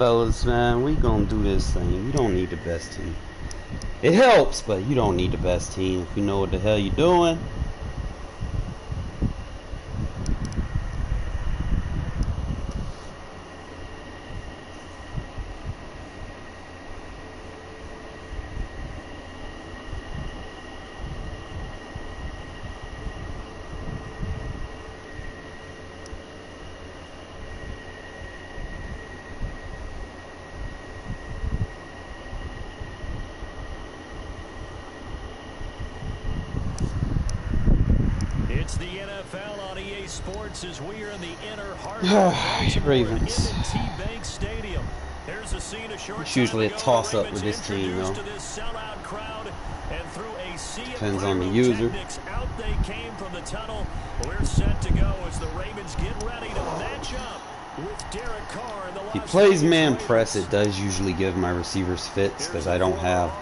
Fellas, man, we gonna do this thing. You don't need the best team. It helps, but you don't need the best team if you know what the hell you're doing. It's the NFL on EA Sports as we are in the inner heart of Ravens. T-Bank Stadium. There's a scene it's usually a toss-up with this team, though. Depends on the user. Out they came from the tunnel. We're set to go as the Ravens get ready to match up with Derek Carr in the If he plays man press, it does usually give my receivers fits because I don't have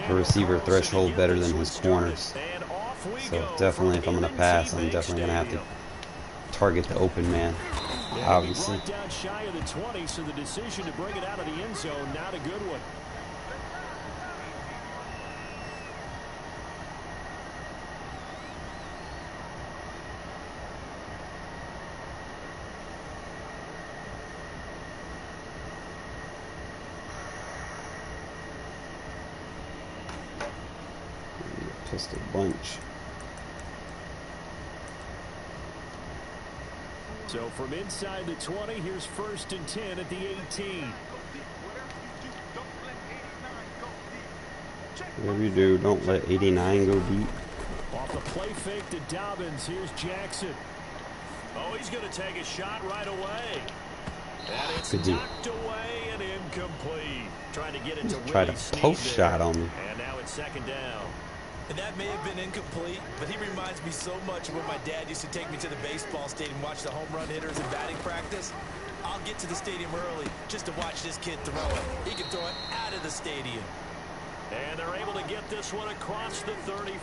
a receiver threshold better than his corners. So definitely, if I'm going to pass, I'm definitely going to have to target the open man, obviously. Down shy of the 20, so the decision to bring it out of the end zone, not a good one. Pistol bunch. So from inside the 20, here's 1st and 10 at the 18. Whatever you do, don't let 89 go deep. Off the play fake to Dobbins, here's Jackson. Oh, he's going to take a shot right away. And it's knocked away and incomplete. Trying to get it to try to post shot on me. And now it's 2nd down. And that may have been incomplete, but he reminds me so much of when my dad used to take me to the baseball stadium, watch the home run hitters in batting practice. I'll get to the stadium early just to watch this kid throw it. He can throw it out of the stadium. And they're able to get this one across the 35.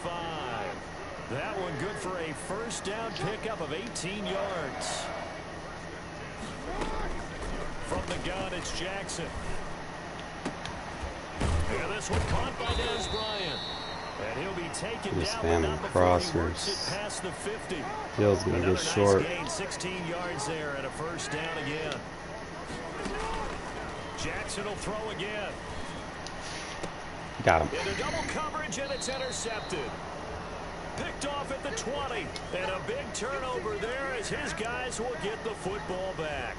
That one good for a 1st down pickup of 18 yards. From the gun, it's Jackson. And this one caught by Dez Bryant. And he'll be taken down crossers. past the 50. Hill's going to get short. Gain, 16 yards there and a 1st down again. Jackson will throw again. Got him. Into double coverage, and it's intercepted. Picked off at the 20. And a big turnover there as his guys will get the football back.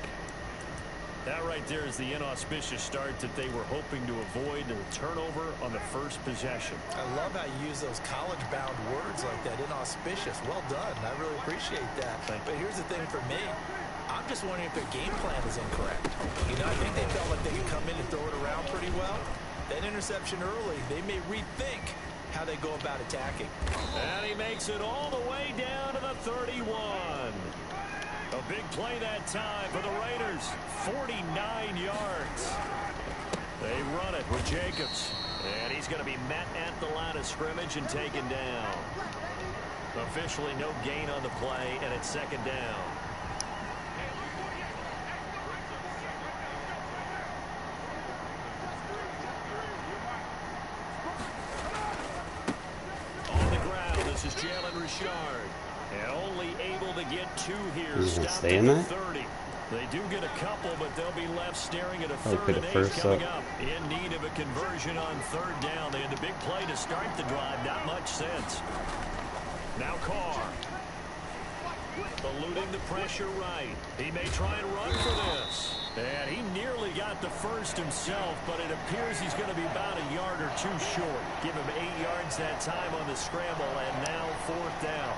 That right there is the inauspicious start that they were hoping to avoid, a turnover on the 1st possession. I love how you use those college-bound words like that, inauspicious. Well done. I really appreciate that. But here's the thing for me. I'm just wondering if their game plan is incorrect. You know, I think they felt like they could come in and throw it around pretty well. That interception early, they may rethink how they go about attacking. And he makes it all the way down to the 31. A big play that time for the Raiders. 49 yards. They run it with Jacobs. And he's going to be met at the line of scrimmage and taken down. Officially no gain on the play, and it's 2nd down. On the ground, this is Jalen Richard. And only able to get 2 here. He's going to stay in there? 30. They do get a couple, but they'll be left staring at a 3rd and 8 coming up. In need of a conversion on 3rd down. They had the big play to start the drive. Not much sense. Now Carr. Eluding the pressure right. He may try and run for this. And he nearly got the 1st himself, but it appears he's going to be about a yard or 2 short. Give him 8 yards that time on the scramble, and now 4th down.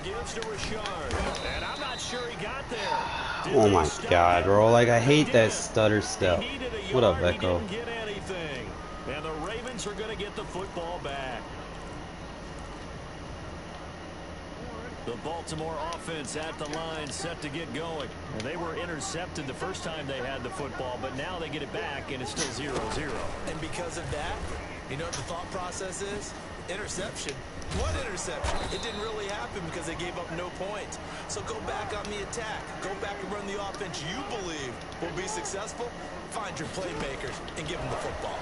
Gives to Richard, and I'm not sure he got there. Oh my God, bro! Like I hate that stutter step. What up, Echo? Didn't get anything, and the Ravens are going to get the football back. The Baltimore offense at the line, set to get going. And they were intercepted the first time they had the football, but now they get it back, and it's still 0-0. And because of that, You know what the thought process is? Interception. What interception? It didn't really happen because they gave up no points. So go back on the attack. Go back and run the offense you believe will be successful. Find your playmakers and give them the football.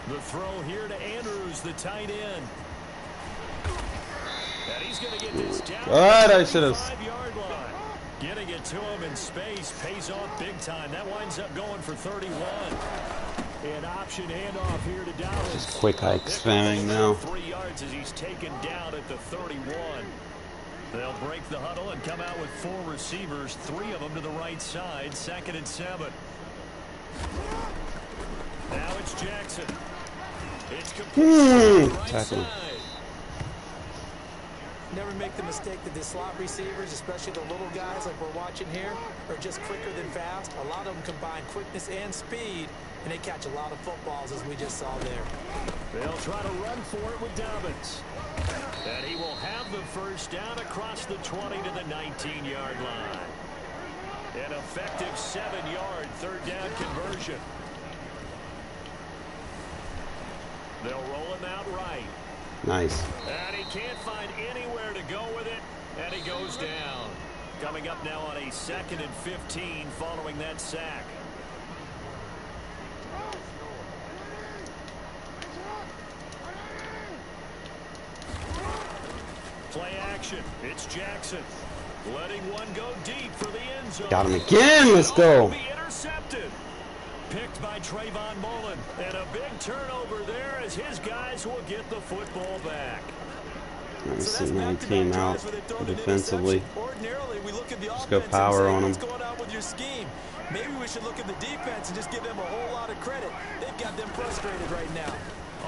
The throw here to Andrews, the tight end. And he's going to get this down God, to I should have. the 5-yard line. Getting it to him in space pays off big time. That winds up going for 31. An option handoff here to Dallas. Just quick hike spamming now. 3 yards as he's taken down at the 31. They'll break the huddle and come out with 4 receivers, 3 of them to the right side. 2nd and 7. Now it's Jackson. It's complete to the right side. Never make the mistake that the slot receivers, especially the little guys like we're watching here, are just quicker than fast. A lot of them combine quickness and speed, and they catch a lot of footballs, as we just saw there. They'll try to run for it with Dobbins. And he will have the first down across the 20 to the 19-yard line. An effective 7-yard third down conversion. They'll roll him out right. Nice. And he can't find anywhere to go with it, and he goes down. Coming up now on a 2nd and 15 following that sack. Play action. It's Jackson. Letting one go deep for the end zone. Got him again. Let's go. Be intercepted. Picked by Trayvon Mullen. And a big turnover there as his guys will get the football back. Let's see, 19 out defensively. Ordinarily, we look at the just go power on them. What's going on with your scheme? Maybe we should look at the defense and just give them a whole lot of credit. They've got them frustrated right now.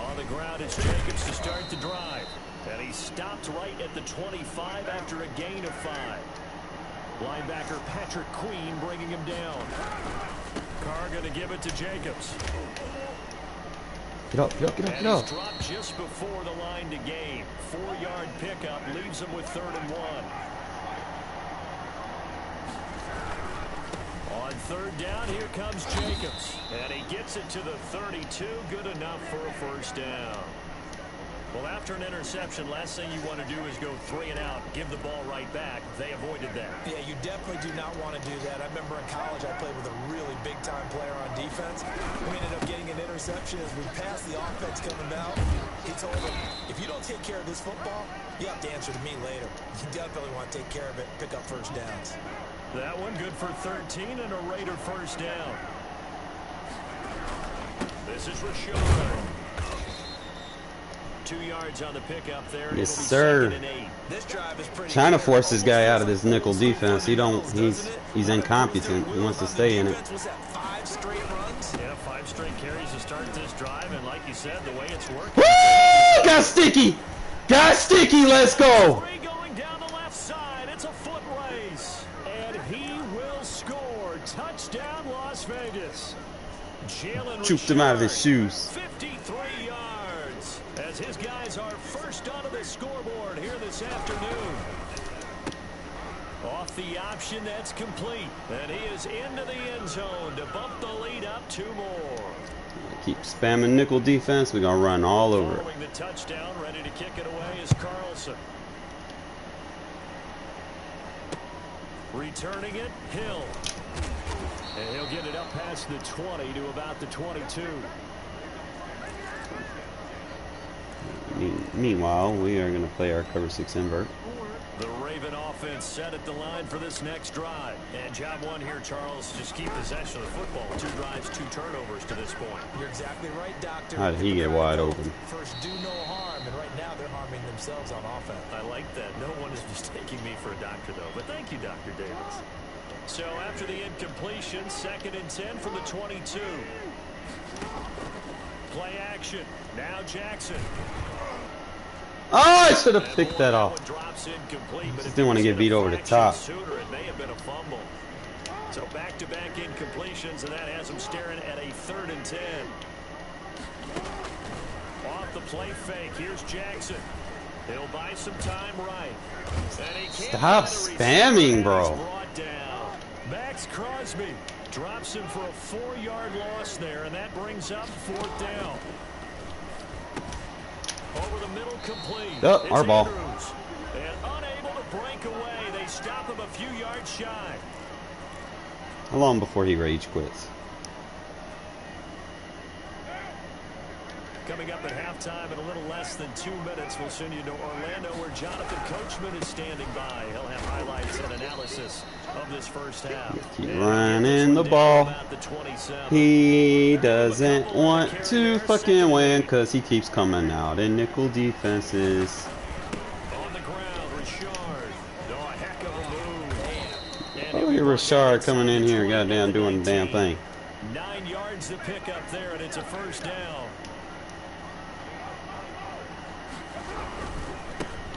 On the ground, it's Jacobs to start the drive. And he stopped right at the 25 after a gain of 5. Linebacker Patrick Queen bringing him down. Carr going to give it to Jacobs. Get up, get up, get up, get up. He's dropped just before the line to gain. 4-yard pickup leaves him with 3rd and 1. On 3rd down, here comes Jacobs. And he gets it to the 32. Good enough for a first down. Well, after an interception, last thing you want to do is go 3 and out, give the ball right back. They avoided that. Yeah, you definitely do not want to do that. I remember in college I played with a really big-time player on defense. We ended up getting an interception as we passed the offense coming out. He told him, if you don't take care of this football, you have to answer to me later. You definitely want to take care of it, pick up first downs. That one good for 13 and a Raider first down. This is Rashad. 2 yards on the pickup there. Yes, sir. This drive is pretty Trying to force this guy out of this nickel defense. He's incompetent. He wants to stay in it. Was that 5 straight runs? Yeah, 5 straight carries to start this drive, and like you said, the way it's working. Woo! Got sticky. Got sticky. Let's go. 3 going down the left side. It's a foot race, and he will score. Touchdown, Las Vegas. Jalen Chooped him out of his shoes. 53 yards as his guys are first onto the scoreboard here this afternoon. Off the option, that's complete. And he is into the end zone to bump the lead up 2 more. Keep spamming nickel defense. We're going to run all over it. Following the touchdown, ready to kick it away is Carlson. Returning it, Hill. And he'll get it up past the 20 to about the 22. Meanwhile, we are going to play our cover 6 invert. The Raven offense set at the line for this next drive. And job 1 here, Charles, just keep possession of the football. 2 drives, 2 turnovers to this point. You're exactly right, Doctor. How did he get wide open? First, do no harm, and right now they're harming themselves on offense. I like that. No one is mistaking me for a doctor, though. But thank you, Dr. Davis. So after the incompletion, 2nd and 10 from the 22. Play action. Now Jackson. Oh, I should have picked that off. Just didn't want to get beat over the top. Sooner, it may have been a fumble. So back-to-back incompletions, and that has him staring at a 3rd and 10. Off the play fake, here's Jackson. He'll buy some time right. And he Stop spamming, bro. Max Crosby drops him for a 4-yard loss there, and that brings up 4th down. middle complete. Oh, our ball. Andrews. And unable to break away. They stop him a few yards shy. How long before he rage quits? Coming up at halftime in a little less than 2 minutes, we'll send you to Orlando where Jonathan Coachman is standing by. He'll have highlights and analysis of this first half. Keep running the ball. He doesn't want to fucking win because he keeps coming out in nickel defenses. On the ground, Richard. Oh, a heck of a move. Oh, you're Richard coming in here, goddamn doing the damn thing. 9 yards to pick up there, and it's a first down.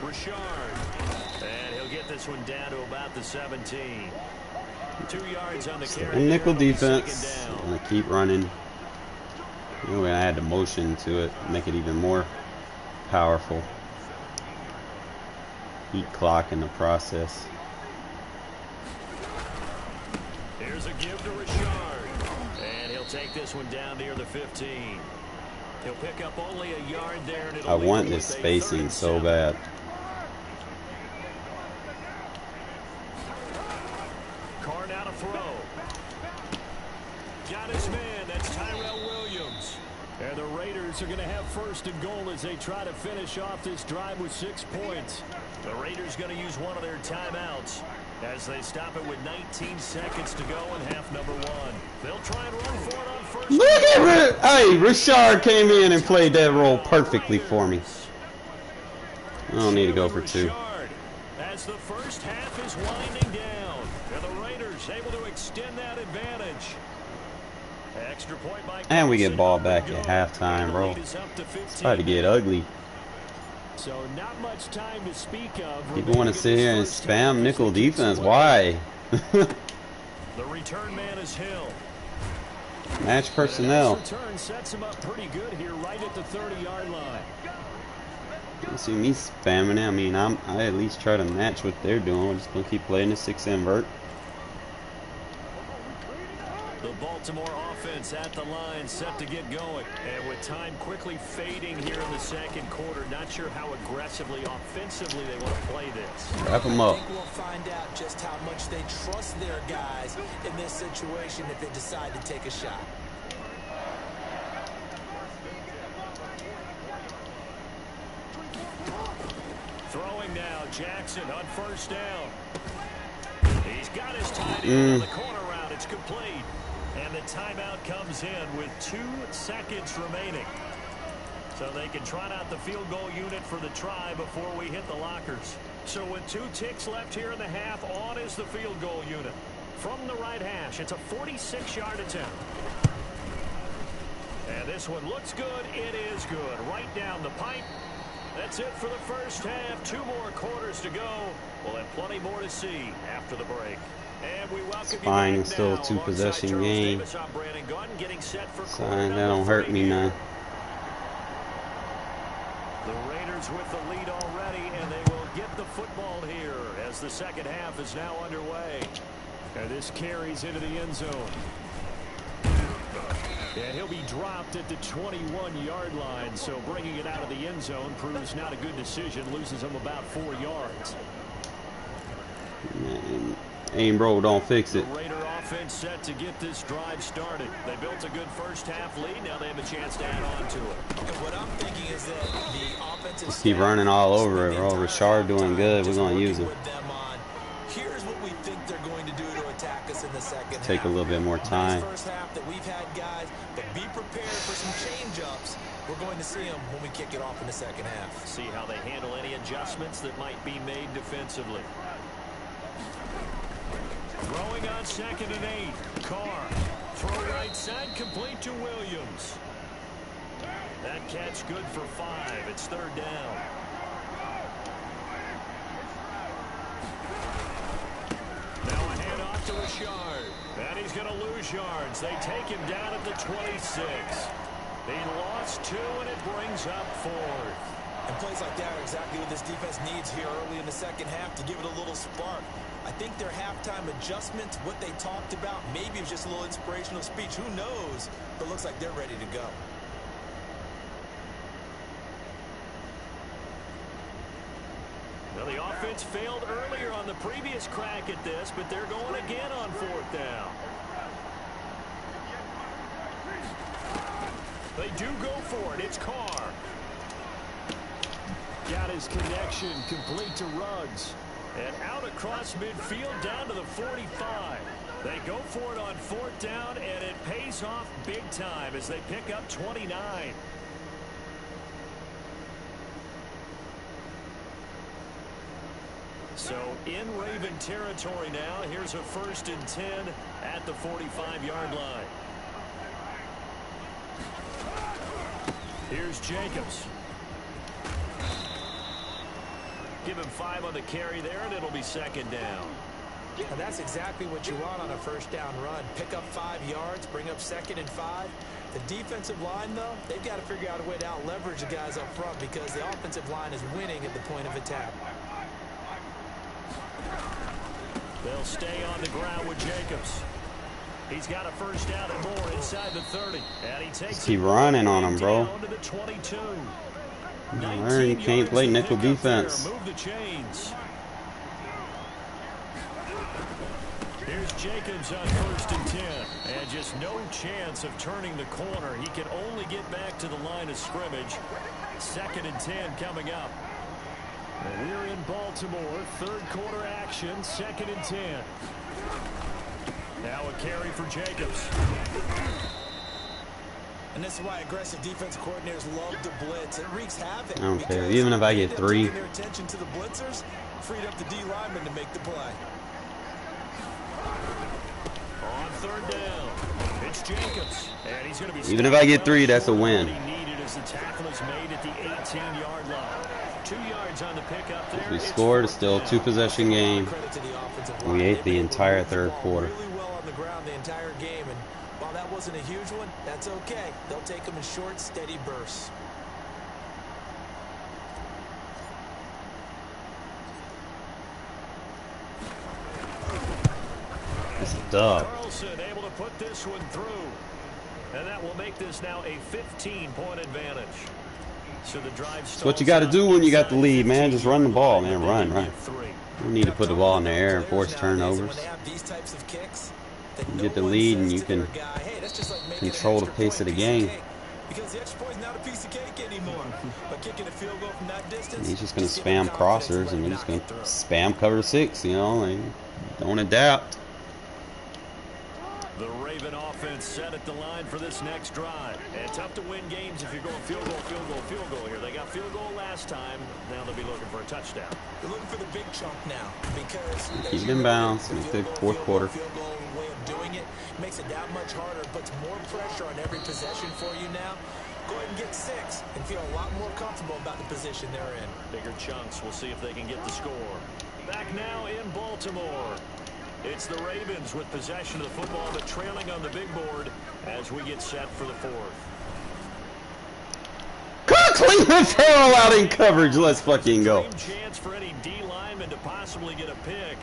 Richard. And he'll get this one down to about the 17. 2 yards on the carry. Nickel defense. I'm gonna keep running. Anyway, I had to motion to it, make it even more powerful. Heat clock in the process. Here's a give to Richard. And he'll take this one down near the 15. He'll pick up only a yard there. And I want this spacing so bad. Carr now to throw. Got his man. That's Tyrell Williams. And the Raiders are going to have first and goal as they try to finish off this drive with 6 points. The Raiders going to use one of their timeouts as they stop it with 19 seconds to go in half number 1. They'll try and run for it on first. Look at hey, Richard came in and played that role perfectly for me. I don't need to go for 2. As the first half is winding down, and the Raiders able to extend that advantage. Extra point by and we get ball back at halftime, bro. It's about to get ugly. So not much time to speak of. People want to sit here and spam nickel defense. Why? The return man is Hill. Match personnel. Return sets him up pretty good here, right at the 30-yard line. You see me spamming it. I mean, I at least try to match what they're doing. We're just gonna keep playing the 6 invert. The Baltimore offense at the line, set to get going. And with time quickly fading here in the second quarter, not sure how aggressively, offensively they want to play this. Wrap them up. I think we'll find out just how much they trust their guys in this situation if they decide to take a shot. Throwing now, Jackson on first down. He's got his tight end on the corner route. It's complete. And the timeout comes in with 2 seconds remaining. So they can trot out the field goal unit for the try before we hit the lockers. So with 2 ticks left here in the half, on is the field goal unit. From the right hash, it's a 46-yard attempt. And this one looks good. It is good. Right down the pipe. That's it for the first half. 2 more quarters to go. We'll have plenty more to see after the break. And we welcome Fine, you it's still a 2-possession game. Fine, that don't hurt me none. The Raiders with the lead already, and they will get the football here as the second half is now underway. And this carries into the end zone. And he'll be dropped at the 21-yard line, so bringing it out of the end zone proves not a good decision, loses him about 4 yards. Man, aim, bro, don't fix it. The Raider offense set to get this drive started. They built a good first half lead. Now they have a chance to add on to it. And what I'm thinking is that the offensive Let's keep running all over it, bro. Richard doing good. We're going to use him. Here's what we think they're going to do to attack us in the second half. Take a little bit more time. First half that we've had, guys, but be prepared for some change-ups. We're going to see them when we kick it off in the second half. See how they handle any adjustments that might be made defensively. Throwing on 2nd and 8. Carr. Throw right side, complete to Williams. That catch good for 5. It's 3rd down. Now a handoff to Richard. And he's going to lose yards. They take him down at the 26. He lost 2, and it brings up 4th. And plays like that are exactly what this defense needs here early in the second half to give it a little spark. I think their halftime adjustments, what they talked about, maybe it was just a little inspirational speech. Who knows? But it looks like they're ready to go. Well, the offense failed earlier on the previous crack at this, but they're going again on 4th down. They do go for it. It's Carr. Got his connection complete to Ruggs. And out across midfield down to the 45. They go for it on 4th down, and it pays off big time as they pick up 29. So in Raven territory now. Here's a 1st and 10 at the 45-yard line. Here's Jacobs. Give him 5 on the carry there, and it'll be 2nd down. And that's exactly what you want on a 1st down run. Pick up 5 yards, bring up 2nd and 5. The defensive line, though, they've got to figure out a way to out-leverage the guys up front because the offensive line is winning at the point of attack. They'll stay on the ground with Jacobs. He's got a 1st down and more inside the 30. And he takes Just keep running on him, bro. down to the 22. You can't play nickel defense. Move the chains. Here's Jacobs on 1st and 10. And just no chance of turning the corner. He can only get back to the line of scrimmage. 2nd and 10 coming up. And we're in Baltimore. 3rd quarter action. 2nd and 10. Now a carry for Jacobs. And this is why aggressive defensive coordinators love to blitz. It wreaks havoc. I don't care. Even if I get 3. Their attention to the blitzers, freed up the D lineman to make the play. On 3rd down, it's Jacobs, and he's going to be. Even if I get 3, that's a win. He needed as the tackle is made at the 18-yard line. 2 yards on the pickup there. We scored. It's still a 2-possession game. We ate the entire 3rd quarter. Really well on the ground the entire game, and while that wasn't a huge one, that's okay. They'll take them in short, steady bursts. It's a dub. Carlson able to put this one through, and that will make this now a 15-point advantage. So the drive. That's what you got to do when you got the lead, man. Just run the ball, man. Run. You need to put the ball in the air and force turnovers. You get the lead and you can control the pace of the game. And he's just going to spam crossers and he's just going to spam cover 6, you know, like, don't adapt. The Raven offense set at the line for this next drive. And tough to win games if you're going field goal, field goal, field goal here. They got field goal last time. Now they'll be looking for a touchdown. They're looking for the big chunk now because keep it in bounds. Make the 4th quarter. Field goal way of doing it makes it that much harder. Puts more pressure on every possession for you now. Go ahead and get 6 and feel a lot more comfortable about the position they're in. Bigger chunks. We'll see if they can get the score. Back now in Baltimore. It's the Ravens with possession of the football, but trailing on the big board as we get set for the 4th. Cleveland Farrell out in coverage. Let's fucking go. Chance for any D lineman to possibly get a pick,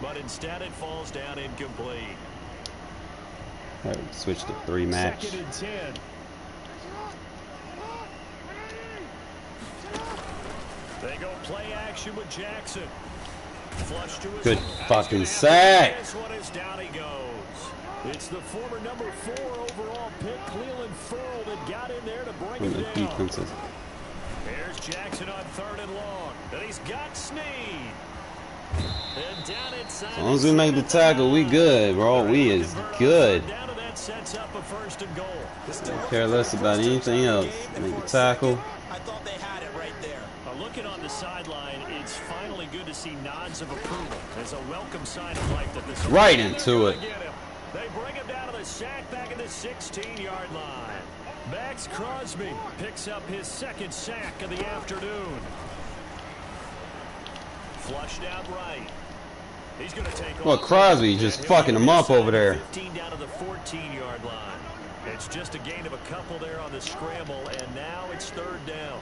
but instead it falls down incomplete. All right, switch to 3 match. 2nd and 10. They go play action with Jackson. Flush to his Good fucking sack. This one is down he goes. It's the former number 4 overall pick, Cleveland Farrell, that got in there to bring him down. Defenses. Here's Jackson on 3rd and long. And he's got Snead. And down inside. As long as we make the tackle, we good, bro. We is good. Down to that sets up a 1st and goal. Don't care less about anything else. Make the tackle. I thought they had it right there. Looking on the sideline, it's finally good to see nods of approval. It's a welcome sign of life that this right into it. They bring him down to the sack back at the 16-yard line. Max Crosby picks up his 2nd sack of the afternoon. Flushed out right. He's going to take. Well, Crosby just fucking him up over there. 15 down to the 14-yard line. It's just a gain of a couple there on the scramble, and now it's 3rd down.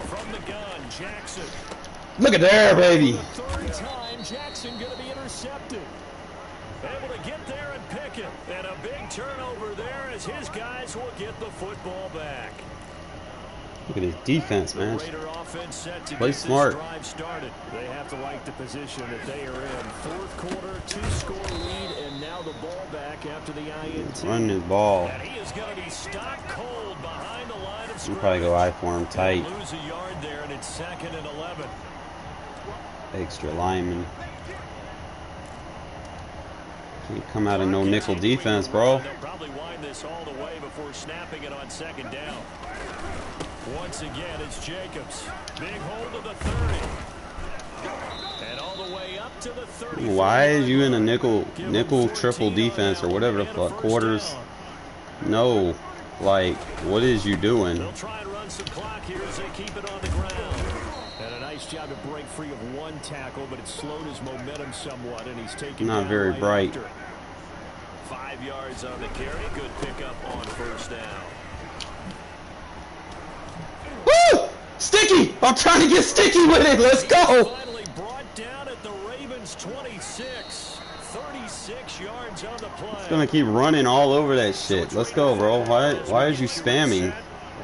From the gun, Jackson. Look at there, baby. 3rd time, Jackson going to be intercepted. Able to get there and pick it. And a big turnover there as his guys will get the football back. Look at his defense, man. Raider offense set to Play get smart. this drive started. They have to like the position that they are in. Fourth quarter, 2-score lead, and now the ball back after the INT. Run his ball. And he is going to be stopped cold behind the line of You scrimmage. probably go eye for him tight. They'll lose a yard there, and it's 2nd and 11. Extra lineman. Can't come out of no nickel defense, bro. They'll probably wind this all the way before snapping it on 2nd down. Once again, it's Jacobs. Big hold of the 30. And all the way up to the 30. Why is you in a nickel triple defense or whatever the fuck, quarters? No. Like, what is you doing? They'll try and run some clock here as they keep it on the ground. And a nice job to break free of one tackle, but it slowed his momentum somewhat, and he's taken Not down very right bright. after it. 5 yards on the carry. Good pickup on 1st down. Woo! Sticky! I'm trying to get sticky with it. Let's go. Finally brought down at the Ravens 26. 36 yards on the play. It's gonna keep running all over that shit. Let's go, bro. Why is you spamming?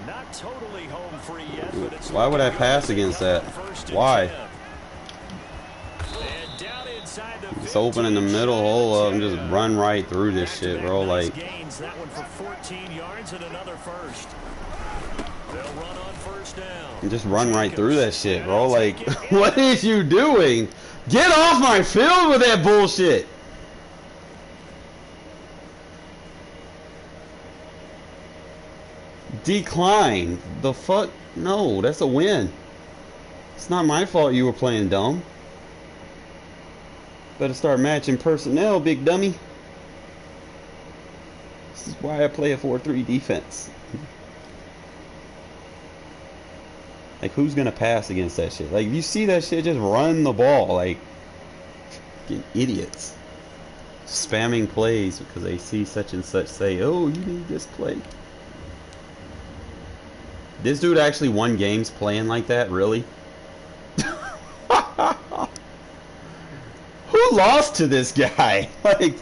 Not totally home free yet, but it's Why would I pass against that? Why? And down inside the It's open in the middle hole up and just run right through this shit, bro. Like, gains that one for 14 yards and another first. They'll run on 1st down. just run right through that shit, bro. Like, what is you doing? Get off my field with that bullshit. Decline. The fuck? No, that's a win. It's not my fault you were playing dumb. Better start matching personnel, big dummy. This is why I play a 4-3 defense. Like, who's gonna pass against that shit? Like, you see that shit, just run the ball. Like, fucking idiots. Spamming plays because they see such and such say, oh, you need this play. This dude actually won games playing like that, really? Who lost to this guy? Like,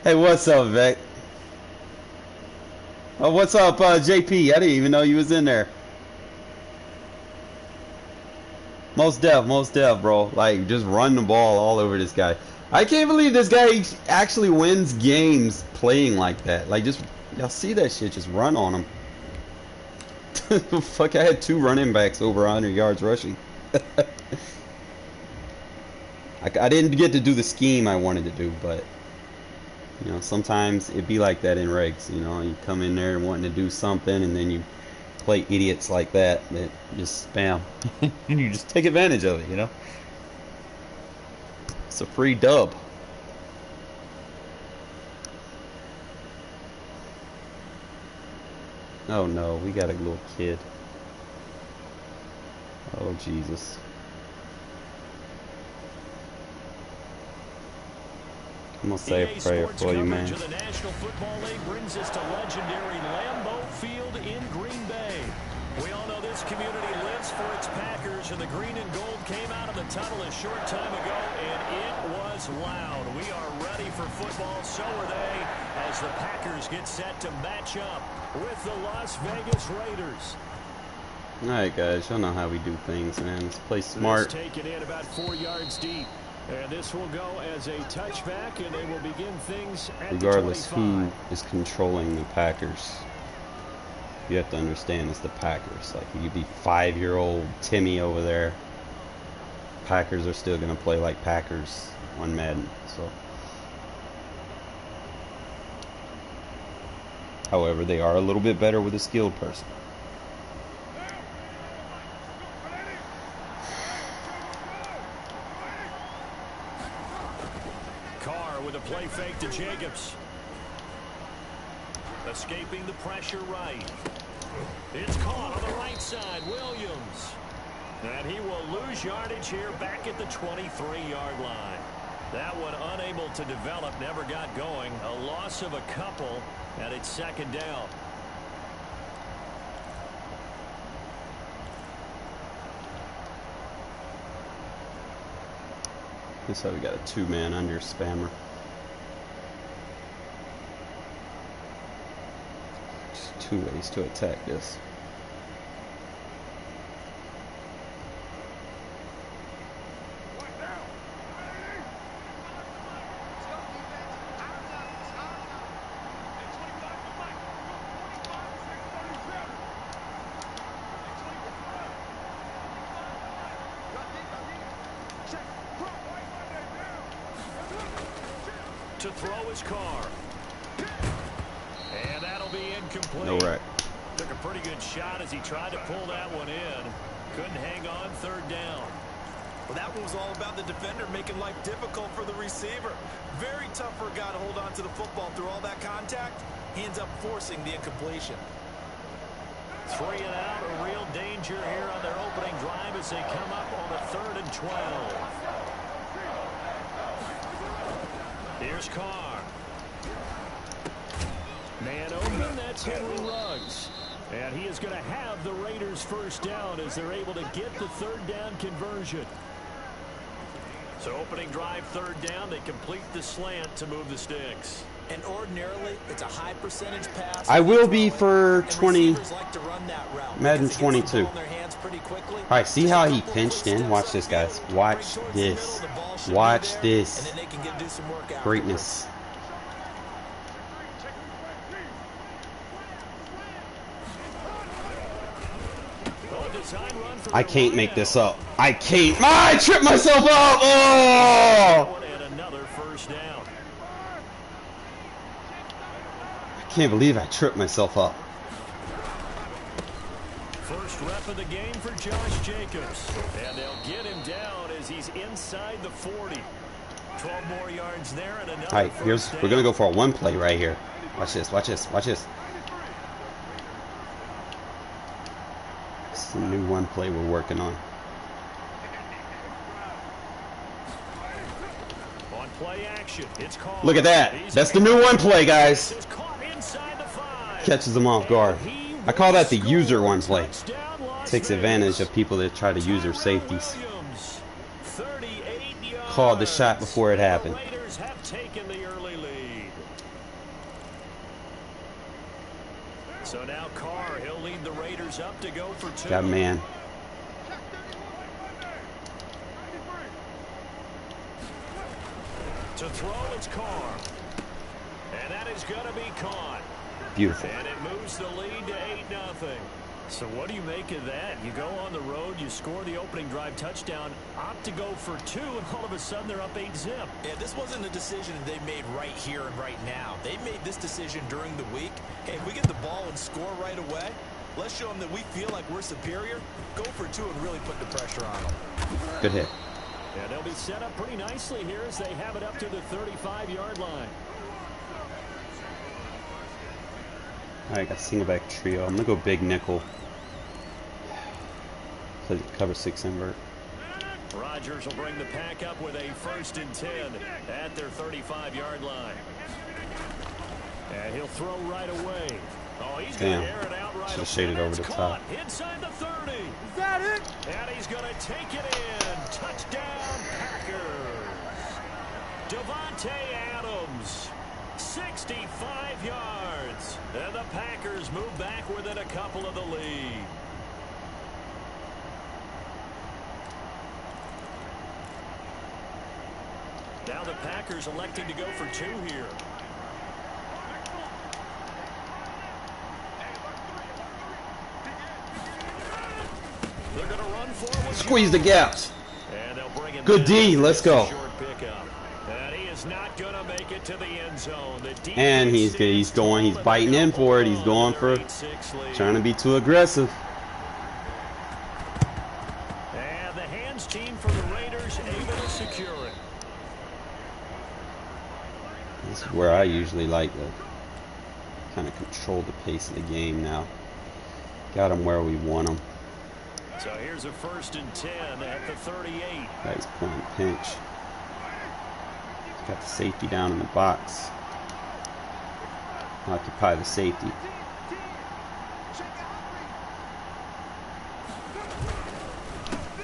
hey, what's up, Vec? Oh, what's up, JP? I didn't even know you was in there. Most def, bro. Like, just run the ball all over this guy. I can't believe this guy actually wins games playing like that. Like, just, y'all see that shit, just run on him. Fuck, I had 2 running backs over 100 yards rushing. I didn't get to do the scheme I wanted to do, but, you know, sometimes it be like that in regs. You know, you come in there wanting to do something, and then you play idiots like that just spam. And you just take advantage of it, you know? It's a free dub. Oh no, we got a little kid. Oh Jesus. I'm gonna say a prayer for you, man. The National Football League brings us to legendary Lambeau Field in Green Bay. We all know this community lives for its Packers, and the green and gold came out of the tunnel a short time ago, and it was loud. We are ready for football, so are they, as the Packers get set to match up with the Las Vegas Raiders. Alright guys, y'all know how we do things, man. Let's play smart. Taken in about 4 yards deep. And this will go as a touchback, and they will begin things at Regardless the who 25. is controlling the Packers, you have to understand it's the Packers. Like, you could be 5-year-old Timmy over there. Packers are still going to play like Packers on Madden. So, however, they are a little bit better with a skilled person. With a play fake to Jacobs. Escaping the pressure right. It's caught on the right side. Williams. And he will lose yardage here back at the 23-yard line. That one unable to develop, never got going. A loss of a couple, and it's 2nd down. Looks like we got a 2-man under spammer. Just 2 ways to attack this. is Carr. And that'll be incomplete. No right. Took a pretty good shot as he tried to pull that one in. Couldn't hang on third down. Well, that one was all about the defender making life difficult for the receiver. Very tough for a guy to hold on to the football through all that contact. He ends up forcing the incompletion. 3 and out, a real danger here on their opening drive as they come up on a 3rd and 12. Here's Carr. Man open, that's Henry Ruggs. And he is going to have the Raiders first down as they're able to get the 3rd down conversion. So opening drive 3rd down, they complete the slant to move the sticks. And ordinarily, it's a high percentage pass. I will be for 20, like to run that route Madden 22. All right, see how he pinched in? Watch this, guys. Watch this. Watch this. Greatness. I can't make this up. I can't. I tripped myself up. Oh! I can't believe I tripped myself up. First rep of the game for Josh Jacobs. And they'll get him down as he's inside the 40. 12 more yards there and another. All right, we're going to go for a one play right here. Watch this. Watch this. Watch this. It's the new one play we're working on. On play action, it's called. Look at that. That's the new one play, guys. Catches them off guard. I call that the user one play. Takes advantage of people that try to use their safeties. Called the shot before it happened. So now Carr, he'll lead the Raiders up to go for 2. Got man. To throw, it's Carr. And that is going to be caught. Beautiful. And it moves the lead to 8-0. So what do you make of that? You go on the road, you score the opening drive touchdown, opt to go for 2, and all of a sudden they're up 8-zip. Yeah, this wasn't a decision they made right here and right now. They made this decision during the week. Hey, if we get the ball and score right away, let's show them that we feel like we're superior. Go for 2 and really put the pressure on them. Good hit. Yeah, they'll be set up pretty nicely here as they have it up to the 35-yard line. All right, got single back trio. I'm going to go big nickel. Cover 6 invert. Rodgers will bring the pack up with a 1st and 10 at their 35-yard line. And he'll throw right away. Oh, he's going to air it out right. Should have shaded over the top. Inside the 30. Is that it? And he's going to take it in. Touchdown, Packers. Devontae Adams, 65 yards. And the Packers move back within a couple of the lead. Now the Packers electing to go for 2 here. They're going to run forward. Squeeze the gaps. Good D. Let's go. And he is not going to make it to the end zone. And he's going. He's biting in for it. He's going for trying to be too aggressive. And the hands team for the Raiders able to secure it. This is where I usually like to kind of control the pace of the game now. Got them where we want them. So here's a 1st and 10 at the 38. He's playing pinch. Got the safety down in the box. Occupy the safety.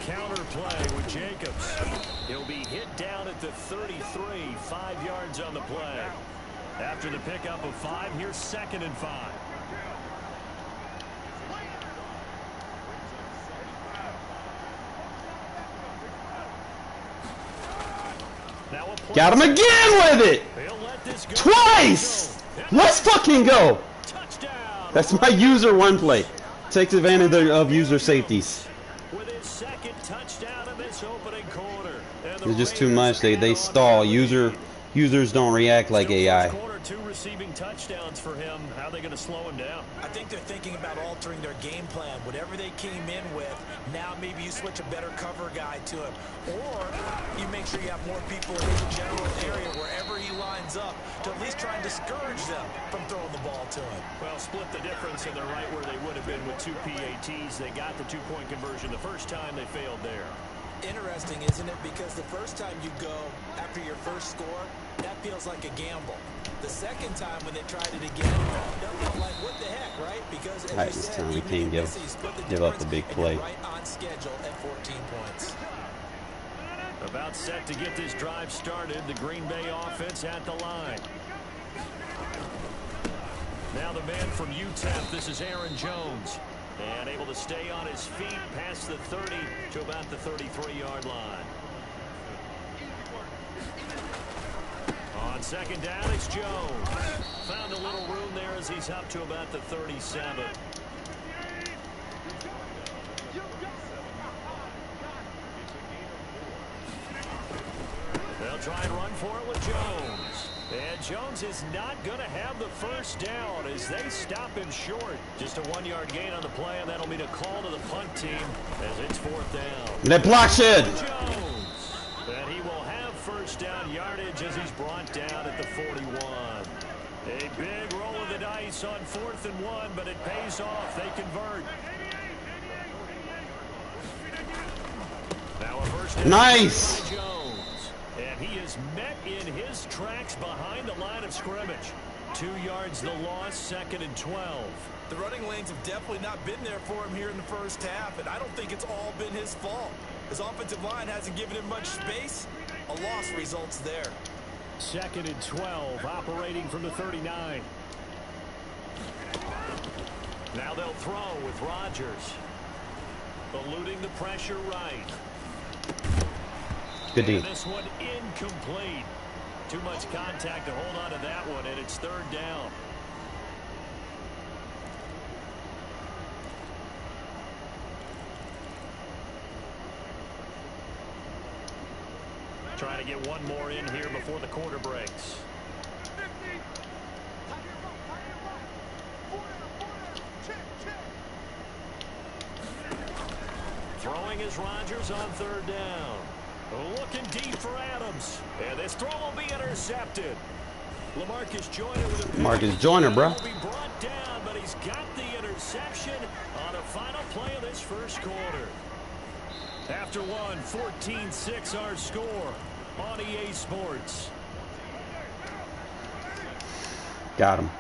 Counter play with Jacobs. He'll be hit down at the 33, 5 yards on the play. After the pickup of 5, here's 2nd and 5. Got him again with it! Twice! Let's fucking go! That's my user one play. Takes advantage of user safeties. It's just too much. They stall. User Users don't react like AI. Quarter, 2 receiving touchdowns for him. How are they going to slow him down? I think they're thinking about altering their game plan. Whatever they came in with, now maybe you switch a better cover guy to him. Or you make sure you have more people in the general area wherever he lines up to at least try and discourage them from throwing the ball to him. Well, split the difference, and they're right where they would have been with 2 PATs. They got the 2-point conversion the first time. They failed there. Interesting, isn't it? Because the first time you go after your first score, that feels like a gamble. The second time when they tried it again, they'll feel like, what the heck, right? Because as you said, we can't give up the big play. Right on schedule at 14 points. About set to get this drive started. The Green Bay offense at the line. Now the man from UTEP, this is Aaron Jones. And able to stay on his feet past the 30 to about the 33-yard line. On second down, it's Jones. Found a little room there as he's up to about the 37. They'll try and run for it with Jones. And Jones is not going to have the first down as they stop him short. Just a 1-yard gain on the play, and that'll be a call to the punt team as it's 4th down. That block shed. Jones. And he will have first down yardage as he's brought down at the 41. A big roll of the dice on 4th and 1, but it pays off. They convert. Now a first down. Nice. And he is met in his tracks behind the line of scrimmage. 2 yards the loss, 2nd and 12. The running lanes have definitely not been there for him here in the first half, and I don't think it's all been his fault. His offensive line hasn't given him much space. A loss results there. 2nd and 12, operating from the 39. Now they'll throw with Rodgers. Eluding the pressure right. Good D. This one incomplete. Too much contact to hold on to that one, and it's 3rd down. Trying to get one more in here before the quarter breaks. Throwing is Rodgers on 3rd down. Looking deep for Adams. And this throw will be intercepted. Lamarcus Joyner with a Marcus Joyner, bro. Will be brought down, but he's got the interception on the final play of this first quarter. After one, 14-6 our score on EA Sports. Got him.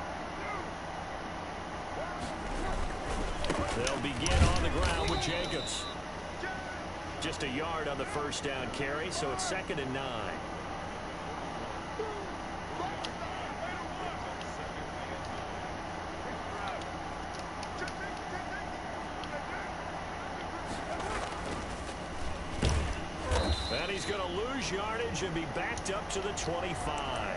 They'll begin on the ground with Jacobs. Just a yard on the first down carry, so it's 2nd and 9. And he's going to lose yardage and be backed up to the 25.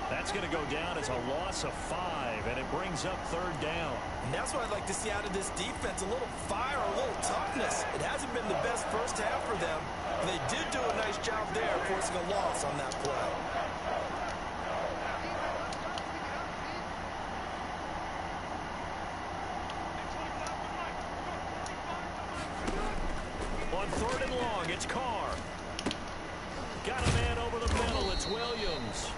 That's going to go down as a loss of 5, and it brings up 3rd down. And that's what I'd like to see out of this defense, a little fire, a little toughness. It hasn't been the best first half for them, but they did do a nice job there forcing a loss on that play. On 3rd and long, it's Carr. Got a man over the middle, it's Williams.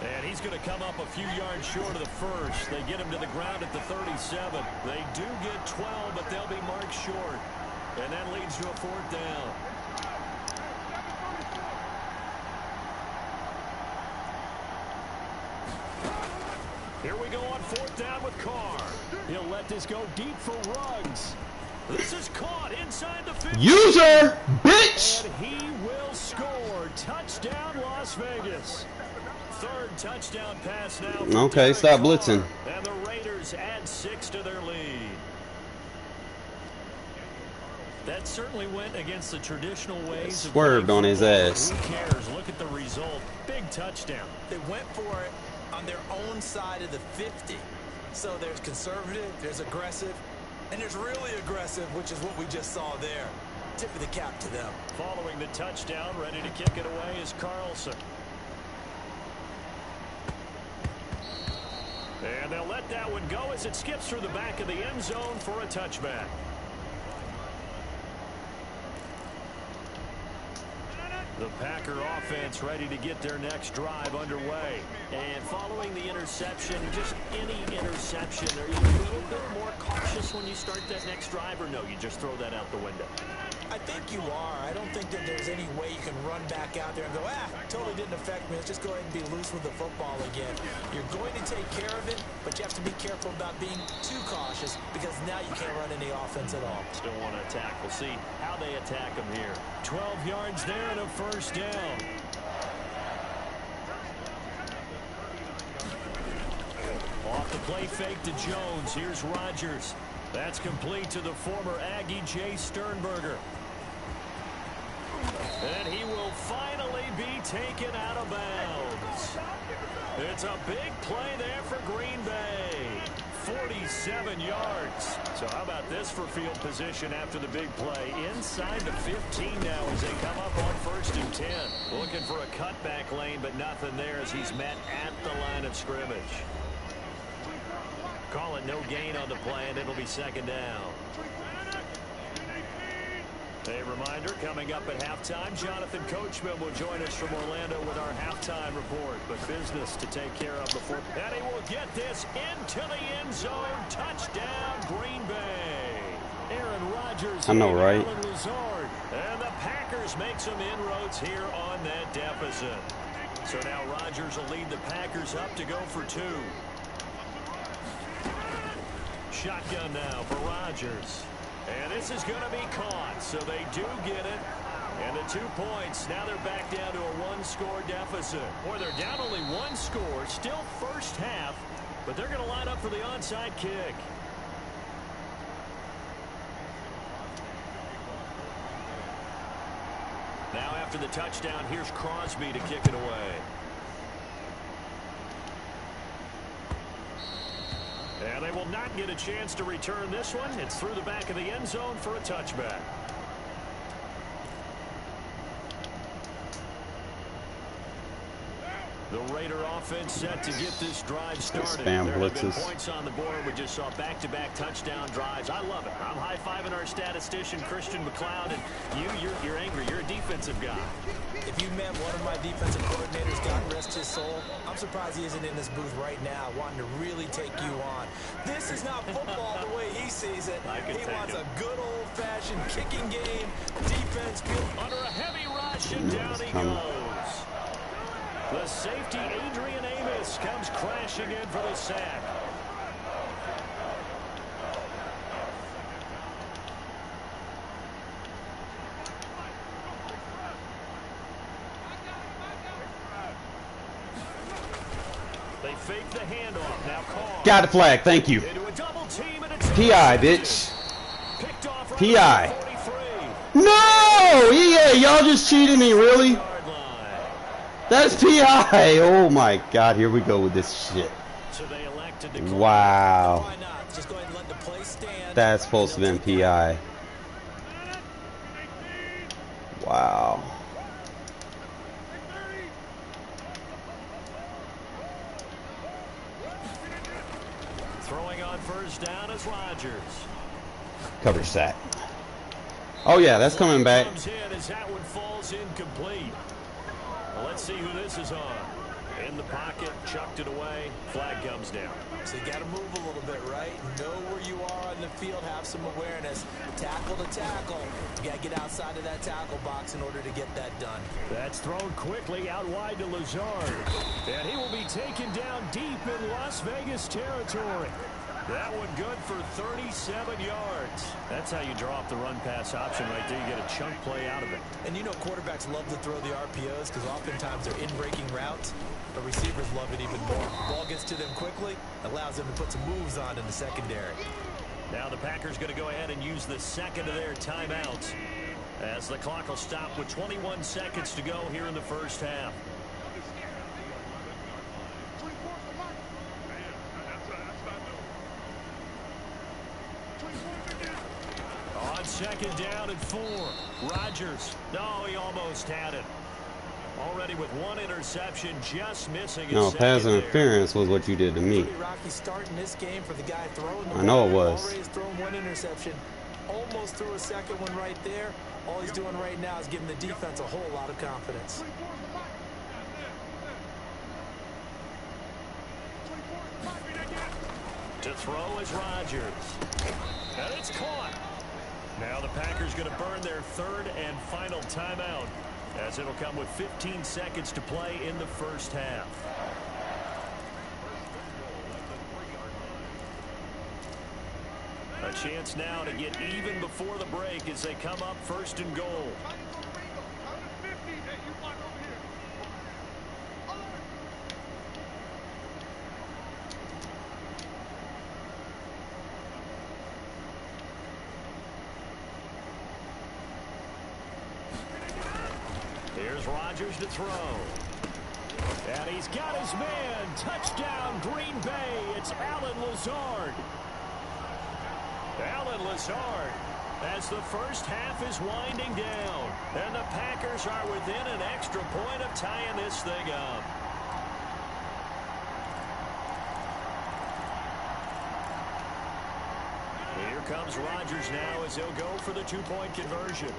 And he's going to come up a few yards short of the first. They get him to the ground at the 37. They do get 12, but they'll be marked short. And that leads to a 4th down. Here we go on 4th down with Carr. He'll let this go deep for Ruggs. This is caught inside the 50. User, bitch! And he will score. Touchdown, Las Vegas. 3rd touchdown pass now. Okay, stop blitzing. And the Raiders add 6 to their lead. That certainly went against the traditional ways. Swerved on his ass. Who cares? Look at the result. Big touchdown. They went for it on their own side of the 50. So there's conservative, there's aggressive, and there's really aggressive, which is what we just saw there. Tip of the cap to them. Following the touchdown, ready to kick it away is Carlson. And they'll let that one go as it skips through the back of the end zone for a touchback. The Packer offense ready to get their next drive underway. And following the interception, just any interception, are you a little bit more cautious when you start that next drive, or no, you just throw that out the window? I think you are. I don't think that there's any way you can run back out there and go, totally didn't affect me. Let's just go ahead and be loose with the football again. You're going to take care of it, but you have to be careful about being too cautious because now you can't run any offense at all. Still want to attack. We'll see how they attack them here. 12 yards there and a first down. Off the play fake to Jones. Here's Rodgers. That's complete to the former Aggie Jay Sternberger. And he will finally be taken out of bounds. It's a big play there for Green Bay. 47 yards. So how about this for field position after the big play? Inside the 15 now as they come up on 1st and 10. Looking for a cutback lane, but nothing there as he's met at the line of scrimmage. Call it no gain on the play, and it'll be 2nd down. A reminder, coming up at halftime, Jonathan Coachman will join us from Orlando with our halftime report. But business to take care of before. And he will get this into the end zone. Touchdown, Green Bay. Aaron Rodgers. I know, right? And the Packers make some inroads here on that deficit. So now Rodgers will lead the Packers up to go for 2. Shotgun now for Rodgers. And this is going to be caught, so they do get it. And the 2 points, now they're back down to a 1-score deficit. Or they're down only 1 score, still first half, but they're going to line up for the onside kick. Now after the touchdown, here's Crosby to kick it away. And they will not get a chance to return this one. It's through the back of the end zone for a touchback. The Raider offense set to get this drive started. Spam there have been blitzes. points on the board. We just saw back-to-back touchdown drives. I love it. I'm high-fiving our statistician, Christian McLeod, and you're angry. You're a defensive guy. If you met one of my defensive coordinators, God rest his soul, I'm surprised he isn't in this booth right now wanting to really take you on. This is not football the way he sees it. He wants a good old-fashioned kicking game, defense. Under a heavy rush, and down he goes. The safety, Adrian Amos, comes crashing in for the sack. They fake the handoff. Now Carr. Got the flag. Thank you. Into a double team, and it's PI, bitch. picked off right PI. 43. No! EA, y'all just cheated me, really? That's PI! Oh my god, here we go with this shit. So they elected to Wow. Why not? Just go ahead and let the play stand. That's supposed to have been PI. Wow. Throwing on 1st down is Rodgers. Coverage sack. Oh yeah, that's coming back. Comes in as that one falls incomplete. Well, let's see who this is on. In the pocket, chucked it away. Flag comes down. So you got to move a little bit, right? Know where you are on the field, have some awareness. Tackle to tackle. You got to get outside of that tackle box in order to get that done. That's thrown quickly out wide to Lazard. And he will be taken down deep in Las Vegas territory. That one good for 37 yards. That's how you draw up the run-pass option right there. You get a chunk play out of it. And you know quarterbacks love to throw the RPOs because oftentimes they're in-breaking routes, but receivers love it even more. Ball gets to them quickly, allows them to put some moves on in the secondary. Now the Packers going to go ahead and use the second of their timeouts as the clock will stop with 21 seconds to go here in the first half. On 2nd down and 4. Rodgers. No, he almost had it. Already with one interception, just missing. No, pass interference was what you did to me. Pretty rocky start in this game for the guy throwing the ball. I know it was. Already has thrown one interception. Almost threw a second one right there. All he's doing right now is giving the defense a whole lot of confidence. To throw is Rodgers. And it's caught. Now the Packers going to burn their third and final timeout, as it'll come with 15 seconds to play in the first half. A chance now to get even before the break as they come up first and goal. Here's Rodgers to throw. And he's got his man. Touchdown, Green Bay. It's Allen Lazard. Allen Lazard, as the first half is winding down. And the Packers are within an extra point of tying this thing up. Here comes Rodgers now as he'll go for the two-point conversion.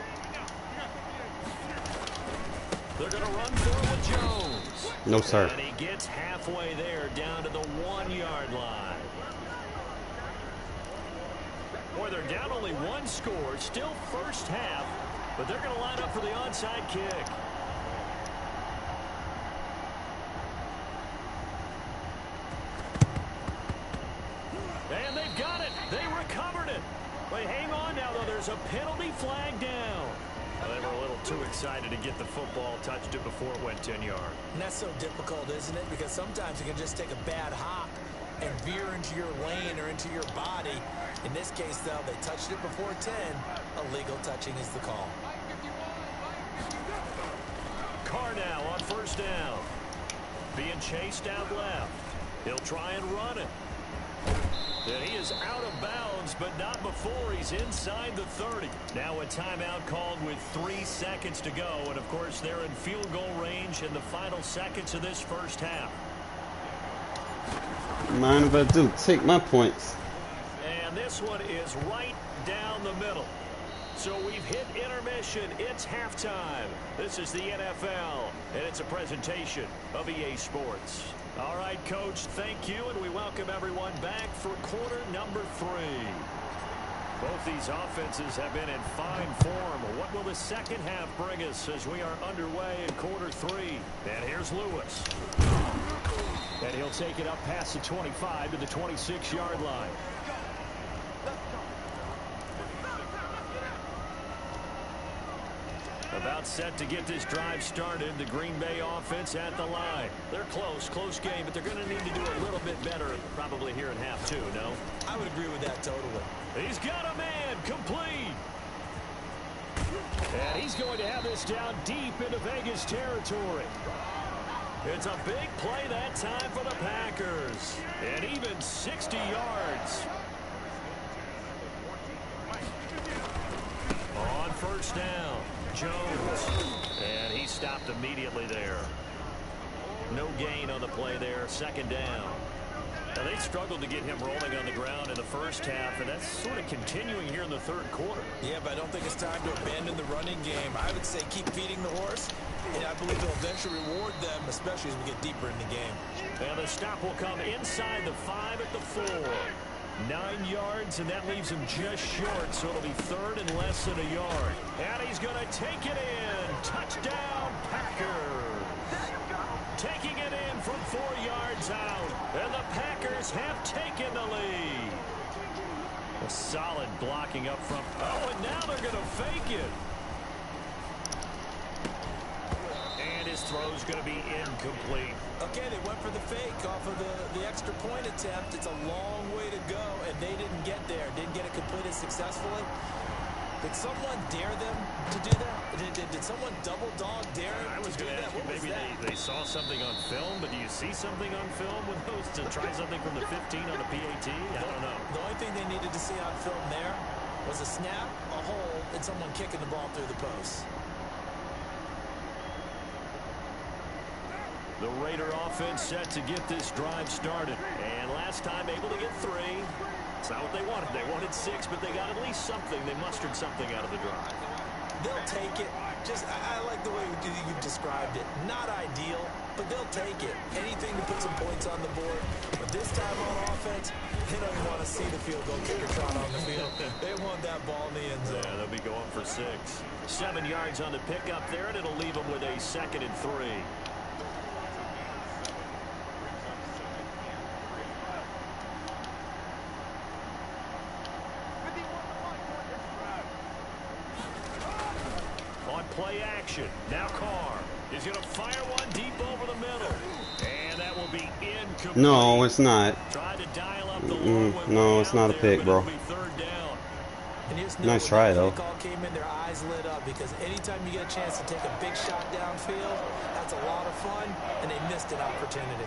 They're going to run for it with Jones. No, sir. And he gets halfway there, down to the 1-yard line. Boy, they're down only one score, still first half, but they're going to line up for the onside kick. And they've got it. They recovered it. But hang on now, though. There's a penalty flag down. Well, they were a little too excited to get the football, touched it before it went 10 yards. And that's so difficult, isn't it? Because sometimes you can just take a bad hop and veer into your lane or into your body. In this case, though, they touched it before 10. Illegal touching is the call. Carr now on first down. Being chased out left. He'll try and run it. And he is out of bounds, but not before he's inside the 30. Now a timeout called with 3 seconds to go. And, of course, they're in field goal range in the final seconds of this first half. Mind if I do? Take my points. And this one is right down the middle. So we've hit intermission. It's halftime. This is the NFL, and it's a presentation of EA Sports. All right, Coach, thank you, and we welcome everyone back for quarter number 3. Both these offenses have been in fine form. What will the second half bring us as we are underway in quarter 3? And here's Lewis. And he'll take it up past the 25 to the 26-yard line. About set to get this drive started. The Green Bay offense at the line. They're close game, but they're going to need to do a little bit better probably here in half 2, no? I would agree with that totally. He's got a man complete. And he's going to have this down deep into Vegas territory. It's a big play that time for the Packers. And even 60 yards. On first down, Jones. And he stopped immediately there. No gain on the play there, second down. Now, they struggled to get him rolling on the ground in the first half, and that's sort of continuing here in the third quarter. Yeah, but I don't think it's time to abandon the running game. I would say keep feeding the horse, and I believe it'll eventually reward them, especially as we get deeper in the game. And the stop will come inside the 5 at the 4. 9 yards, and that leaves him just short, so it'll be third and less than a yard. And he's going to take it in. Touchdown, Packers. Taking it in from 4 yards out. And the Packers have taken the lead. A solid blocking up front. Oh, and now they're going to fake it. And his throw's going to be incomplete. Okay, they went for the fake off of the extra point attempt. It's a long way to go, and they didn't get there. Didn't get it completed successfully. Did someone dare them to do that? Did someone double dog dare them to do that? What was maybe that? they saw something on film, but do you see something on film with those to try something from the 15 on the PAT? I don't know. The only thing they needed to see on film there was a snap, a hole, and someone kicking the ball through the post. The Raider offense set to get this drive started. And last time able to get 3. It's not what they wanted. They wanted 6, but they got at least something. They mustered something out of the drive. They'll take it. I like the way you described it. Not ideal, but they'll take it. Anything to put some points on the board. But this time on offense, they don't want to see the field goal kicker trot on the field. They want that ball in the end zone. Yeah, they'll be going for 6. 7 yards on the pickup there, and it'll leave them with a 2nd and 3. Play action. Now Carr is going to fire one deep over the middle. And that will be incomplete. No, it's not. Tried to dial up the no, it's not a pick, bro. Nice try, though. Call came in, their eyes lit up because anytime you get a chance to take a big shot downfield, that's a lot of fun, and they missed an opportunity.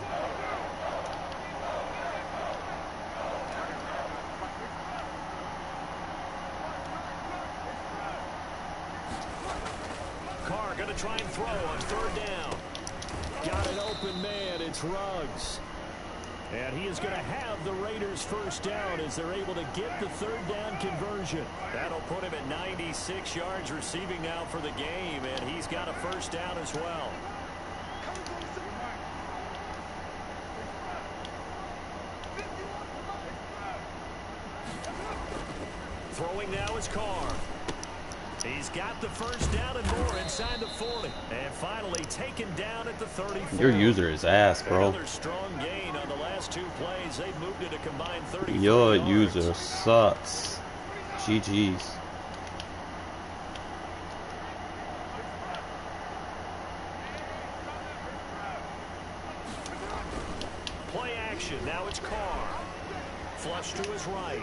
Going to try and throw on 3rd down. Got an open man. It's Ruggs. And he is going to have the Raiders' 1st down as they're able to get the 3rd down conversion. That'll put him at 96 yards receiving now for the game, and he's got a 1st down as well. Throwing now is Carr. He's got the 1st down and more inside the 40. And finally taken down at the 34. Your user is ass, bro. Another strong gain on the last 2 plays. They've moved it a combined 30. Your user sucks. GG's. Play action. Now it's Carr. Flush to his right.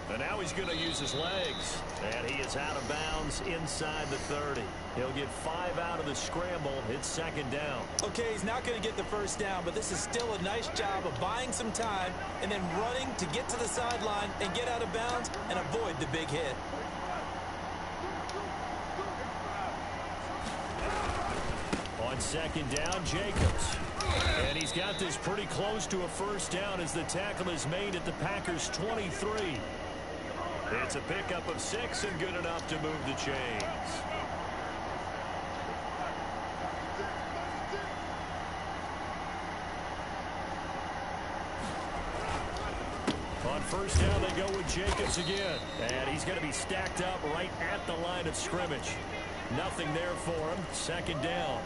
And now he's going to use his legs. And he is out of bounds inside the 30. He'll get 5 out of the scramble. It's 2nd down. Okay, he's not going to get the 1st down, but this is still a nice job of buying some time and then running to get to the sideline and get out of bounds and avoid the big hit. On 2nd down, Jacobs. And he's got this pretty close to a 1st down as the tackle is made at the Packers' 23. It's a pickup of 6 and good enough to move the chains. On 1st down, they go with Jacobs again. And he's going to be stacked up right at the line of scrimmage. Nothing there for him. 2nd down.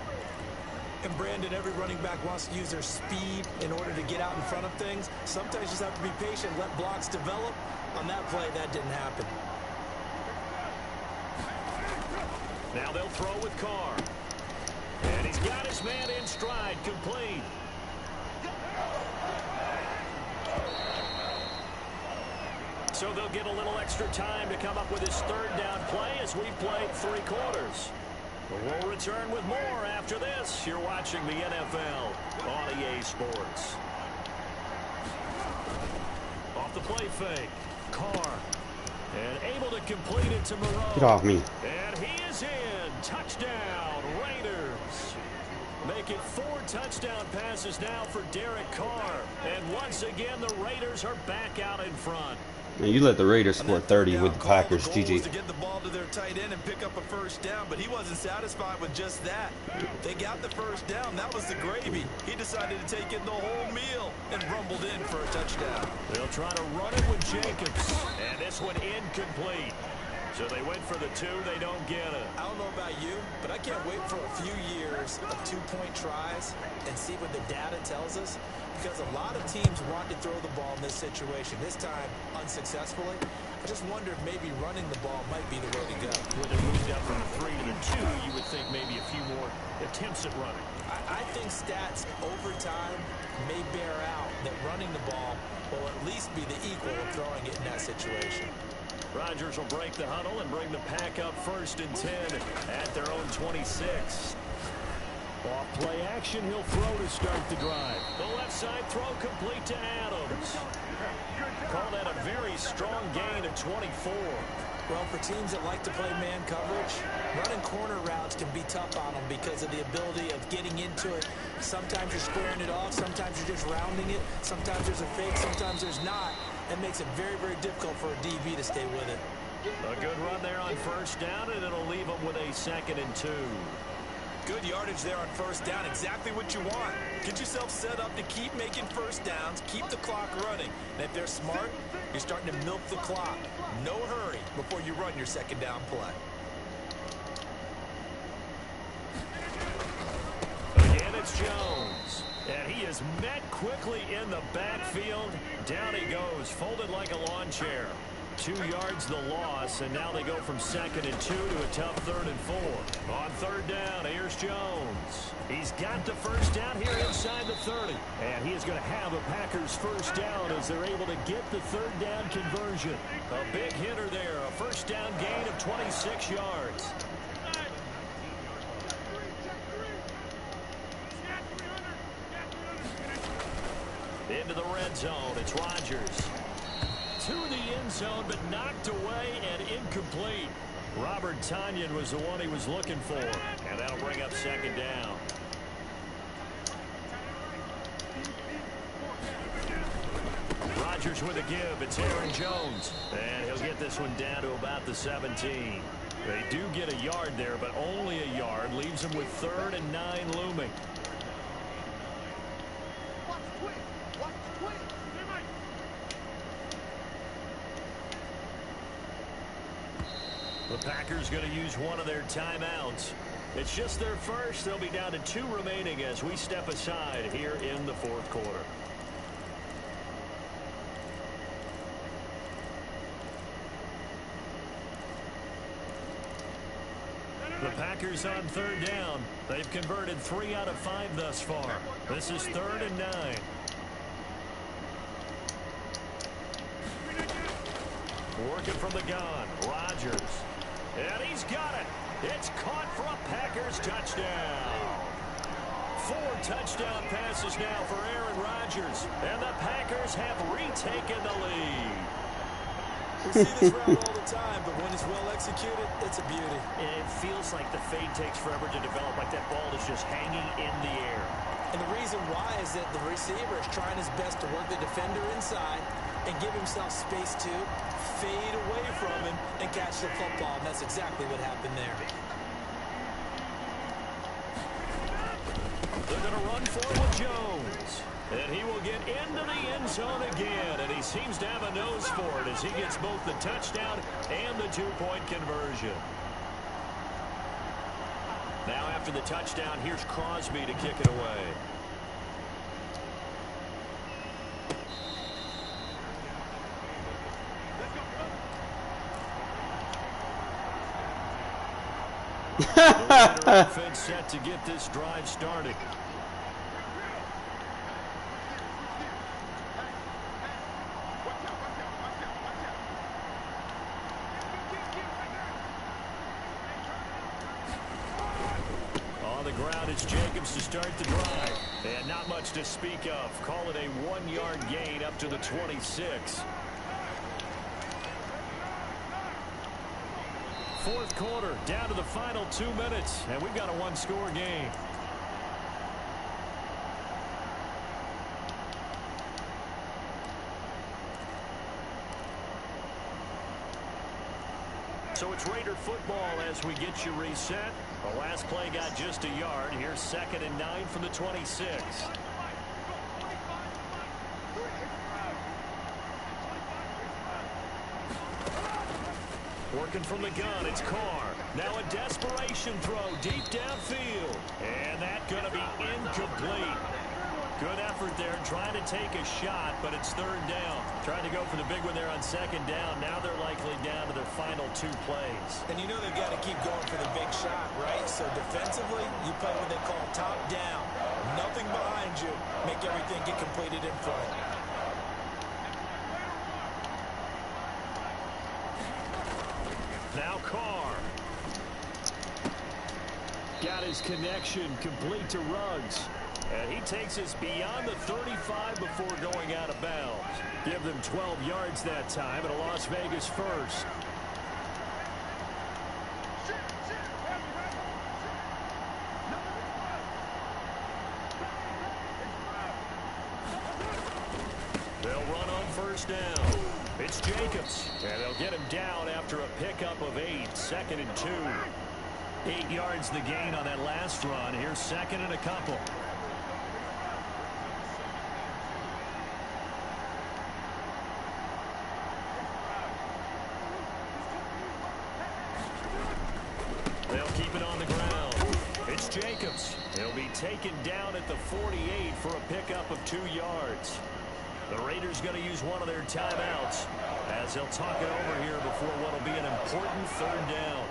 And Brandon, every running back wants to use their speed in order to get out in front of things. Sometimes you just have to be patient, let blocks develop. On that play, that didn't happen. Now they'll throw with Carr. And he's got his man in stride, complete. So they'll get a little extra time to come up with his 3rd down play as we've played 3 quarters. We'll return with more after this. You're watching the NFL on EA Sports. Off the play fake. Carr. And able to complete it to Moreau. Get off me. And he is in. Touchdown, Raiders. Make it 4 touchdown passes now for Derek Carr. And once again, the Raiders are back out in front. Man, you let the Raiders score 30 with the Packers. GG. To get the ball to their tight end and pick up a 1st down, but he wasn't satisfied with just that. They got the 1st down. That was the gravy. He decided to take in the whole meal and rumbled in for a touchdown. They'll try to run it with Jacobs. And this one incomplete. So they went for the 2. They don't get it. I don't know about you, but I can't wait for a few years of 2-point tries and see what the data tells us. Because a lot of teams want to throw the ball in this situation. This time, unsuccessfully. I just wonder if maybe running the ball might be the way to go. When they moved up from the 3 to the 2, you would think maybe a few more attempts at running. I think stats over time may bear out that running the ball will at least be the equal of throwing it in that situation. Rodgers will break the huddle and bring the pack up 1st and 10 at their own 26. Off play action, he'll throw to start the drive. The left side throw complete to Adams. Call that a very strong gain of 24. Well, for teams that like to play man coverage, running corner routes can be tough on them because of the ability of getting into it. Sometimes you're squaring it off. Sometimes you're just rounding it. Sometimes there's a fake. Sometimes there's not. It makes it very, very difficult for a DB to stay with it. A good run there on first down, and it'll leave them with a 2nd and 2. Good yardage there on first down. Exactly what you want. Get yourself set up to keep making first downs, keep the clock running. And if they're smart, you're starting to milk the clock. No hurry before you run your 2nd down play. Again, it's Jones. And he is met quickly in the backfield. Down he goes, folded like a lawn chair. 2 yards the loss, and now they go from 2nd and 2 to a tough 3rd and 4. On 3rd down, here's Jones. He's got the first down here inside the 30. And he is going to have a Packers first down as they're able to get the 3rd down conversion. A big hitter there, a first down gain of 26 yards. Into the red zone, it's Rodgers. To the end zone, but knocked away and incomplete. Robert Tonyan was the one he was looking for, and that'll bring up 2nd down. Rodgers with a give. It's Aaron Jones, and he'll get this one down to about the 17. They do get a yard there, but only a yard. Leaves them with 3rd and 9 looming. The Packers going to use one of their timeouts. It's just their first. They'll be down to 2 remaining as we step aside here in the 4th quarter. The Packers on 3rd down. They've converted 3 out of 5 thus far. This is 3rd and 9. Working from the gun, Rodgers. And he's got it. It's caught for a Packers touchdown. 4 touchdown passes now for Aaron Rodgers. And the Packers have retaken the lead. We see this route all the time, but when it's well executed, it's a beauty. It feels like the fade takes forever to develop, like that ball is just hanging in the air. And the reason why is that the receiver is trying his best to work the defender inside and give himself space to fade away from him and catch the football. And that's exactly what happened there. They're going to run forward with Jones. And he will get into the end zone again. And he seems to have a nose for it as he gets both the touchdown and the 2-point conversion. Now after the touchdown, here's Crosby to kick it away. The offense set to get this drive started. On the ground, it's Jacobs to start the drive. And not much to speak of. Call it a 1-yard gain up to the 26. 4th quarter, down to the final 2 minutes, and we've got a 1-score game. So it's Raider football as we get you reset. The last play got just a yard. Here's 2nd and 9 from the 26. Working from the gun, it's Carr. Now a desperation throw deep downfield. And that's going to be incomplete. Good effort there, trying to take a shot, but it's 3rd down. Trying to go for the big one there on 2nd down. Now they're likely down to their final 2 plays. And you know they've got to keep going for the big shot, right? So defensively, you play what they call top down. Nothing behind you. Make everything get completed in front. Now Carr. Got his connection complete to Ruggs. And he takes us beyond the 35 before going out of bounds. Give them 12 yards that time and a Las Vegas first. They'll run on first down. It's Jacobs, and they'll get him down after a pickup of 8, 2nd and 2. 8 yards the gain on that last run. Here's 2nd and a couple. They'll keep it on the ground. It's Jacobs. He'll be taken down at the 48 for a pickup of 2 yards. The Raiders going to use one of their timeouts as they'll talk it over here before what will be an important 3rd down.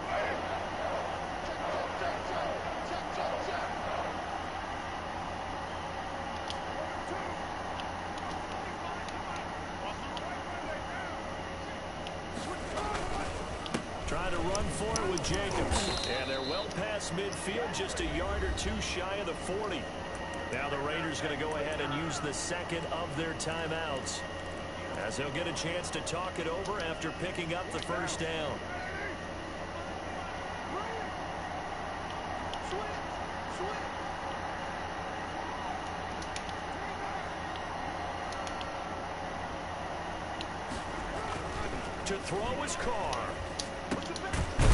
Trying to run for it with Jacobs. And they're well past midfield, just a yard or 2 shy of the 40. Now the Raiders going to go ahead and use the 2nd of their timeouts as they'll get a chance to talk it over after picking up the 1st down. To throw his car.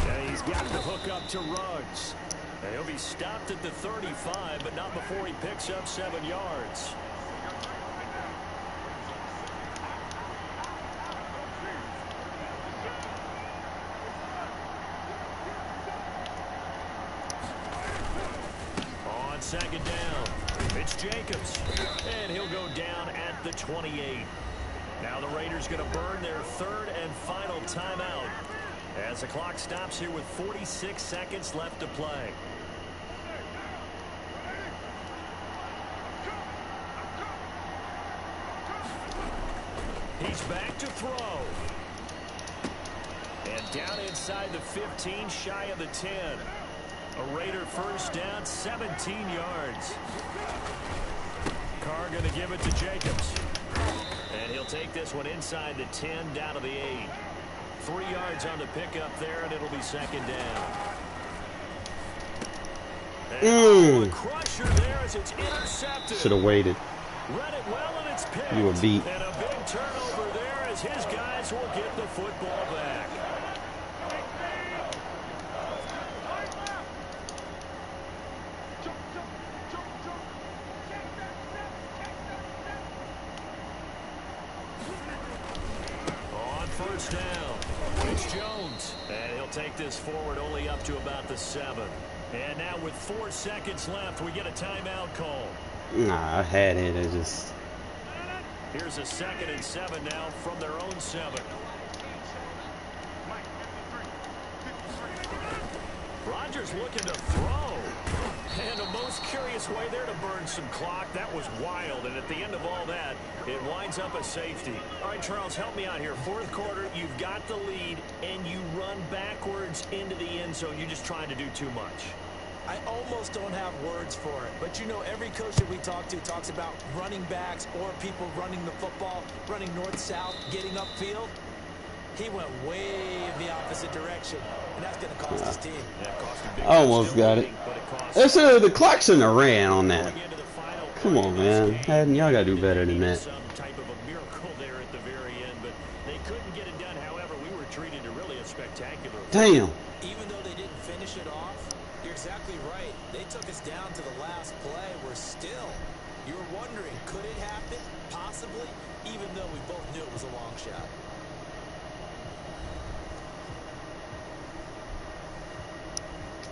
And he's got the hook up to Ruggs. And he'll be stopped at the 35, but not before he picks up 7 yards. On 2nd down, it's Jacobs. And he'll go down at the 28. Now the Raiders going to burn their 3rd and final timeout as the clock stops here with 46 seconds left to play. He's back to throw. And down inside the 15, shy of the 10. A Raider 1st down, 17 yards. Carr going to give it to Jacobs. And he'll take this one inside the 10, down to the 8. 3 yards on the pickup there, and it'll be 2nd down. And crusher there as it's intercepted. Should have waited. Read it well, and it's picked. You were beat. And a big turnover there as his guys will get the football back. On 1st down, it's Jones. And he'll take this forward only up to about the 7. And now with 4 seconds left, we get a timeout call. Nah, I had it. It just... Here's a 2nd and 7 now from their own 7. Rodgers looking to throw. And a most curious way there to burn some clock. That was wild. And at the end of all that, it winds up a safety. All right, Charles, help me out here. 4th quarter, you've got the lead, and you run backwards into the end zone. You're just trying to do too much. I almost don't have words for it. But, you know, every coach that we talk to talks about running backs or people running the football, running north-south, getting upfield. He went way in the opposite direction, and that's going to cost his team. Yeah, cost him big. Almost got it. The clock shouldn't have ran on that. Come on, man. Y'all got to do better than that. Some type of a miracle there at the very end, but they couldn't get it done. However, we were treated to really a spectacular. Damn. Even though they didn't finish it off, you're exactly right. They took us down to the last play. We're still. You're wondering, could it happen? Possibly, even though we both knew it was a long shot.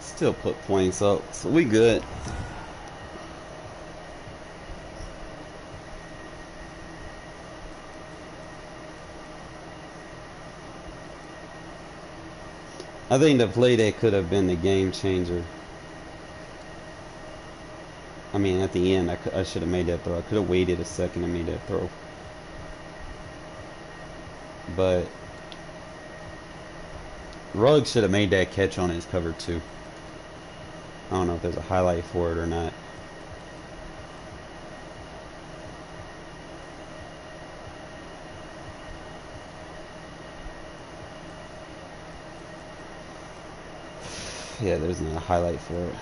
Still put points up, so we good. I think the play that could have been the game changer. I mean, at the end, I should have made that throw. I could have waited a second and made that throw. But Ruggs should have made that catch on his cover too. I don't know if there's a highlight for it or not. Yeah, there's not a highlight for it.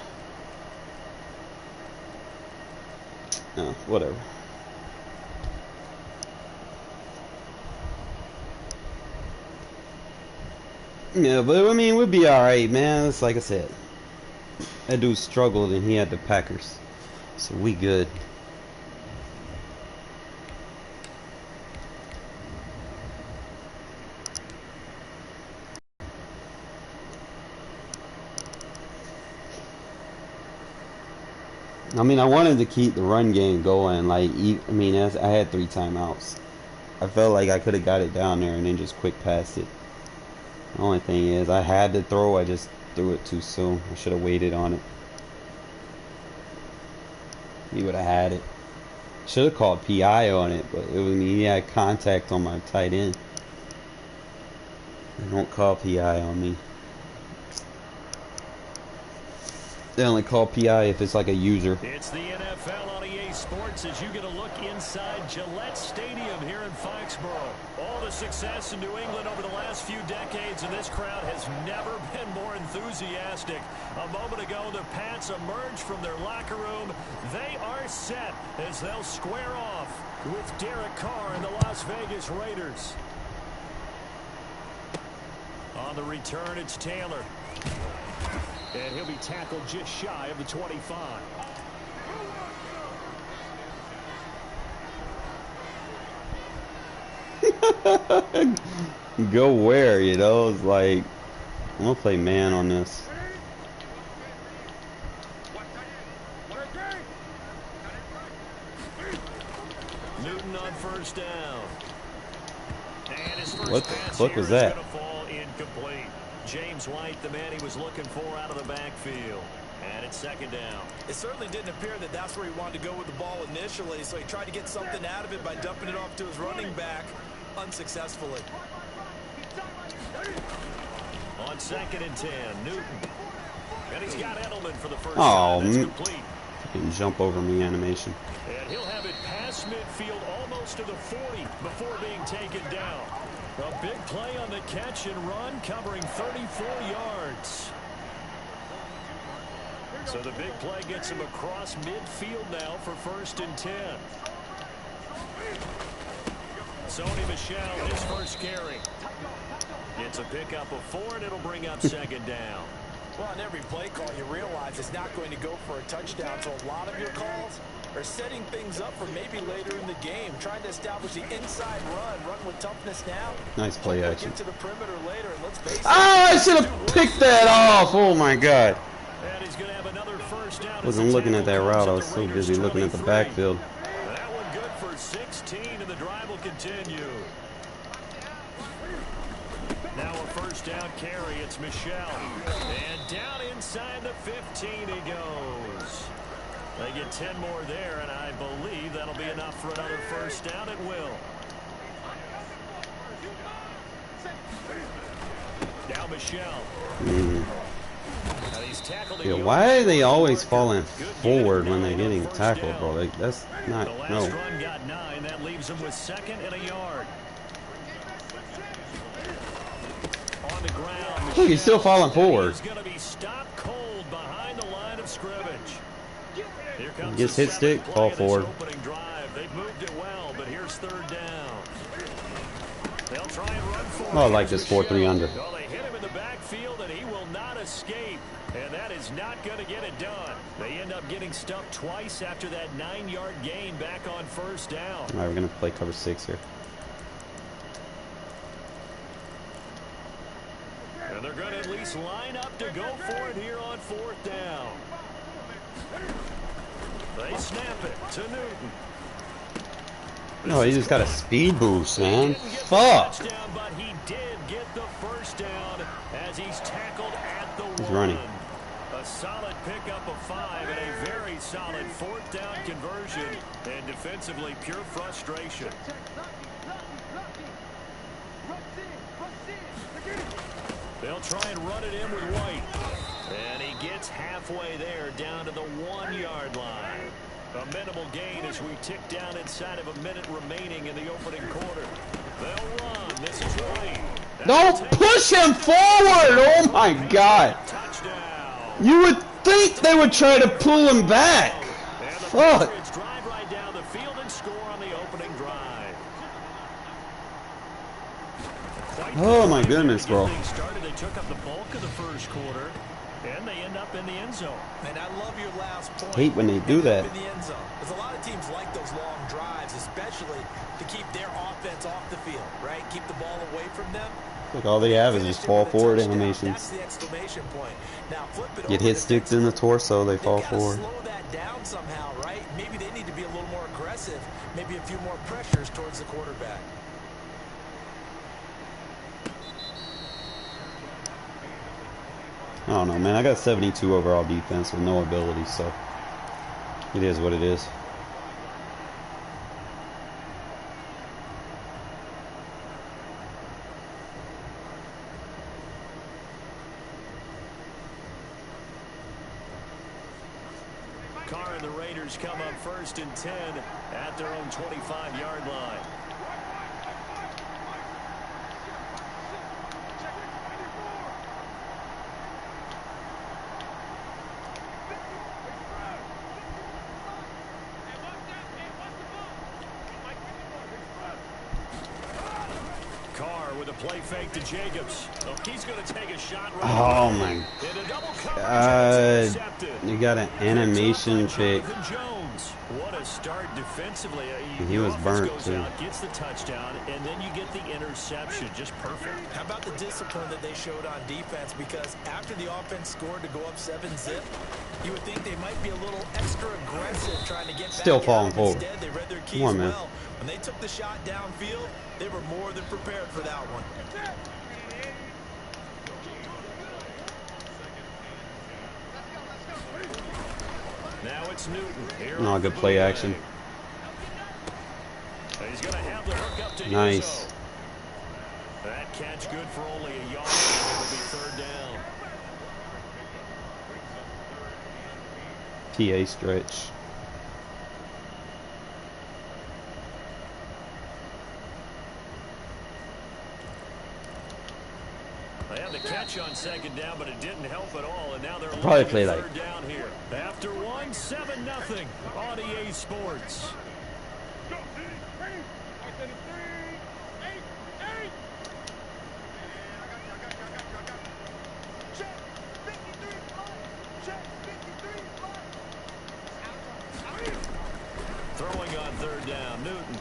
No, whatever. Yeah, but I mean, we'll be alright, man. It's like I said. That dude struggled and he had the Packers. So we good. I mean, I wanted to keep the run game going. Like, I mean, I had 3 timeouts. I felt like I could have got it down there and then just quick passed it. The only thing is, I had to throw. I just threw it too soon. I should have waited on it. He would have had it. Should have called PI on it, but it was he had contact on my tight end. They don't call PI on me. They only call PI if it's like a user. It's the NFL on EA Sports as you get a look inside Gillette Stadium here in Foxborough. All the success in New England over the last few decades, and this crowd has never been more enthusiastic. A moment ago, the Pats emerged from their locker room. They are set as they'll square off with Derek Carr and the Las Vegas Raiders. On the return, it's Taylor. And he'll be tackled just shy of the 25. Go where, you know? It's like, I'm gonna play man on this. Newton on first down. And his first What the fuck was that? Fall incomplete. James White, the man he was looking for out of the backfield. And it's second down. It certainly didn't appear that that's where he wanted to go with the ball initially, so he tried to get something out of it by dumping it off to his running back unsuccessfully. On 2nd and 10, Newton. And he's got Edelman for the first time. That's complete. Fucking jump over me animation. And he'll have it past midfield almost to the 40 before being taken down. A big play on the catch and run, covering 34 yards. So the big play gets him across midfield now for 1st and 10. Sony Michel, his first carry. It's a pickup of 4, and it'll bring up 2nd down. Well, on every play call, you realize it's not going to go for a touchdown, so a lot of your calls are setting things up for maybe later in the game, trying to establish the inside run with toughness now. Nice play action. Get to the perimeter later, and let's face it. Oh, I should have picked that off. Oh my god. And he's going to have another first down. Wasn't looking at that route. I was so busy looking at the backfield. That one good for 16, and the drive will continue. Now a first down carry. It's Michel. And down inside the 15 he goes. They get 10 more there, and I believe that'll be enough for another first down. It will. Now Michel. And he's tackled. Yeah, why are they always falling forward when they're getting tackled, bro? Like, that's not, the no. last run got 9. That leaves him with 2nd and a yard. On the ground. Look, he's still falling forward. He's going to be stopped cold behind the line of scrimmage. Here comes Gets hit stick, fall forward. They've moved it well, but here's 3rd down. They'll try and run for it. Oh, I like this 4-3 under. Well, they hit him in the backfield, and he will not escape. And that is not going to get it done. They end up getting stuffed twice after that 9-yard gain back on 1st down. All right, we're going to play cover 6 here. And they're going to at least line up to go for it here on 4th down. They snap it to Newton. No, he just got a speed boost, man. Fuck. Touchdown, but he did get the first down as he's tackled at the 1. He's running. A solid pickup of 5 and a very solid 4th down conversion. And defensively, pure frustration. They'll try and run it in with White. And he gets halfway there, down to the 1-yard line. A minimal gain as we tick down inside of a minute remaining in the opening quarter. They'll run. This is White. Don't push him forward! Oh my god! Touchdown. You would think they would try to pull him back. Fuck. Drive right down the field and score on the opening drive. Oh my goodness, bro. Started, they took up the bulk of the first quarter, and they end up in the end zone. And I love your last point. Hate when they do that. In the end zone. Because a lot of teams like those long drives, especially to keep their offense off the field, right? Keep the ball away from them. Look, all they have is just fall forward animations. That's the exclamation point. Now flip it Get over hit sticks in the torso, they fall forward. Slow that down somehow, right? Maybe they need to be a little more aggressive. Maybe a few more pressures towards the quarterback. I don't know, man. I got 72 overall defense with no ability, so it is what it is. Carr and the Raiders come up 1st and 10 at their own 25-yard line. Play fake to Jacobs. Oh, he's going to take a shot right oh my god. You got an animation pick. What a start defensively. He was burnt too. Out, gets the touchdown, and then you get the interception. Just perfect. How about the discipline that they showed on defense? Because after the offense scored to go up 7-zip, you would think they might be a little extra aggressive trying to get still back falling out. forward. Instead, they read their keys Come on, man. well. When they took the shot downfield, they were more than prepared for that one. Now it's Newton. No, good play action. He's going to have the hook up to nice. That catch good for only a yard. It'll be 3rd down. PA stretch. They had the catch on 2nd down, but it didn't help at all, and now they're probably play like 3rd down here. After 7-0 on EA Sports. Throwing on 3rd down, Newton.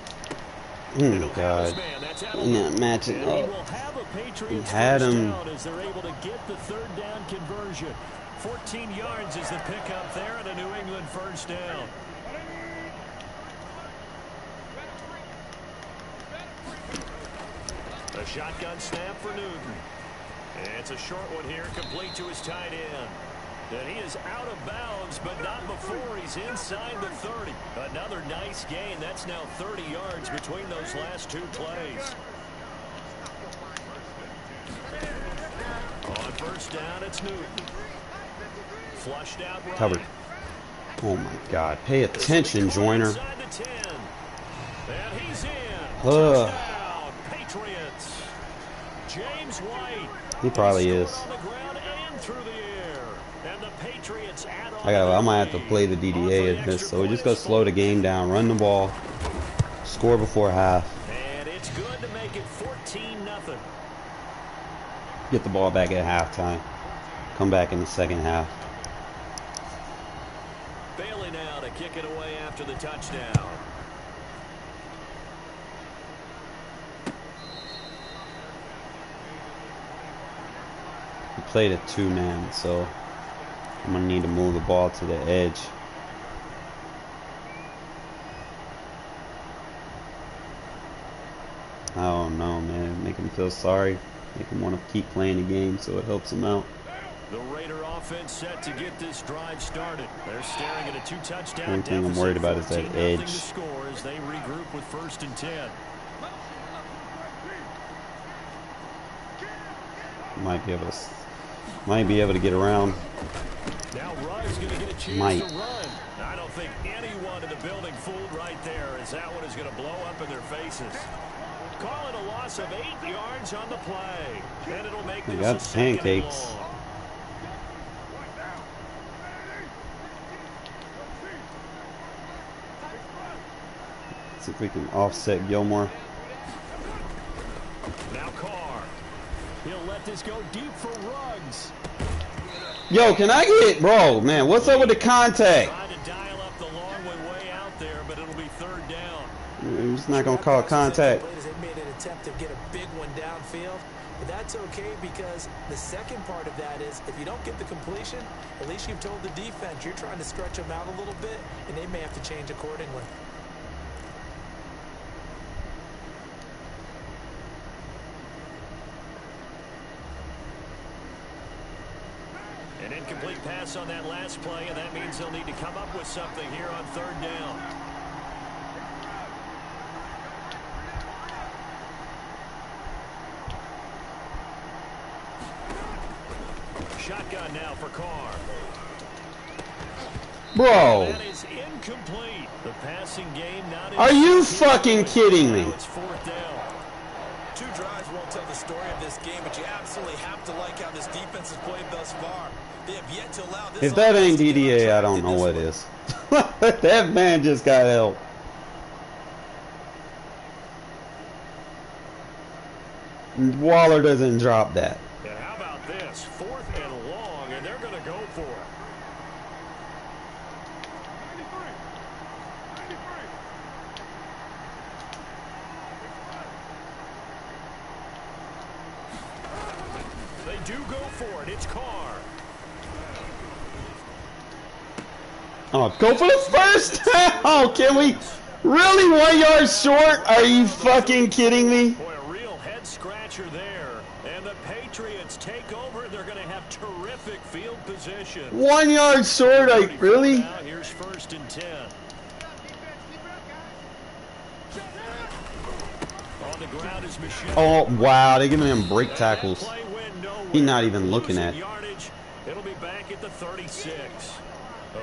Oh god. Not matching up. He had him. As they're able to get the 3rd down conversion. 14 yards is the pickup there, and a New England 1st down. A shotgun snap for Newton. And it's a short one here, complete to his tight end. And he is out of bounds, but not before he's inside the 30. Another nice gain. That's now 30 yards between those last 2 plays. On 1st down, it's Newton. Flushed out right. Covered. Oh my god. Pay attention, Joyner. And he's in. Ugh. Touchdown, Patriots. James White. He probably is. I might have to play the DDA in this, so we're just gonna slow the game down, run the ball, score before half. And it's good to make it 14-0. Get the ball back at halftime. Come back in the 2nd half. Bailey now to kick it away after the touchdown. He played a 2-man, so I'm gonna need to move the ball to the edge. I don't know, man. Make him feel sorry. Make him want to keep playing the game, so it helps him out. The Raider offense set to get this drive started. They're staring at a 2-touchdown Only thing I'm worried about is that edge. Score as they regroup with 1st and 10. Might be able to get around. Now Rudd's going to get a chance to run. I don't think anyone in the building fooled right there, as that one is going to blow up in their faces. Call it a loss of 8 yards on the play. And it'll make this got pancakes. See if we can offset Gilmore. Now Carr. He'll let this go deep for Ruggs. Yo, can I get, bro, man, what's up with the contact? Trying to dial up the long way out there, but it'll be third down. I'm just not gonna call contact. They made an attempt to get a big one downfield, but that's okay because the second part of that is if you don't get the completion, at least you've told the defense you're trying to stretch them out a little bit, and they may have to change accordingly. An incomplete pass on that last play, and that means they'll need to come up with something here on third down. Shotgun now for Carr. Bro. That is incomplete. The passing game not. Are you fucking kidding me? It's fourth down. Two drives won't tell the story of this game, but you absolutely have to like how this defense has played thus far. They have yet to allow this. If that ain't DDA, I don't know what is. That man just got help. Waller doesn't drop that. And how about this? Fourth and long, and they're going to go for it. They do go for it. It's Carr. Oh, go for the first down. Oh, can we? Really? 1 yard short? Are you fucking kidding me? Boy, a real head scratcher there. And the Patriots take over. They're going to have terrific field position. 1 yard short? Like, really? Now here's first and 10. On the ground is Michelle. Oh, wow. They're giving him break tackles. Play went nowhere. He's not even looking Losing at. yardage. It'll be back at the 36.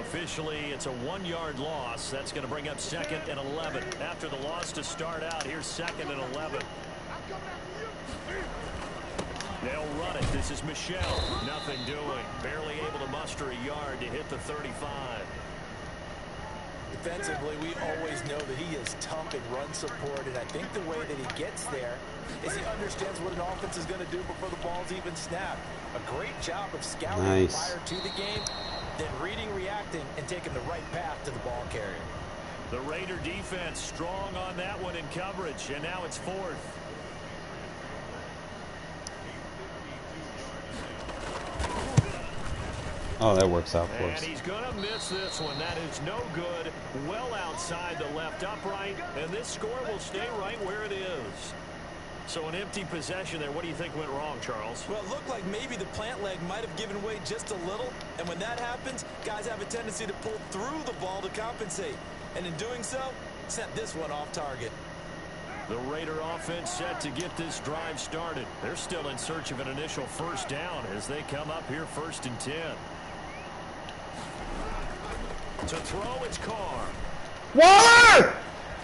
Officially, it's a 1 yard loss. That's going to bring up second and 11. After the loss to start out, here's second and 11. They'll run it. This is Michelle. Nothing doing. Barely able to muster a yard to hit the 35. Defensively, we always know that he is tough in run support, and I think the way that he gets there is he understands what an offense is going to do before the ball's even snapped. A great job of scouting prior to the game, then reading, reacting, and taking the right path to the ball carrier. The Raider defense strong on that one in coverage, and now it's fourth. Oh, that works out for us. And he's going to miss this one. That is no good. Well outside the left upright, and this score will stay right where it is. So an empty possession there. What do you think went wrong, Charles? Well, it looked like maybe the plant leg might have given way just a little, and when that happens, guys have a tendency to pull through the ball to compensate, and in doing so, sent this one off target. The Raider offense set to get this drive started. They're still in search of an initial first down as they come up here first and 10. To throw, it's Carr. Waller!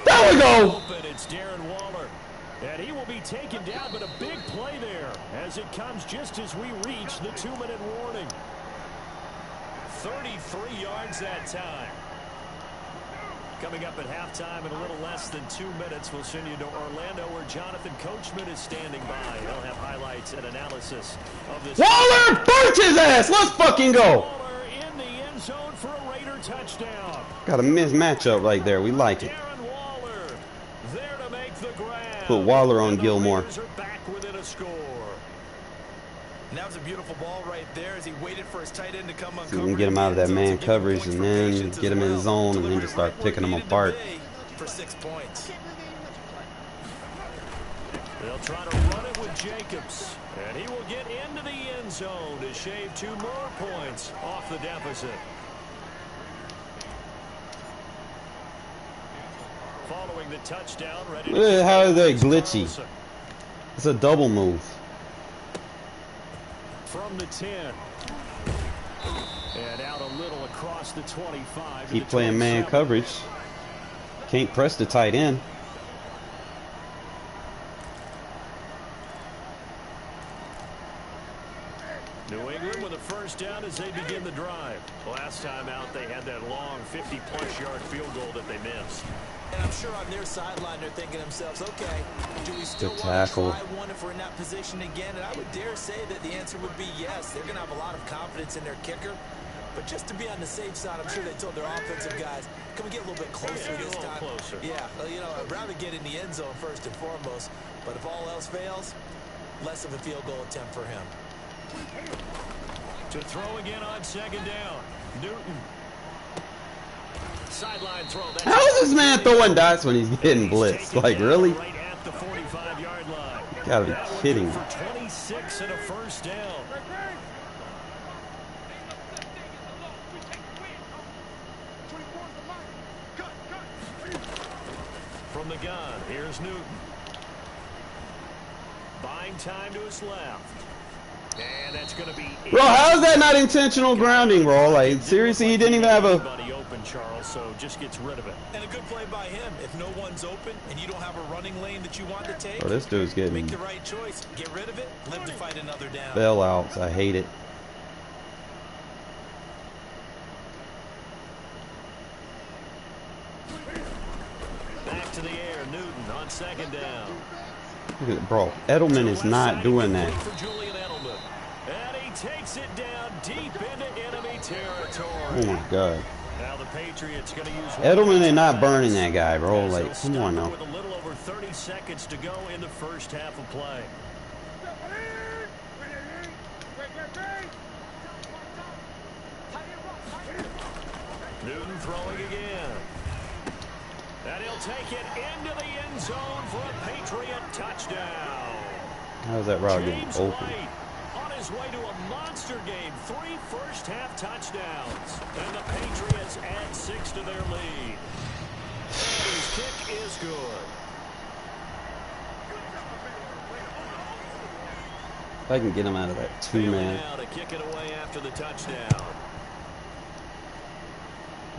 There we go! Open, it's Darren Waller. And he will be taken down, but a big play there as it comes just as we reach the 2-minute warning. 33 yards that time. Coming up at halftime in a little less than 2 minutes, we'll send you to Orlando where Jonathan Coachman is standing by. He'll have highlights and analysis of this. Waller, punch his ass! Let's fucking go! Waller in the end zone for a Raider touchdown. Got a mismatch up right there. We like it. Darren Waller there to make the grab. Put Waller on And the Gilmore. Raiders are back within a score. And that was a beautiful ball right there as he waited for his tight end to come So we can get him out of that man coverage and then get him in zone and then just start picking him apart. For 6 points. They'll try to run it with Jacobs. And he will get into the end zone to shave 2 more points off the deficit. Following the touchdown, ready to How is that glitchy? It's a double move. From the 10. And out a little across the 25. Keep playing man coverage. Can't press the tight end. New England with a first down as they begin the drive. Last time out, they had that long 50-plus yard field goal that they missed. And I'm sure on their sideline they're thinking to themselves, okay, do we still Good want to tackle. try one if we're in that position again? And I would dare say that the answer would be yes. They're going to have a lot of confidence in their kicker. But just to be on the safe side, I'm sure they told their offensive guys, can we get a little bit closer this time? Closer. Yeah, well, you know, I'd rather get in the end zone first and foremost. But if all else fails, less of a field goal attempt for him. To throw again on second down. Newton. Sideline throw. How is this man throwing dots when he's getting blitzed? Like, really? Right at the 45-yard line. Gotta be kidding me. For 26 and a first down. From the gun, here's Newton. Buying time to his left. And that's going to be... Bro, how is that not intentional grounding, bro? Like, seriously, he didn't even have a... open, Charles, so just gets rid of it. And a good play by him. If no one's open and you don't have a running lane that you want to take, Bro, this dude's getting make the right choice. Get rid of it. Live to fight another down. bailouts. I hate it. Back to the air, Newton on second down. Look at, bro, Edelman is not doing that. For Julian Edelman. And he takes it down deep into enemy territory. Oh my god. Now the Patriots going to use Edelman is not burning that guy, bro. Like, come on now. with a little over 30 seconds to go in the first half of play. Newton throwing again. And he'll take it into the end zone for a Patriot touchdown. How's that route getting James open? White on his way to a monster game. 3 first-half touchdowns. And the Patriots add 6 to their lead. And his kick is good. If I can get him out of that two-man. Now to kick it away after the touchdown.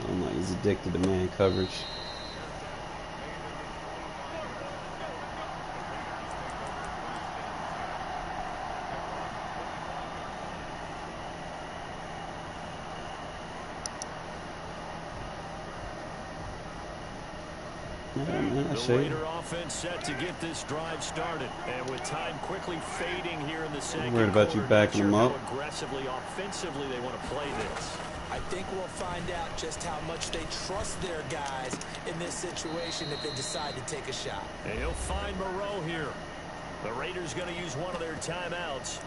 I'm like, he's addicted to man coverage. The Raider offense set to get this drive started, and with time quickly fading here in the second I'm worried about you backing them up. Aggressively, offensively, they want to play this. I think we'll find out just how much they trust their guys in this situation if they decide to take a shot. And he'll find Moreau here. The Raiders going to use one of their timeouts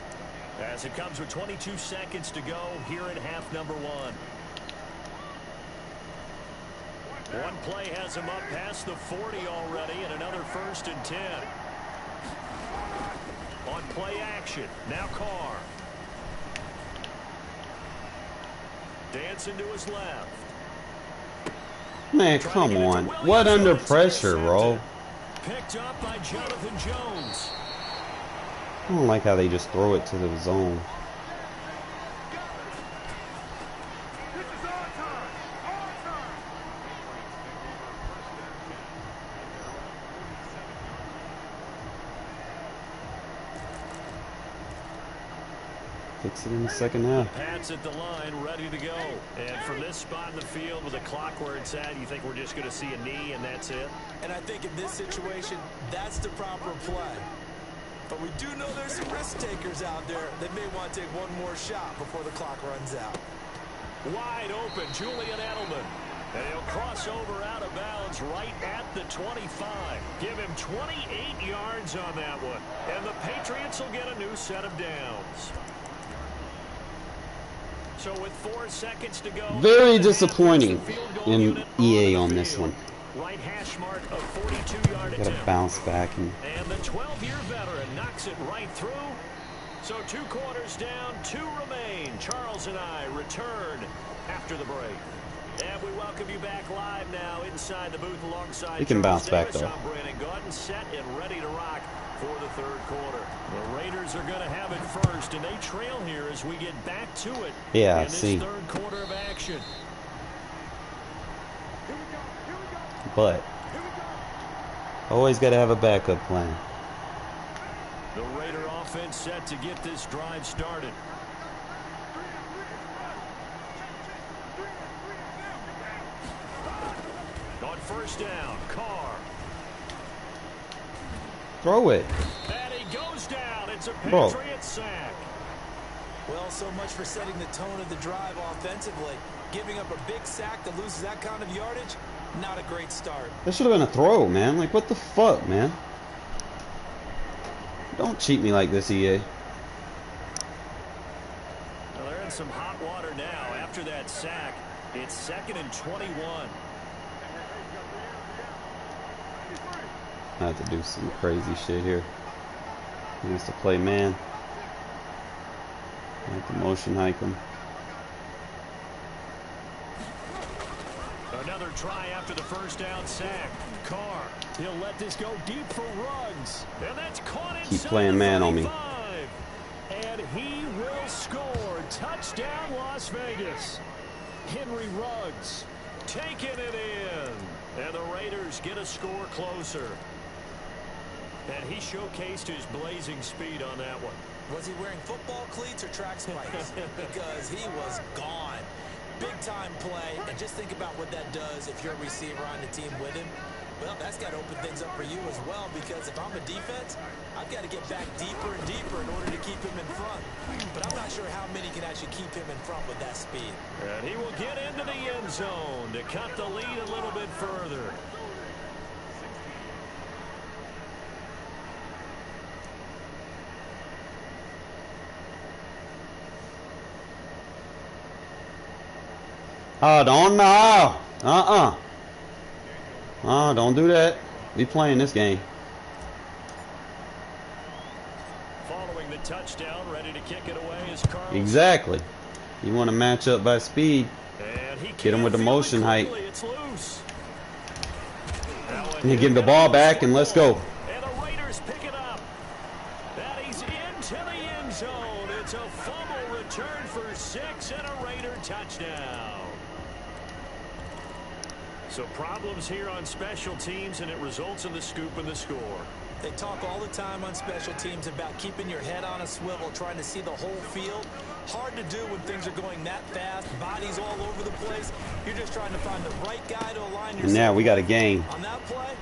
as it comes with 22 seconds to go here in half number 1. One play has him up past the 40 already, and another 1st and 10. On play action, now Carr. Dancing to his left. Man, come on. What under pressure, bro? Picked up by Jonathan Jones. I don't like how they just throw it to the zone. Fix it in the second half. Pats at the line, ready to go. And from this spot in the field with the clock where it's at, you think we're just going to see a knee and that's it? And I think in this situation, that's the proper play. But we do know there's some risk takers out there that may want to take one more shot before the clock runs out. Wide open, Julian Edelman. And he'll cross over out of bounds right at the 25. Give him 28 yards on that one. And the Patriots will get a new set of downs. So with 4 seconds to go, Very disappointing in EA on this one. Right hash mark of 42-yard Gotta bounce back and the 12-year veteran knocks it right through. So 2 quarters down, 2 remain. Charles and I return after the break. And we welcome you back live now inside the booth alongside. We can bounce back, Davis. though. I'm Brandon Gordon, set and ready to rock for the 3rd quarter. The Raiders are going to have it first, and they trail here as we get back to it. Yeah, in this see. 3rd quarter of action. but always got to have a backup plan. The Raider offense set to get this drive started. first down. Carr. Throw it. And he goes down. It's a Bro. Patriot sack. Well, so much for setting the tone of the drive offensively. Giving up a big sack that loses that kind of yardage, not a great start. That should have been a throw, man. Like, what the fuck, man? Don't cheat me like this, EA. Well, they're in some hot water now. After that sack, it's 2nd and 21. I have to do some crazy shit here. He wants to play man. I have to motion hike him. Another try after the first down sack. Carr. He'll let this go deep for Ruggs. And that's caught inside. Keep playing man on me. And he will score. Touchdown, Las Vegas. Henry Ruggs taking it in. And the Raiders get a score closer. And he showcased his blazing speed on that one. Was he wearing football cleats or track spikes? Because he was gone. Big-time play, and just think about what that does if you're a receiver on the team with him. Well, that's got to open things up for you as well, because if I'm a defense, I've got to get back deeper and deeper in order to keep him in front. But I'm not sure how many can actually keep him in front with that speed. And he will get into the end zone to cut the lead a little bit further. Don't do that. We playing this game. Following the touchdown, ready to kick it away is Carl. Exactly. You want to match up by speed. And he Get him with the motion height. It's loose. And you give him the ball back and let's go. And the Raiders pick it up. That he's into the end zone. It's a fumble return for 6 and a Raider touchdown. So problems here on special teams, and it results in the scoop and the score. They talk all the time on special teams about keeping your head on a swivel, trying to see the whole field. Hard to do when things are going that fast, bodies all over the place. You're just trying to find the right guy to align yourself. And now we got a game. On that play,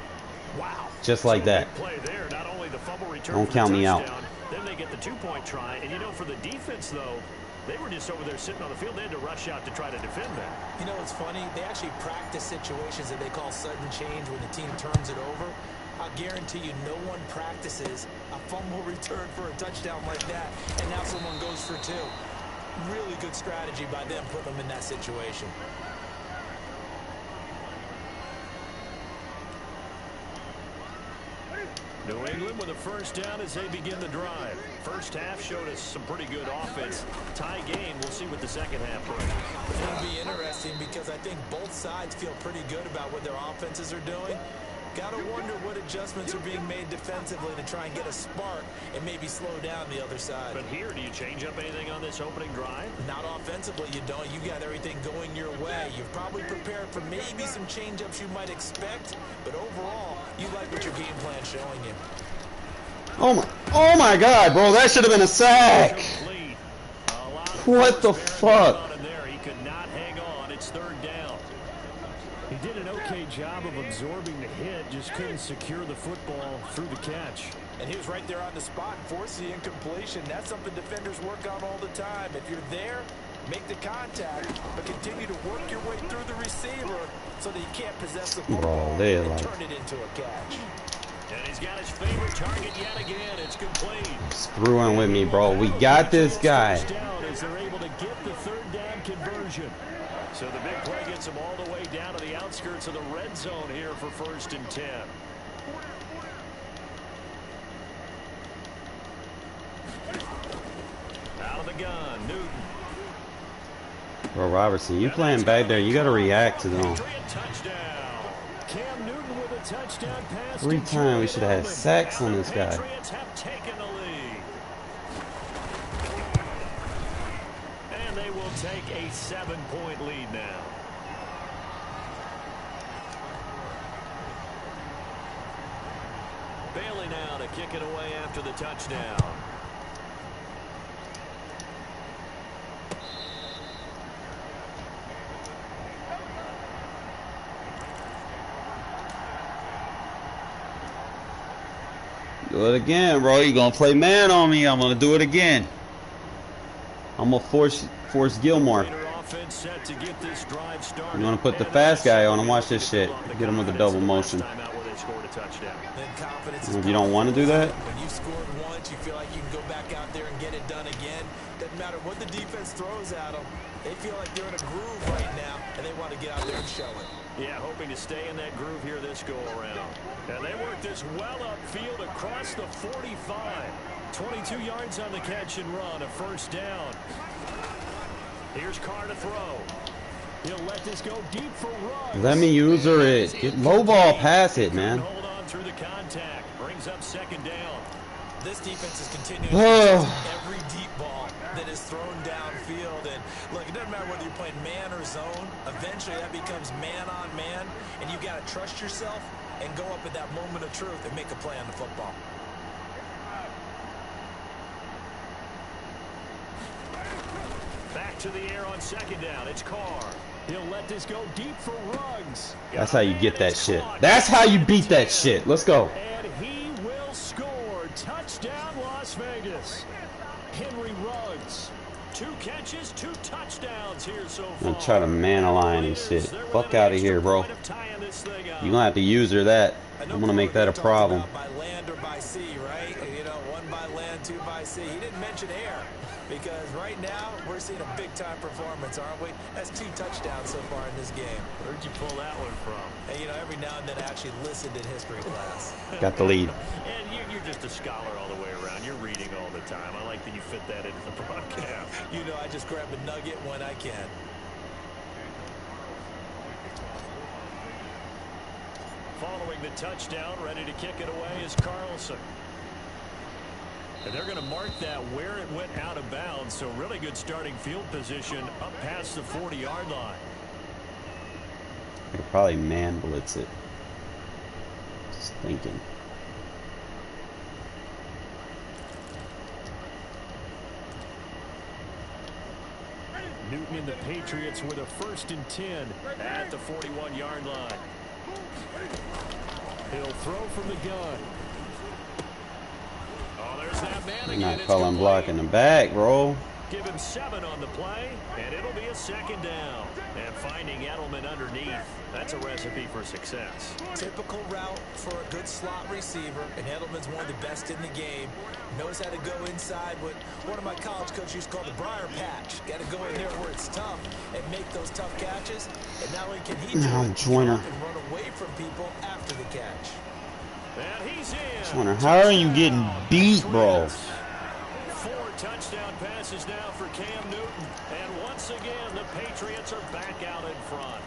wow. Just like that. Play there. Not only the fumble return Don't count me out. Then they get the 2-point try. And, you know, for the defense, though, they were just over there sitting on the field. They had to rush out to try to defend that. You know, it's funny. They actually practice situations that they call sudden change when the team turns it over. I'll guarantee you no one practices a fumble return for a touchdown like that, and now someone goes for 2. Really good strategy by them putting them in that situation. New England with a first down as they begin the drive. First half showed us some pretty good offense. Tie game. We'll see what the second half brings. It'll be interesting because I think both sides feel pretty good about what their offenses are doing. Got to wonder what adjustments are being made defensively to try and get a spark and maybe slow down the other side. But here, do you change up anything on this opening drive? Not offensively, you don't. You got everything going your way. You've probably prepared for maybe some change-ups you might expect, but overall, you like what your game plan's showing you. Oh my God, bro, that should have been a sack. What the fuck? He could not hang on. It's third down. He did an okay job of absorbing the hit, just couldn't secure the football through the catch. And he was right there on the spot, forcing the incompletion. That's something defenders work on all the time. If you're there, make the contact, but continue to work your way through the receiver so that you can't possess the football and turn it into a catch. And he's got his favorite target yet again. It's complete. Screwing with me, bro. We got this guy. As they're able to get the third down conversion. So the big play gets him all the way down to the outskirts of the red zone here for 1st and 10. Out of the gun, Newton. Bro, Robertson, you playing back there, you got to react to them. Touchdown. Cam Newton with a touchdown pass. 3 times we should have had sacks on this guy. Patriots have taken the lead. And they will take a 7-point lead now. Bailey now to kick it away after the touchdown. Do it again, bro. You gonna play man on me? I'm gonna do it again. I'm gonna force Gilmore. You wanna put the fast guy on him? Watch this shit. Get him with a double motion. If you don't want to do that, when you scored once, you feel like you can go back out there and get it done again. Doesn't matter what the defense throws at them. They feel like they're in a groove right now, and they want to get out there and show it. Yeah, hoping to stay in that groove here this go-around. And they work this well upfield across the 45. 22 yards on the catch and run, a first down. Here's Carr to throw. He'll let this go deep for Ruggs. let me user it. Get low ball, pass it, man. Hold on through the contact. Brings up second down. This defense is continuing to contest every deep ball that is thrown downfield. And look, it doesn't matter whether you're playing man or zone. Eventually, that becomes man on man, and you got to trust yourself and go up at that moment of truth and make a play on the football. Back to the air on second down. It's Carr. He'll let this go deep for Ruggs. That's how you get that shit. That's how you beat that shit. Let's go. And he will score. Touchdown, Las Vegas. Henry Ruggs. 2 catches, 2 touchdowns here so far. I'm trying to man a line and shit. Fuck out of here, bro. You're gonna have to user that. I'm gonna make that a problem. By land or by sea, right? You know, 1 by land, 2 by sea. He didn't mention air. Because right now, we're seeing a big-time performance, aren't we? That's 2 touchdowns so far in this game. Where'd you pull that one from? Hey, you know, every now and then I actually listened in history class. Got the lead. And you're just a scholar all the way around. You're reading all the time. I like that you fit that into the broadcast. You know, I just grab a nugget when I can. Following the touchdown, ready to kick it away is Carlson. And they're going to mark that where it went out of bounds. So really good starting field position up past the 40-yard line. I could probably man blitz it. Just thinking. Newton and the Patriots with a 1st and 10 at the 41-yard line. He'll throw from the gun. You're not calling blocking the back, bro. Give him 7 on the play, and it'll be a 2nd down. And finding Edelman underneath, that's a recipe for success. Typical route for a good slot receiver, and Edelman's one of the best in the game. Knows how to go inside what one of my college coaches used to call the briar patch. Got to go in there where it's tough and make those tough catches. And not only can he do it, he can run away from people after the catch. And he's in. Joyner, how are you getting beat, bro? 4 touchdown passes now for Cam Newton. And once again, the Patriots are back out in front.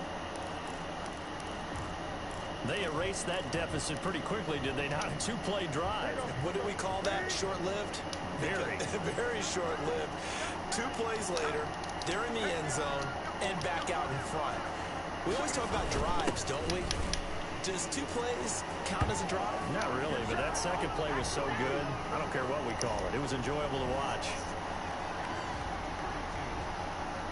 They erased that deficit pretty quickly, did they not? A 2-play drive. What do we call that? Short-lived? Very. Very short-lived. 2 plays later, they're in the end zone and back out in front. We always talk about drives, don't we? Does 2 plays count as a drive? Not really, but that second play was so good. I don't care what we call it. It was enjoyable to watch.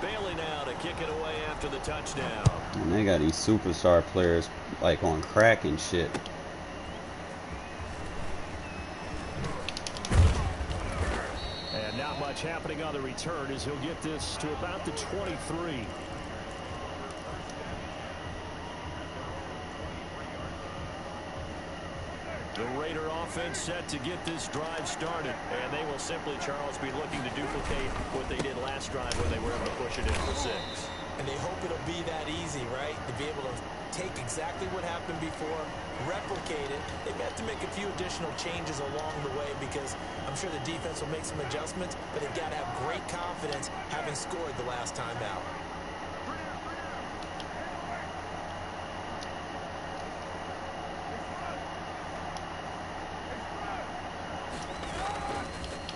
Bailey now to kick it away after the touchdown. And they got these superstar players like on crack and shit. And not much happening on the return as he'll get this to about the 23. The Raider offense set to get this drive started. And they will simply, Charles, be looking to duplicate what they did last drive when they were able to push it in for 6. And they hope it'll be that easy, right? To be able to take exactly what happened before, replicate it. They may have to make a few additional changes along the way because I'm sure the defense will make some adjustments, but they've got to have great confidence having scored the last time out.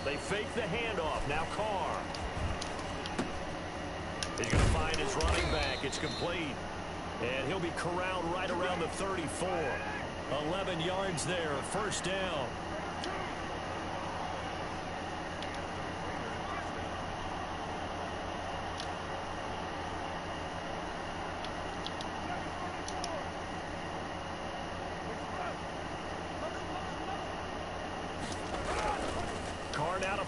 They fake the handoff. Now Carr. He's going to find his running back. It's complete. And he'll be corralled right around the 34. 11 yards there. 1st down.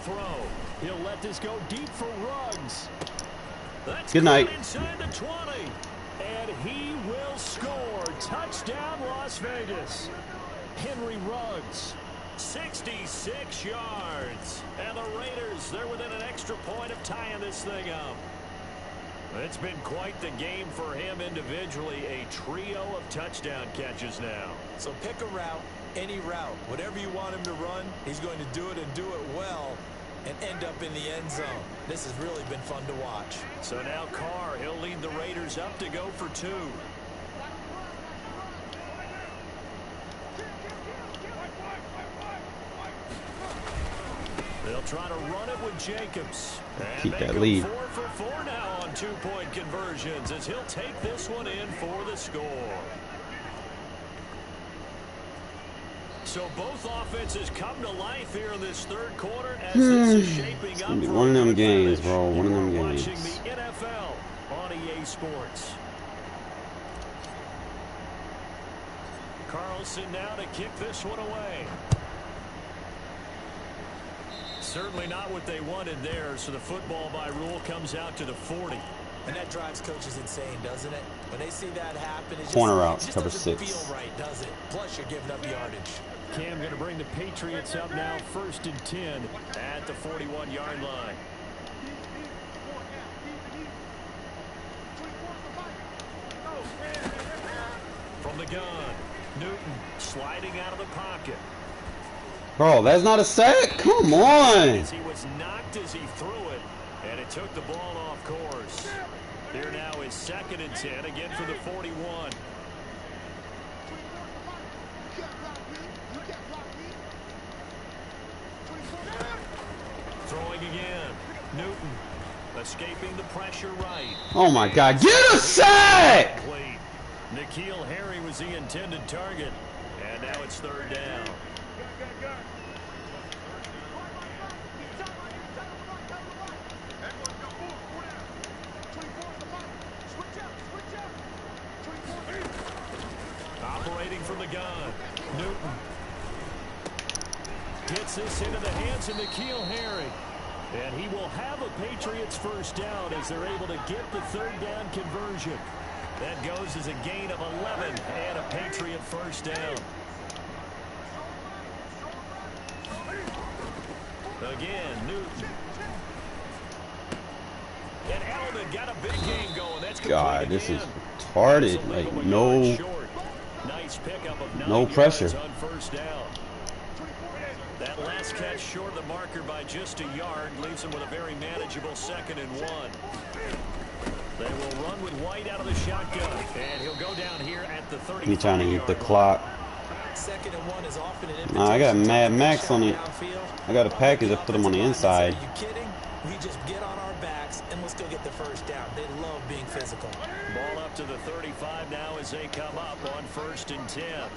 throw. He'll let this go deep for Ruggs. That's good night. Inside the 20. And he will score. Touchdown, Las Vegas. Henry Ruggs, 66 yards. And the Raiders, they're within an extra point of tying this thing up. It's been quite the game for him individually. A trio of touchdown catches now. So pick a route, any route. Whatever you want him to run, he's going to do it and do it well and end up in the end zone. This has really been fun to watch. So now Carr, he'll lead the Raiders up to go for 2. They'll try to run it with Jacobs. And keep that lead. 4 for 4 now on 2-point conversions as he'll take this one in for the score. So both offenses come to life here in this third quarter as this is shaping up. One of them games, bro. One of them games. Watching the NFL on EA Sports. Carlson now to kick this one away. Certainly not what they wanted there, so the football by rule comes out to the 40. And that drives coaches insane, doesn't it? When they see that happen, it corner just, routes, cover doesn't 6. feel right, does it? Plus, you're giving up yardage. Cam going to bring the Patriots up now, 1st and 10 at the 41-yard line. From the gun, Newton sliding out of the pocket. Bro, that's not a sack. Come on. He was knocked as he threw it, and it took the ball off course. Here now is 2nd and 10, again for the 41. Throwing again. Newton escaping the pressure right. Oh my God, get a sack! N'Keal Harry was the intended target, and now it's 3rd down. Operating from the gun, Newton gets this into the hands of N'Keal Harry. And he will have a Patriots first down as they're able to get the 3rd down conversion. That goes as a gain of 11 and a Patriot first down. Again, Newton. And Edelman got a big game going. That's God, this is retarded. Like, nice pickup of no pressure. On first down. That last catch short of the marker by just a yard leaves him with a very manageable 2nd and 1. They will run with White out of the shotgun, and he'll go down here at the 30. He's trying to eat the clock. 2nd and 1 is often an Nah, I got Mad Max on it. I got a package. I put him on the inside. Are you kidding? We just get on our backs and let's go get the first down. They love being physical. Ball up to the 35 now as they come up on 1st and 10.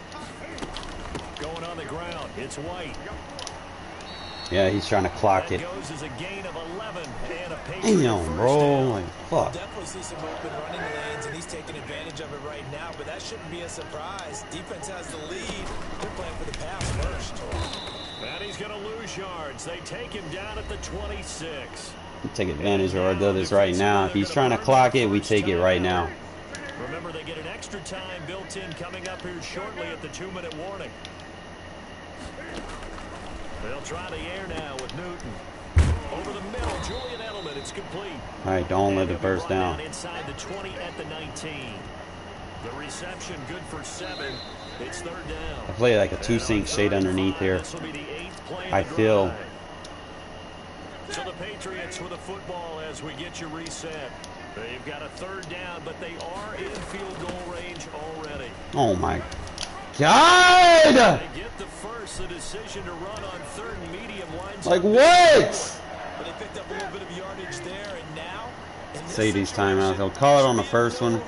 Going on the ground, it's White. Yeah, he's trying to clock it. Goes as a gain of 11 and a damn, bro. Like, fuck. Definitely see some open running lanes, and he's taking advantage of it right now, but that shouldn't be a surprise. Defense has the lead. They're playing for the pass first. And he's going to lose yards. They take him down at the 26. We take advantage of our brothers right now. If he's trying to clock it, we take it right now. Remember, they get an extra time built in coming up here shortly at the 2-minute warning. They'll try the air now with Newton. Over the middle, Julian Edelman. It's complete. All right, don't let it burst down. Inside the 20 at the 19. The reception good for 7. It's 3rd down. I play like a 2-sync shade underneath here. I feel. So the Patriots with the football as we get you reset. They've got a 3rd down, but they are in field goal range already. Oh my God! They get the first, the decision to run on 3rd and medium lines. Like what? But they picked up a little bit of yardage there, and now Say these timeouts. They'll call it on the first one.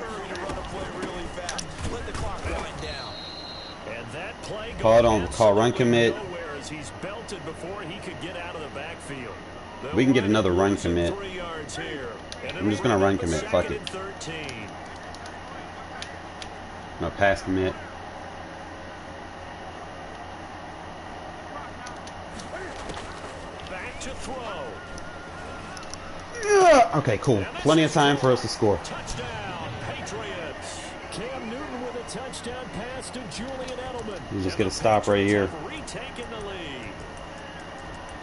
Call it on. Call run commit. We can get another run commit. I'm just gonna run commit. Fuck it. No pass commit. Back to throw. Okay, cool. Plenty of time for us to score. Touchdown, Patriots. Cam Newton with a touchdown pass to Julian Edelman. You just get a stop right here. Retaking the lead.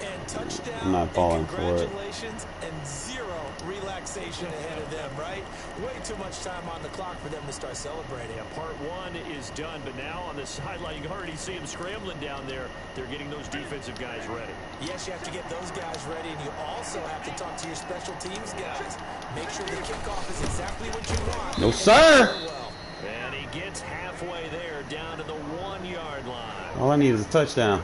And touchdown. I'm not falling for it. Congratulations and zero relaxation ahead of them, right? Way too much time on the clock for them to start celebrating. Yeah, part one is done, but now on the sideline, you can already see them scrambling down there. They're getting those defensive guys ready. Yes, you have to get those guys ready, and you also have to talk to your special teams guys. Make sure the kickoff is exactly what you want. No, sir! And he gets halfway there, down to the 1 yard line. All I need is a touchdown.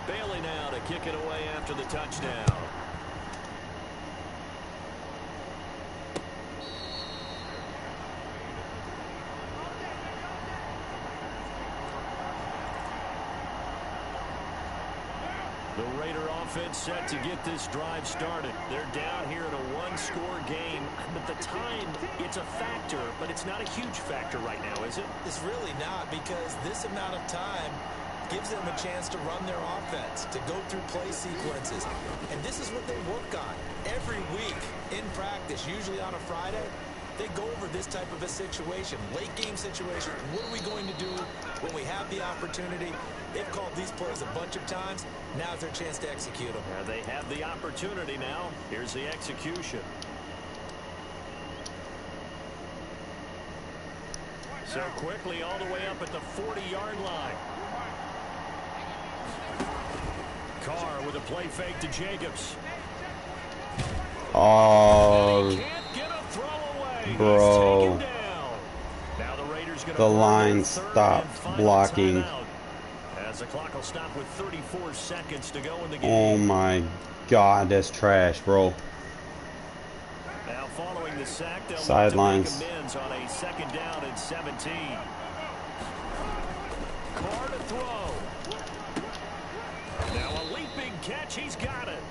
Bailey now to kick it away after the touchdown. The Raider offense set to get this drive started. They're down here in a one-score game, but the time, it's a factor, but it's not a huge factor right now, is it? It's really not, because this amount of time gives them a chance to run their offense, to go through play sequences. And this is what they work on every week in practice, usually on a Friday. They go over this type of a situation, late game situation. What are we going to do when we have the opportunity? They've called these plays a bunch of times. Now's their chance to execute them. They have the opportunity now. Here's the execution. So quickly all the way up at the 40-yard line. Carr with a play fake to Jacobs. Oh, bro. The line stopped blocking. As the clock will stop with 34 seconds to go in the game. Oh my God, that's trash, bro. Now following the sack, they'll sidelines make amends on a 2nd down and 17. Carr to throw. Now a leaping catch, he's got it.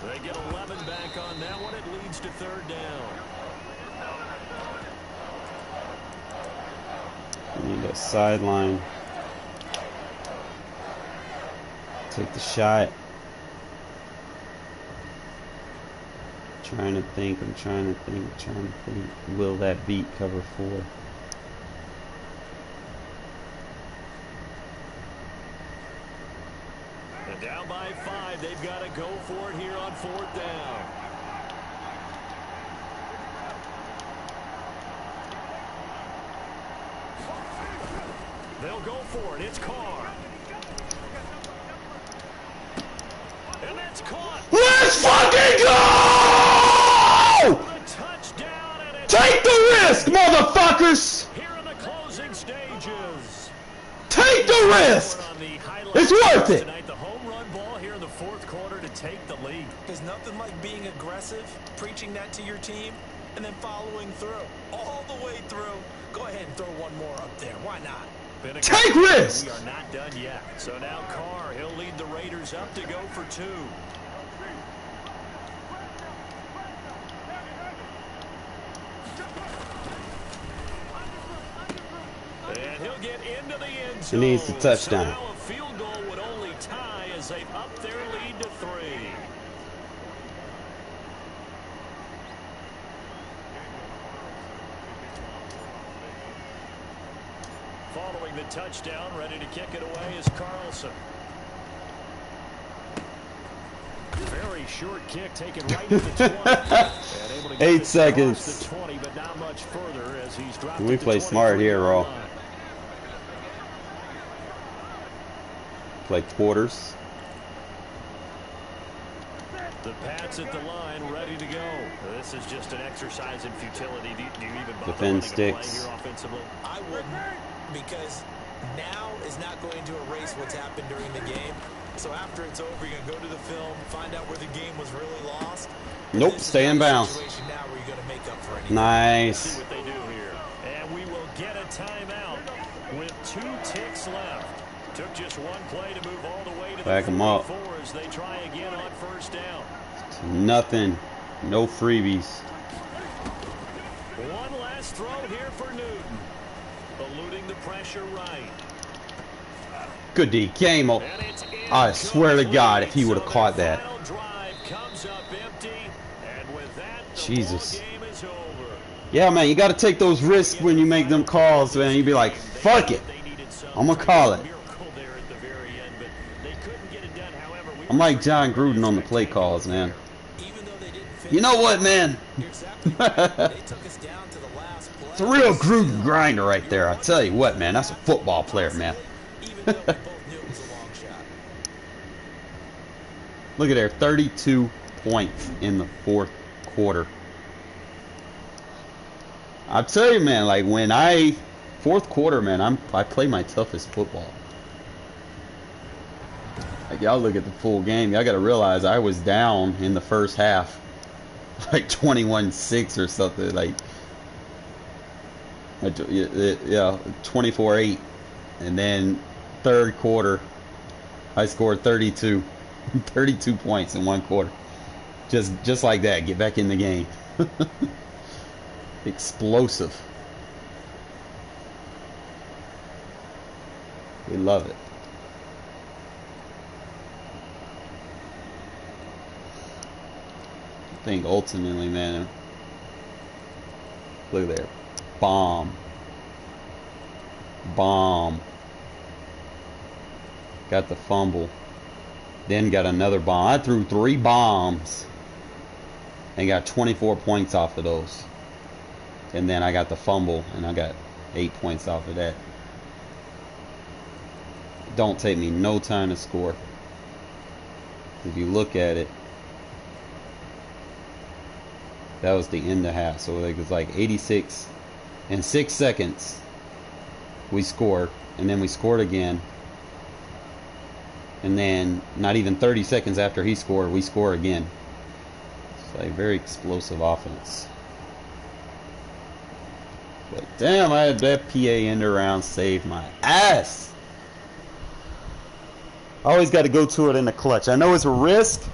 They get 11 back on that one. It leads to 3rd down. Need a sideline. Take the shot. I'm trying to think. Will that beat cover 4? And down by 5. They've got to go for it here on 4th down. They'll go for it. It's Carr. And that's caught. Let's fucking go! Touchdown, and take the risk, motherfuckers! Here in the closing stages. Take the risk! It's worth it! Tonight, the home run ball here in the 4th quarter to take the lead. There's nothing like being aggressive, preaching that to your team, and then following through. All the way through. Go ahead and throw one more up there. Why not? Take risks! We are not done yet. So now Carr, he'll lead the Raiders up to go for 2. And he'll get into the end zone. He needs the touchdown. So now a field goal would only tie as they've upped their lead to 3. Following the touchdown, ready to kick it away is Carlson. Very short kick taken right at the 20. 8 seconds. The 20, but not much further as he's dropped. We play smart here, Ro. Play quarters. The Pats at the line, ready to go. This is just an exercise in futility. Do you even bother Defend running a play sticks. here offensively? I wouldn't, because now is not going to erase what's happened during the game. So after it's over, you're going to go to the film, find out where the game was really lost. Nope, stay in bounds. Now where you're going to make up for anything. Nice. See what they do here. And we will get a timeout with 2 ticks left. Took just one play to move all the way to Back the 'em 44 up. as they try again on 1st down. Nothing. No freebies. One last throw here for Newton. Eluding the pressure right. Good D. Game over. I swear to God, if he would have caught that. Jesus. Yeah, man, you got to take those risks when you make them calls, man. You be like, fuck it. I'm going to call it. I'm like John Gruden on the play calls, man. You know what, man? It's a real Gruden grinder right there. I tell you what, man. That's a football player, man. Look at there. 32 points in the fourth quarter. I tell you, man, like when fourth quarter, man, I play my toughest football. Like y'all look at the full game, y'all gotta realize I was down in the first half, like 21-6 or something, like yeah, 24-8, and then third quarter, I scored 32 points in one quarter, just like that. Get back in the game. Explosive. We love it. I think ultimately, man, look there. Bomb. Got the fumble. Then got another bomb. I threw 3 bombs and got 24 points off of those. And then I got the fumble, and I got 8 points off of that. Don't take me no time to score. If you look at it, that was the end of half. So it was like 86. In 6 seconds, we scored, and then we scored again. And then not even 30 seconds after he scored, we score again. It's like very explosive offense. But damn, I had that PA end around save my ass. I always got to go to it in the clutch. I know it's a risk,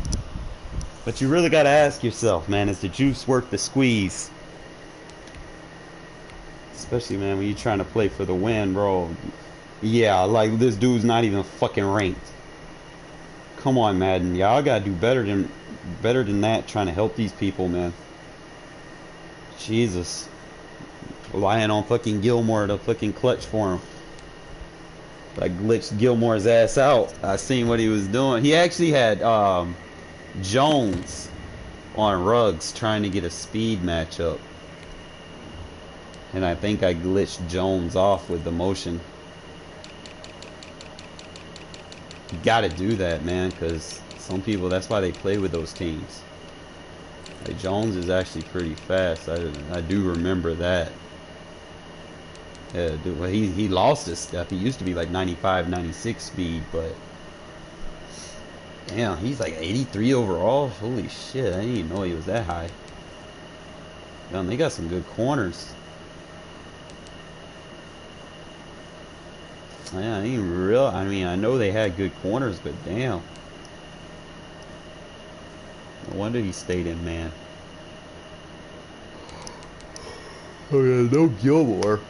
but you really got to ask yourself, man, is the juice worth the squeeze? Especially, man, when you're trying to play for the win, bro. Yeah, like this dude's not even fucking ranked. Come on, Madden. Y'all got to do better than that trying to help these people, man. Jesus. Relying on fucking Gilmore to fucking clutch for him. I glitched Gilmore's ass out. I seen what he was doing. He actually had Jones on Ruggs trying to get a speed matchup. And I think I glitched Jones off with the motion. You gotta do that, man, because some people, that's why they play with those teams. Like Jones is actually pretty fast. I do remember that. Yeah, dude, well, he lost his stuff. He used to be like 95, 96 speed, but damn, he's like 83 overall. Holy shit, I didn't even know he was that high. Damn, they got some good corners. Yeah, I mean, I know they had good corners, but damn. No wonder he stayed in, man. Oh yeah, no Gilmore.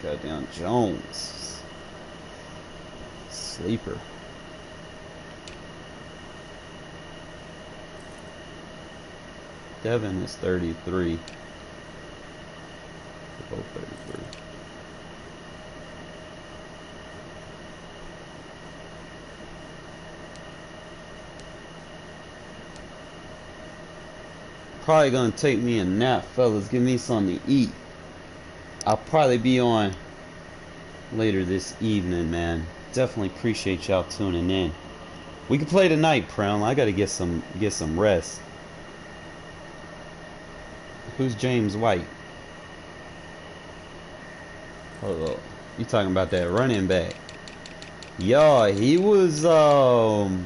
Goddamn Jones. Sleeper. Devin is 33. Both 33. Probably gonna take me a nap, fellas. Give me something to eat. I'll probably be on later this evening, man. Definitely appreciate y'all tuning in. We can play tonight, Prem. I gotta get some rest. Who's James White? Hold up. You talking about that running back? Yo, he was down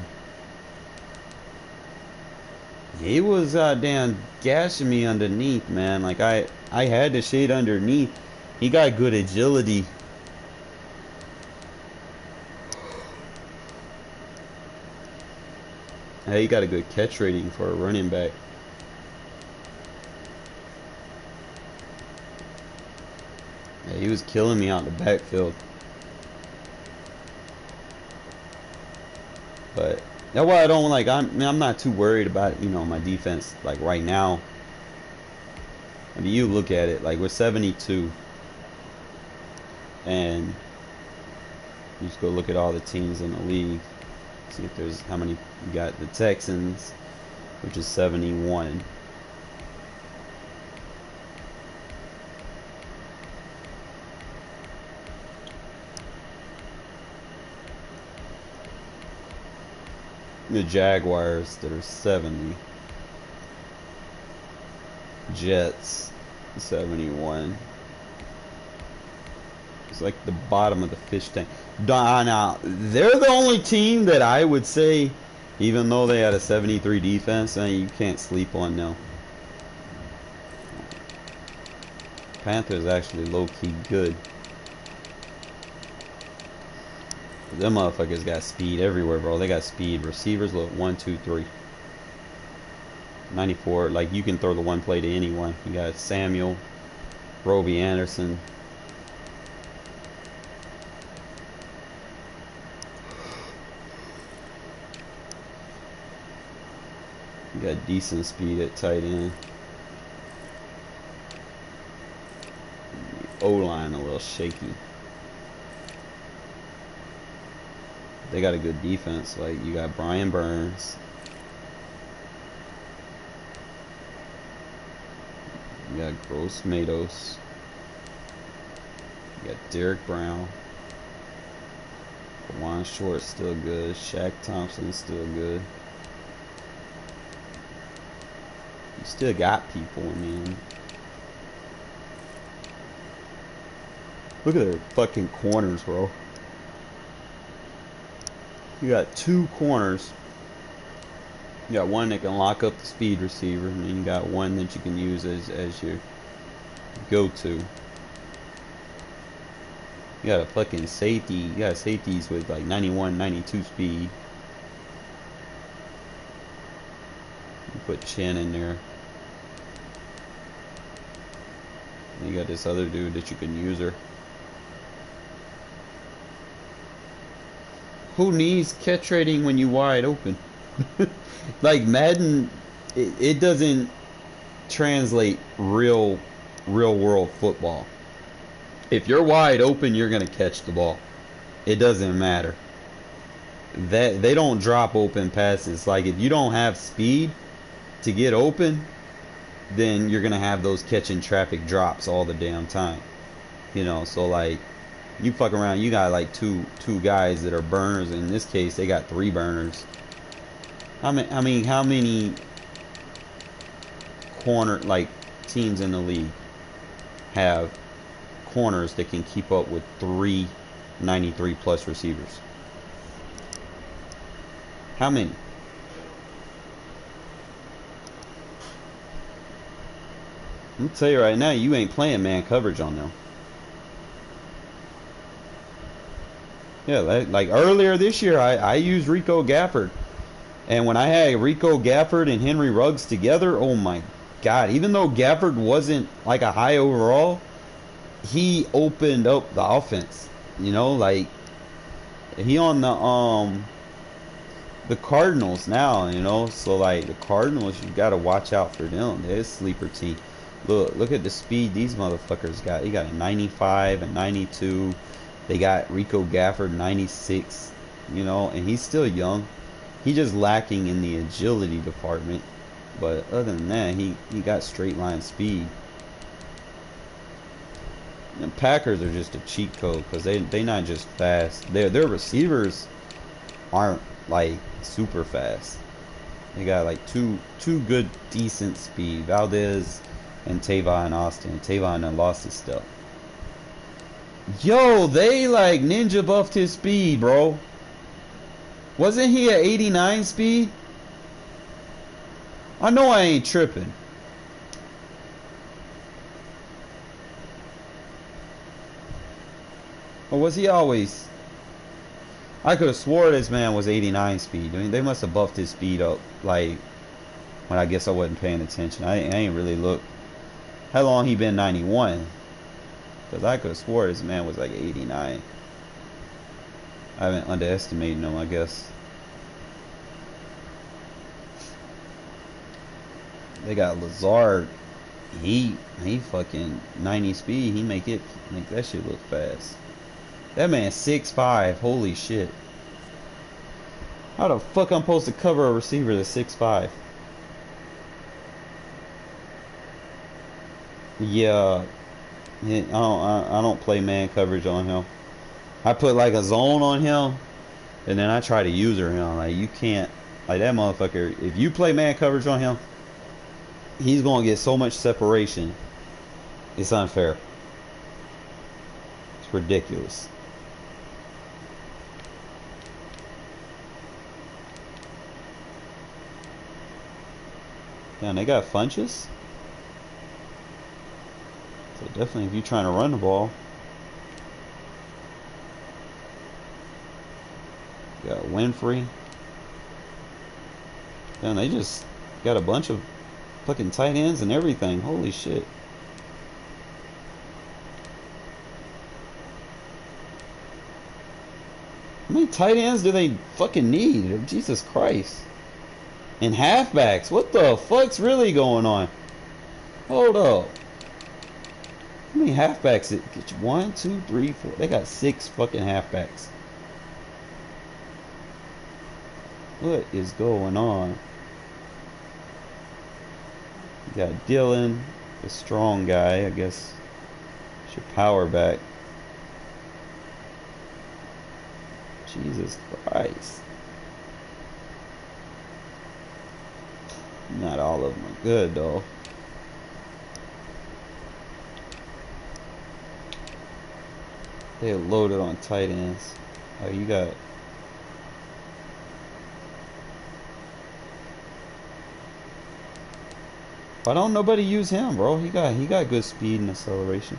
gashing me underneath, man. Like I had the shade underneath. He got good agility. Hey, he got a good catch rating for a running back. Yeah, he was killing me out in the backfield. But that's why I don't like. I'm not too worried about, you know, my defense like right now. I mean, you look at it like we're 72, and you just go look at all the teams in the league. See if there's how many you got. The Texans, which is 71. The Jaguars that are 70. Jets 71. It's like the bottom of the fish tank. Now they're the only team that I would say, even though they had a 73 defense, you can't sleep on them. Panthers actually low-key good. Them motherfuckers got speed everywhere, bro. They got speed. Receivers look 1, 2, 3. 94. Like you can throw the one play to anyone. You got Samuel, Roby Anderson. You got decent speed at tight end. O-line a little shaky. They got a good defense. Like you got Brian Burns. You got Gross Matos. You got Derek Brown. Juan Short still good. Shaq Thompson still good. You still got people, I mean. Look at their fucking corners, bro. You got 2 corners. You got one that can lock up the speed receiver, and then you got one that you can use as your go-to. You got a fucking safety. You got safeties with like 91, 92 speed. You put Chen in there. And you got this other dude that you can use her. Who needs catch rating when you wide open? Like Madden, it doesn't translate real world football. If you're wide open, you're gonna catch the ball. It doesn't matter. That they don't drop open passes. Like if you don't have speed to get open, then you're gonna have those catching traffic drops all the damn time. You know, so like you fuck around, you got like two guys that are burners. In this case, they got 3 burners. How many corner like teams in the league have corners that can keep up with 3 93 plus receivers? How many? I'm gonna tell you right now, you ain't playing man coverage on them. Yeah, like earlier this year, I used Rico Gafford. And when I had Rico Gafford and Henry Ruggs together, oh my God, even though Gafford wasn't like a high overall, he opened up the offense. You know, like he on the Cardinals now, you know. So like the Cardinals, you gotta watch out for them. They're a sleeper team. Look at the speed these motherfuckers got. You got a 95, a 92. They got Rico Gafford 96, you know, and he's still young. He's just lacking in the agility department. But other than that, he got straight line speed. And Packers are just a cheat code because they not just fast. Their receivers aren't like super fast. They got like two good decent speed. Valdez and Tavon Austin. Tavon done lost his stuff. Yo, they like ninja buffed his speed, bro. Wasn't he at 89 speed? I know I ain't tripping. Or was he always? I could have swore this man was 89 speed. I mean, they must have buffed his speed up, like, when I guess I wasn't paying attention. I ain't really looked. How long he been 91? Because I could have swore this man was like 89. I've been underestimating him, I guess. They got Lazard. He fucking 90 speed. He make that shit look fast. That man's 6'5". Holy shit. How the fuck I'm supposed to cover a receiver that's 6'5"? Yeah. I don't play man coverage on him. I put like a zone on him, and then I try to user him. Like, you can't, like, that motherfucker, if you play man coverage on him, he's gonna get so much separation. It's unfair. It's ridiculous. Damn, they got Funches? So definitely if you're trying to run the ball. You got Winfrey. Damn, they just got a bunch of fucking tight ends and everything. Holy shit. How many tight ends do they fucking need? Jesus Christ. And halfbacks. What the fuck's really going on? Hold up. How many halfbacks? Get you 1, 2, 3, 4. They got 6 fucking halfbacks. What is going on? You got Dylan, the strong guy, I guess. It's your power back. Jesus Christ. Not all of them are good, though. They're loaded on tight ends. Oh, you got... Why don't nobody use him, bro? He got good speed and acceleration.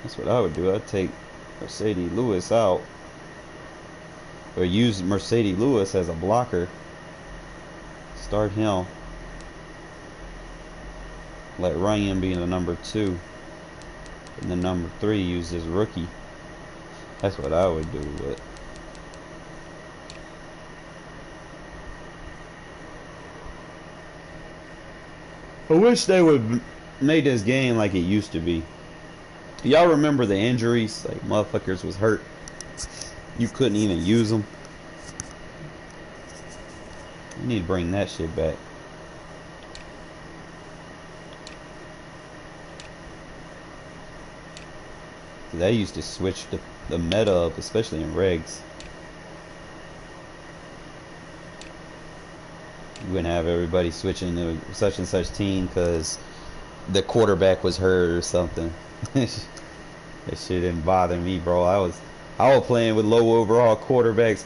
That's what I would do. I'd take Mercedes Lewis out. Or use Mercedes Lewis as a blocker. Start him. Let Ryan be the number 2. And the number 3 use his rookie. That's what I would do, but... I wish they would make this game like it used to be. Y'all remember the injuries? Like, motherfuckers was hurt. You couldn't even use them. You need to bring that shit back. They used to switch the meta up, especially in regs. You wouldn't have everybody switching to such and such team because the quarterback was hurt or something. That shit didn't bother me, bro. I was playing with low overall quarterbacks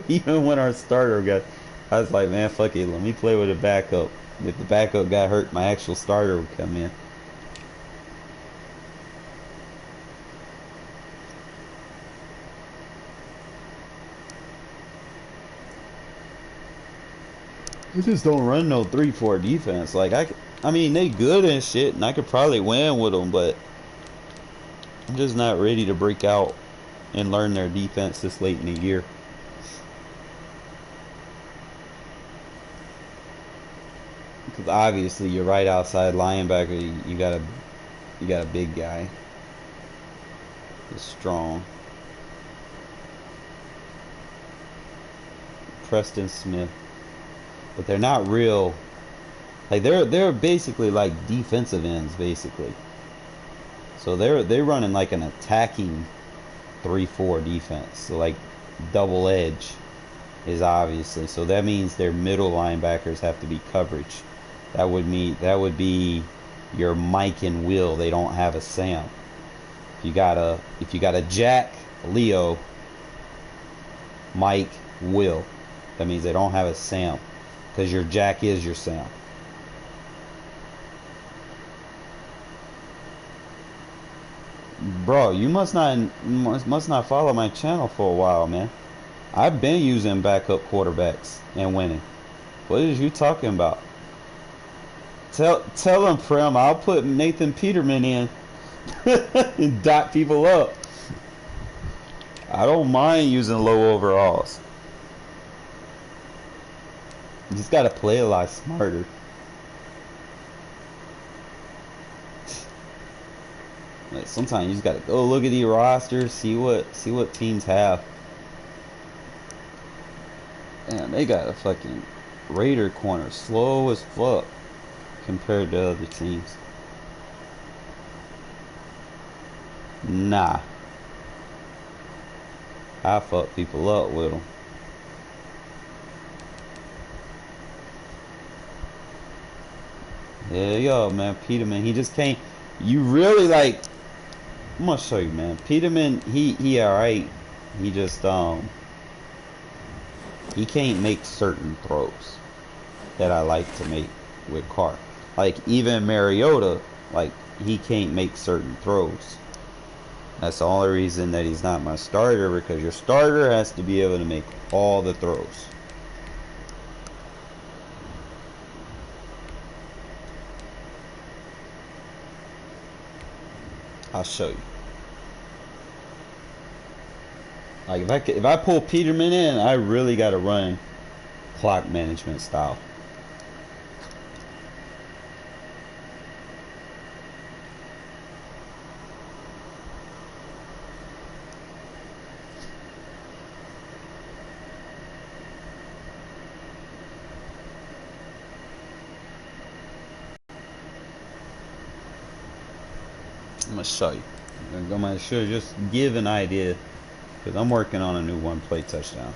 even when our starter got. I was like, man, fuck it. Let me play with a backup. If the backup got hurt, my actual starter would come in. They just don't run no 3-4 defense. Like, I mean, they good and shit, and I could probably win with them, but I'm just not ready to break out and learn their defense this late in the year. Because obviously, you're right outside linebacker. You got a big guy. He's strong. Preston Smith. But they're not real, like they're basically like defensive ends basically. So they're running like an attacking 3-4 defense. So like double edge is obviously. So that means their middle linebackers have to be coverage. That would be your Mike and Will. They don't have a Sam. If you got a Jack, Leo, Mike, Will, that means they don't have a Sam. Because your Jack is your Sam. Bro, you must not follow my channel for a while, man. I've been using backup quarterbacks and winning. What is you talking about? Tell him, Prem. I'll put Nathan Peterman in and dot people up. I don't mind using low overalls. You just gotta play a lot smarter. Like sometimes you just gotta go look at the rosters, see what teams have. Man, they got a fucking Raider corner slow as fuck compared to other teams. Nah, I fuck people up with them. Yeah, yo, man, Peterman, he just can't. You really like. I'm gonna show you, man. Peterman, he alright. He just he can't make certain throws that I like to make with Carr. Like even Mariota, like he can't make certain throws. That's the only reason that he's not my starter, because your starter has to be able to make all the throws. I'll show you. Like if I pull Peterman in, I really got to run clock management style. I'm gonna show you. I'm gonna show you, just give an idea, because I'm working on a new one-play touchdown.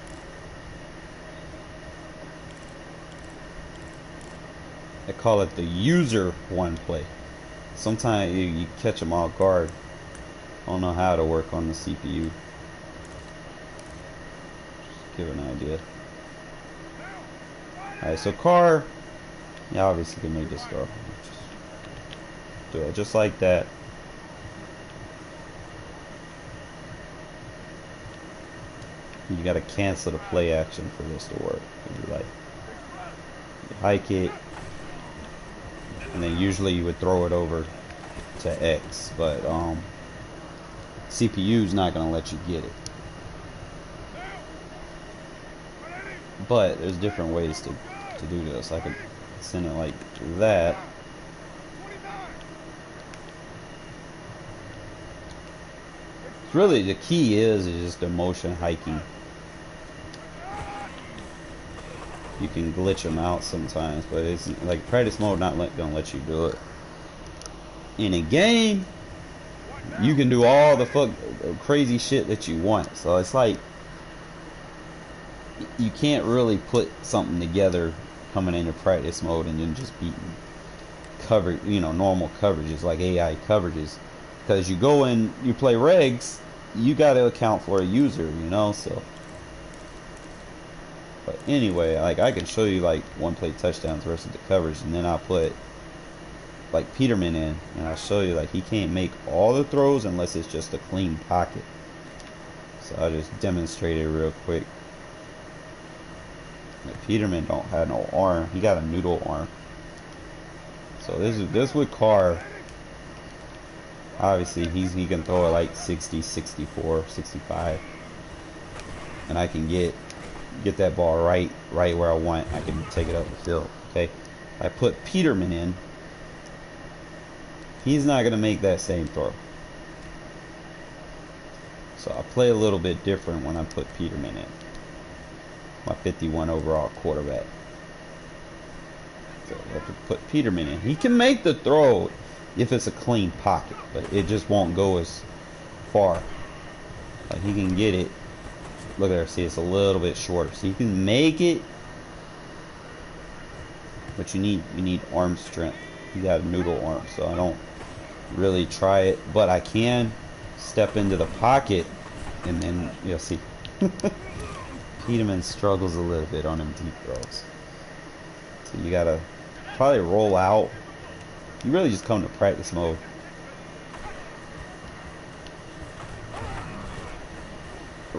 They call it the user one play. Sometimes you catch them off guard. I don't know how to work on the CPU. Just give an idea. Alright, so Carr, yeah, obviously can make this throw. Just do it just like that. You gotta cancel the play action for this to work. You like, you hike it, and then usually you would throw it over to X, but CPU's not gonna let you get it. But there's different ways to do this. I could send it like that. Really, the key is just the motion hiking. You can glitch them out sometimes, but it's like practice mode not gonna let you do it. In a game, you can do all the crazy shit that you want. So it's like you can't really put something together coming into practice mode and then just beating cover, normal coverages like AI coverages. Because you go and you play regs, you got to account for a user, so. But anyway, like I can show you like one play touchdowns versus the coverage, and then I'll put like Peterman in, and I'll show you like he can't make all the throws unless it's just a clean pocket. So I'll just demonstrate it real quick. Like Peterman don't have no arm; he got a noodle arm. So this with Carr. Obviously, he can throw it like 60, 64, 65, and I can get that ball right where I want. I can take it up the field. Okay, I put Peterman in. He's not gonna make that same throw. So I play a little bit different when I put Peterman in. My 51 overall quarterback. So I have to put Peterman in. He can make the throw if it's a clean pocket, but it just won't go as far. Like he can get it. Look there, see it's a little bit shorter. So you can make it, but you need arm strength. You got a noodle arm, so I don't really try it, but I can step into the pocket and then you'll see. Peterman struggles a little bit on them deep throws. So you gotta probably roll out. You really just come to practice mode.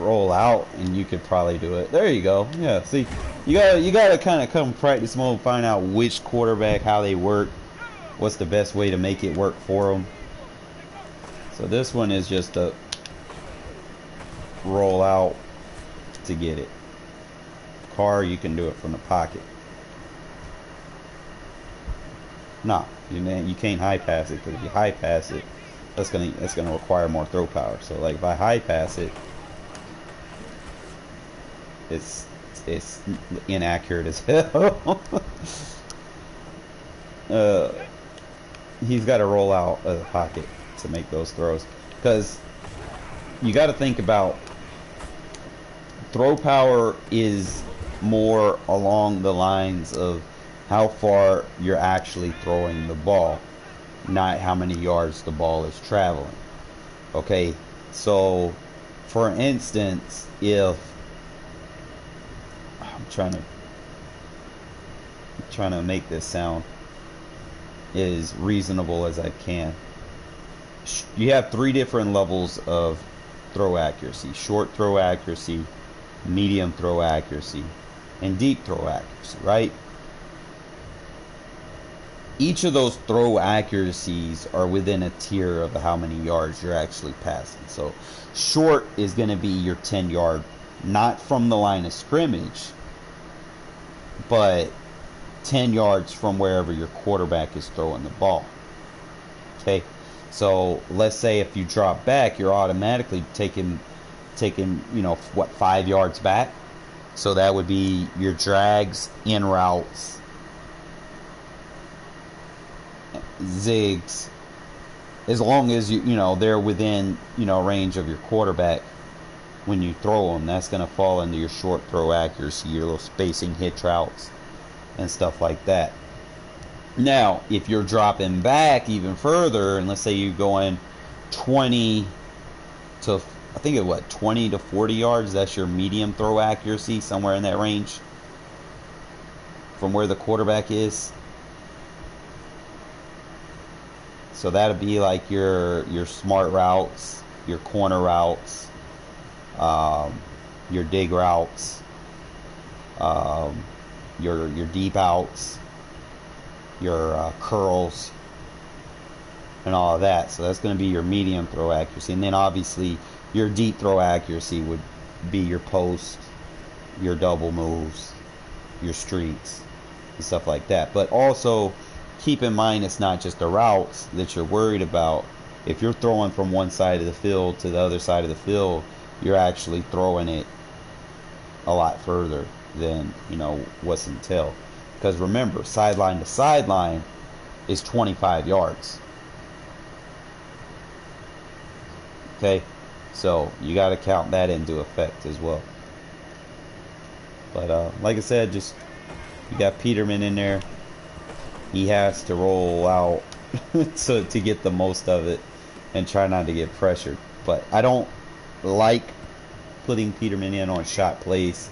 roll out, and you could probably do it. There you go. Yeah, see, you gotta kind of come practice mode, find out which quarterback, how they work, what's the best way to make it work for them. So this one is just a roll out to get it. Car, you can do it from the pocket. Nah, you can't high pass it, because if you high pass it, that's gonna require more throw power. So like if I high pass it, it's inaccurate as hell. He's got to roll out of the pocket to make those throws, because you got to think about throw power is more along the lines of how far you're actually throwing the ball, not how many yards the ball is traveling. Okay, so for instance, if I'm trying to make this sound as reasonable as I can. You have 3 different levels of throw accuracy: short throw accuracy, medium throw accuracy, and deep throw accuracy, right? Each of those throw accuracies are within a tier of how many yards you're actually passing. So short is going to be your 10-yard, not from the line of scrimmage, but 10 yards from wherever your quarterback is throwing the ball. Okay, so let's say if you drop back, you're automatically taking 5 yards back. So that would be your drags, in routes, zigs, as long as they're within range of your quarterback when you throw them. That's going to fall into your short throw accuracy, your little spacing hitch routes and stuff like that. Now if you're dropping back even further, and let's say you're going 20 to 40 yards, that's your medium throw accuracy, somewhere in that range from where the quarterback is. So that'd be like your smart routes, your corner routes, your dig routes, your deep outs, your curls, and all of that. So that's going to be your medium throw accuracy. And then obviously your deep throw accuracy would be your post, your double moves, your streaks, and stuff like that. But also keep in mind, it's not just the routes that you're worried about. If you're throwing from one side of the field to the other side of the field, you're actually throwing it a lot further than what's entailed. Because remember, sideline to sideline is 25 yards. Okay, so you got to count that into effect as well. But like I said, just you got Peterman in there. He has to roll out to get the most of it and try not to get pressured. But I don't like putting Peterman in on shot plays.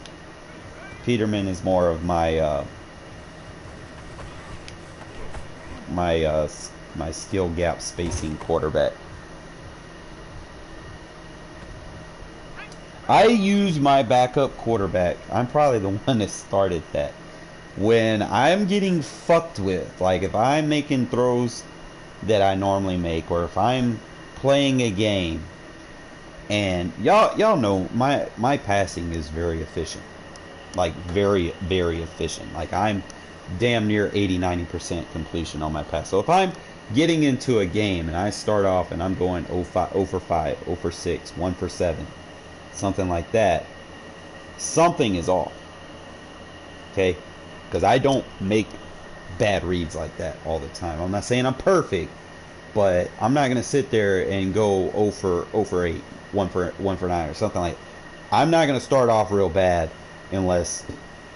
Peterman is more of my my skill gap spacing quarterback. I use my backup quarterback. I'm probably the one that started that. When I'm getting fucked with, like if I'm making throws that I normally make, or if I'm playing a game, and y'all know my passing is very efficient, like very, very efficient. Like I'm damn near 80-90% completion on my pass. So if I'm getting into a game and I start off and I'm going 0 for 5, 0 for 6, 1 for 7, something like that, something is off. Okay, because I don't make bad reads like that all the time. I'm not saying I'm perfect, but I'm not gonna sit there and go 0 for 8, 1 for 9 or something like that. I'm not gonna start off real bad unless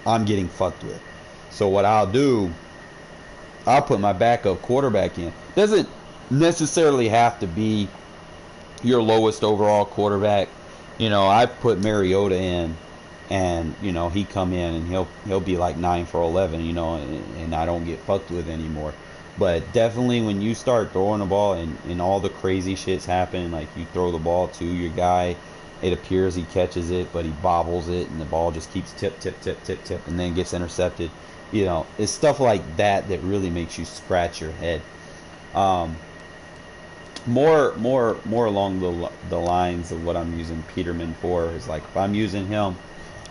I'm getting fucked with. So what I'll do, I'll put my backup quarterback in. Doesn't necessarily have to be your lowest overall quarterback. I've put Mariota in, and he come in and he'll be like 9 for 11, and I don't get fucked with anymore. But definitely when you start throwing the ball and all the crazy shit's happening, like you throw the ball to your guy it appears he catches it, but he bobbles it, and the ball just keeps tip, tip, tip, tip, tip, and then gets intercepted. You know, it's stuff like that that really makes you scratch your head. More along the lines of what I'm using Peterman for is like, if I'm using him,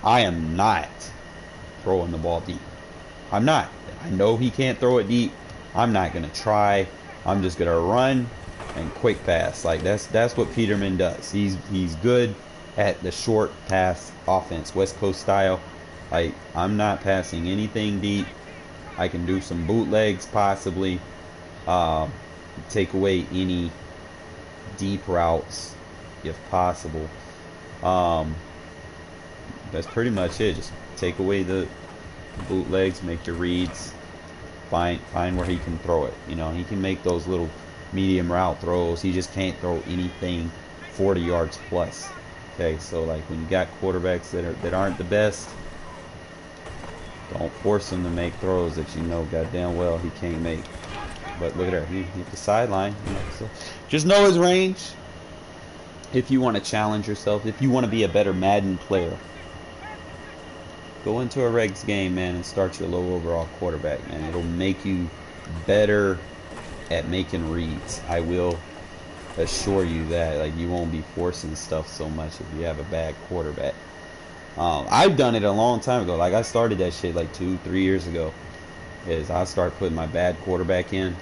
I am not throwing the ball deep. I'm not. I know he can't throw it deep. I'm not gonna try. I'm just gonna run and quick pass. Like that's what Peterman does. He's good at the short pass offense, West Coast style. Like, I'm not passing anything deep. I can do some bootlegs possibly. Take away any deep routes if possible. That's pretty much it. Just take away the bootlegs, make your reads, find where he can throw it. You know, he can make those little medium route throws. He just can't throw anything 40 yards plus. Okay, so like when you got quarterbacks that aren't the best, don't force him to make throws that you know goddamn well he can't make. But look at her, he hit the sideline. You know, so just know his range. If you want to challenge yourself, if you want to be a better Madden player, go into a regs game, man, and start your low overall quarterback, man. It'll make you better at making reads. I will assure you that. Like, you won't be forcing stuff so much if you have a bad quarterback. I've done it a long time ago. Like, I started that shit like 2-3 years ago. Is I start putting my bad quarterback in,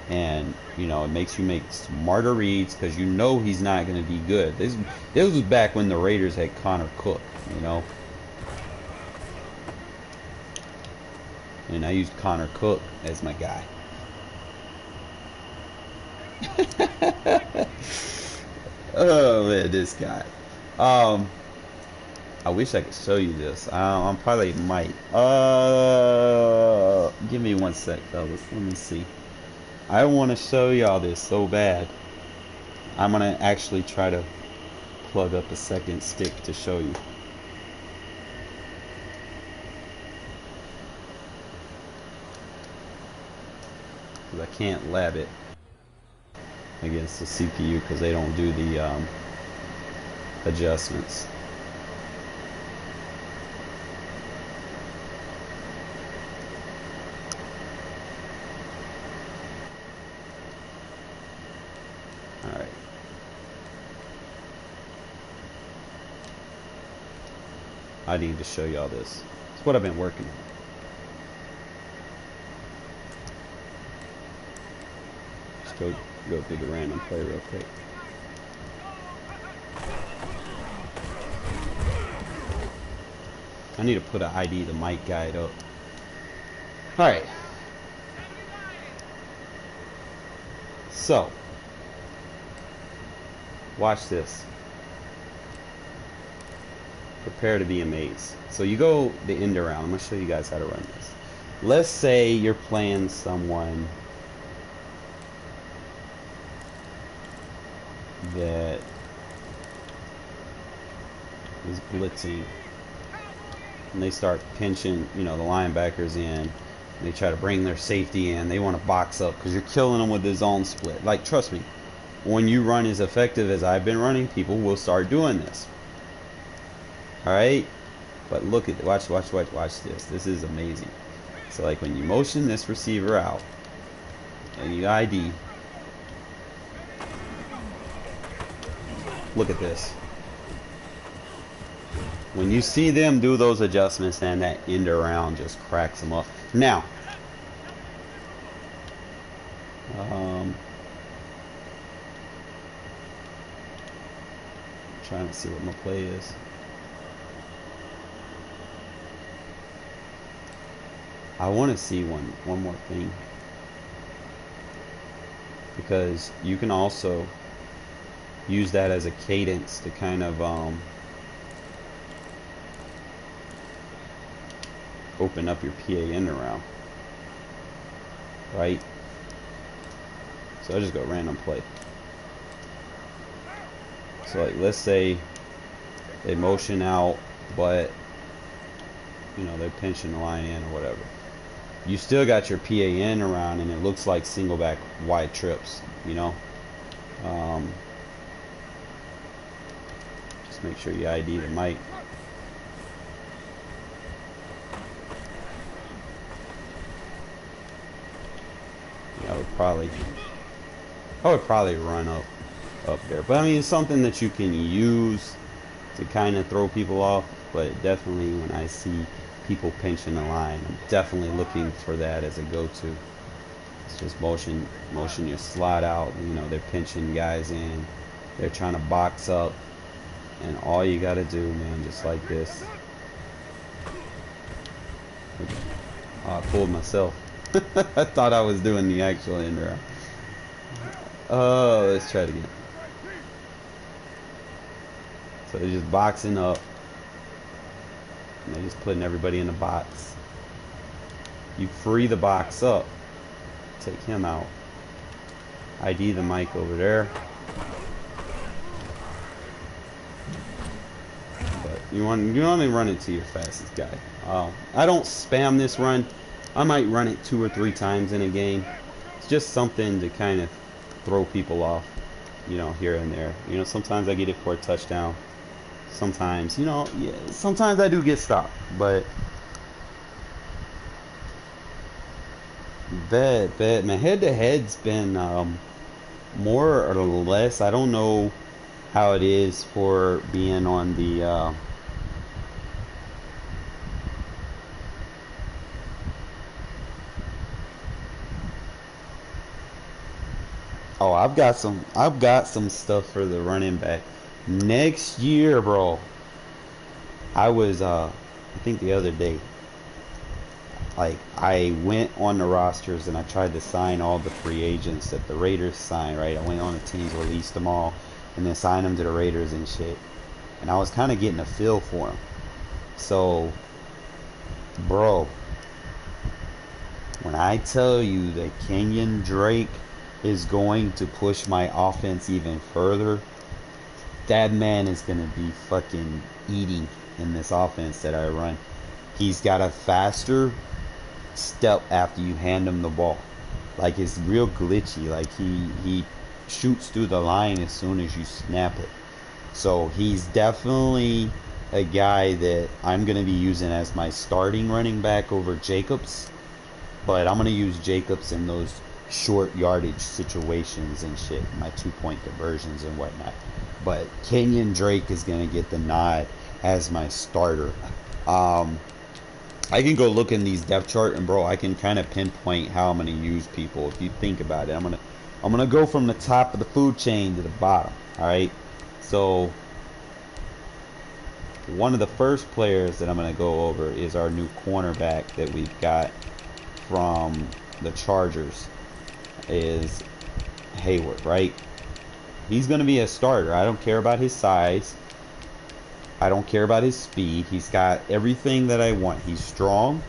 and you know, it makes you make smarter reads because you know he's not going to be good. This was back when the Raiders had Connor Cook, you know, and I used Connor Cook as my guy. Oh man, this guy. I wish I could show you this. I probably might. Give me 1 sec, fellas. Let me see. I want to show y'all this so bad. I'm gonna actually try to plug up a second stick to show you. I can't lab it against the CPU because they don't do the adjustments. Alright. I need to show y'all this. It's what I've been working on. Just go through the random play real quick. I need to put an ID to Mike guide up. Alright. So, watch this. Prepare to be amazed. So you go the end around. I'm going to show you guys how to run this. Let's say you're playing someone that is blitzing, and they start pinching, you know, the linebackers in. They try to bring their safety in. They want to box up because you're killing them with the zone split. Like, trust me, when you run as effective as I've been running, people will start doing this. Alright? But look at it. Watch this. This is amazing. So, like, when you motion this receiver out, and you ID, look at this. When you see them do those adjustments, and that end around just cracks them up. Now, trying to see what my play is. I want to see one more thing, because you can also use that as a cadence to kind of open up your PA end around, right? So I just go random play. So like, let's say they motion out, but you know, they're pinching the line in or whatever. You still got your PAN around, and it looks like single back wide trips, you know. Just make sure you ID the mic. Yeah, I would probably run up there. But I mean, it's something that you can use to kind of throw people off. But definitely when I see people pinching the line, I'm definitely looking for that as a go-to. It's just motion your slot out. You know, they're pinching guys in. They're trying to box up. And all you got to do, man, just like this. Oh, I pulled myself. I thought I was doing the actual end route. Oh, let's try it again. So they're just boxing up. And they're just putting everybody in the box. You free the box up. Take him out. ID the mic over there. But you only run it to your fastest guy. I don't spam this run. I might run it 2 or 3 times in a game. It's just something to kind of throw people off, you know, here and there. You know, sometimes I get it for a touchdown. Sometimes, you know, yeah, sometimes I do get stopped, but bad, man. Head-to-head's been more or less. I don't know how it is for being on the oh, I've got some stuff for the running back next year, bro. I was I think the other day, like, I went on the rosters and I tried to sign all the free agents that the Raiders signed, right? I went on the teams, released them all, and then signed them to the Raiders and shit. And I was kind of getting a feel for them. So, bro, when I tell you that Kenyon Drake is going to push my offense even further, that man is going to be fucking eating in this offense that I run. He's got a faster step after you hand him the ball. Like, it's real glitchy. Like, he shoots through the line as soon as you snap it. So he's definitely a guy that I'm going to be using as my starting running back over Jacobs. But I'm going to use Jacobs in those short yardage situations and shit, my 2-point conversions and whatnot. But Kenyon Drake is going to get the nod as my starter. I can go look in these depth chart, and bro, I can kind of pinpoint how I'm going to use people. If you think about it, I'm gonna go from the top of the food chain to the bottom. All right. So one of the first players that I'm going to go over is our new cornerback that we've got from the Chargers, is Hayward, right? He's going to be a starter. I don't care about his size. I don't care about his speed. He's got everything that I want. He's strong.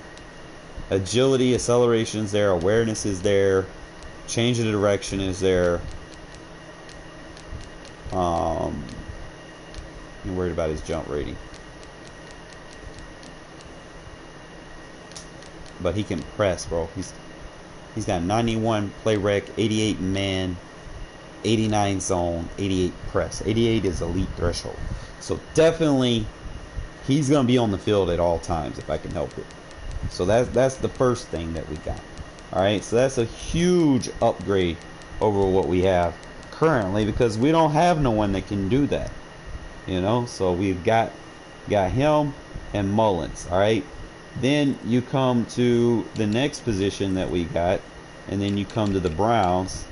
Agility, acceleration is there. Awareness is there. Change of direction is there. I'm worried about his jump rating. But he can press, bro. He's got 91 play rec, 88 man, 89 zone, 88 press. 88 is elite threshold. So definitely he's going to be on the field at all times if I can help it. So that's the first thing that we got. All right, so that's a huge upgrade over what we have currently, because we don't have no one that can do that. You know, so we've got him and Mullins. All right. Then you come to the next position that we got, and then you come to the Browns,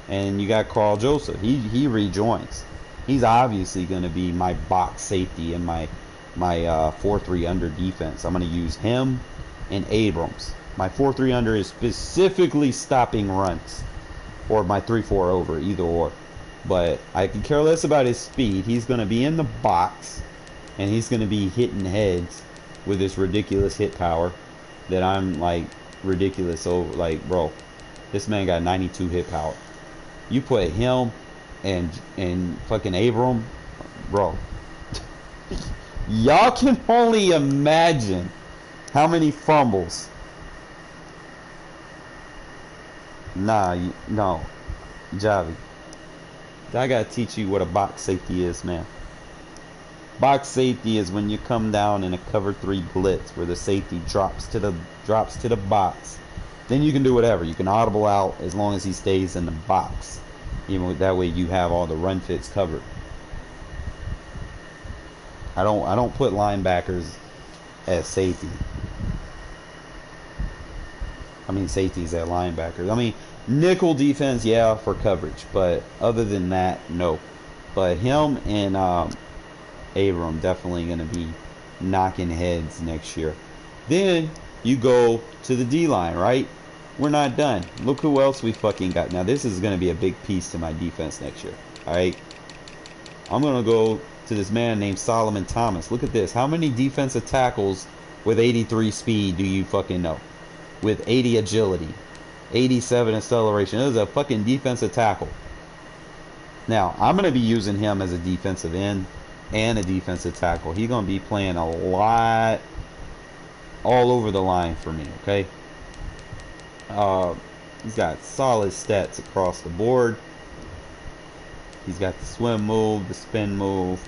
and you got Carl Joseph. He rejoins. He's obviously going to be my box safety in my 4-3 under defense. I'm going to use him and Abrams. My 4-3 under is specifically stopping runs, or my 3-4 over, either or. But I can care less about his speed. He's going to be in the box, and he's going to be hitting heads with this ridiculous hit power that I'm like ridiculous over. Like, bro, this man got 92 hit power. You put him and fucking Abram, bro. Y'all can only imagine how many fumbles. No, Javi. I gotta teach you what a box safety is, man. box safety is when you come down in a cover 3 blitz where the safety drops to the box. Then you can do whatever. You can audible out as long as he stays in the box. Even that way you have all the run fits covered. I don't put linebackers as safety. I mean safeties at linebackers. I mean nickel defense, yeah, for coverage, but other than that, no. But him and Abram definitely going to be knocking heads next year. Then you go to the D-line, right? We're not done. Look who else we fucking got. Now this is going to be a big piece to my defense next year. Alright? I'm going to go to this man named Solomon Thomas. Look at this. How many defensive tackles with 83 speed do you fucking know? With 80 agility. 87 acceleration. It was a fucking defensive tackle. Now, I'm going to be using him as a defensive end and a defensive tackle. He's going to be playing a lot all over the line for me, okay? He's got solid stats across the board. He's got the swim move, the spin move.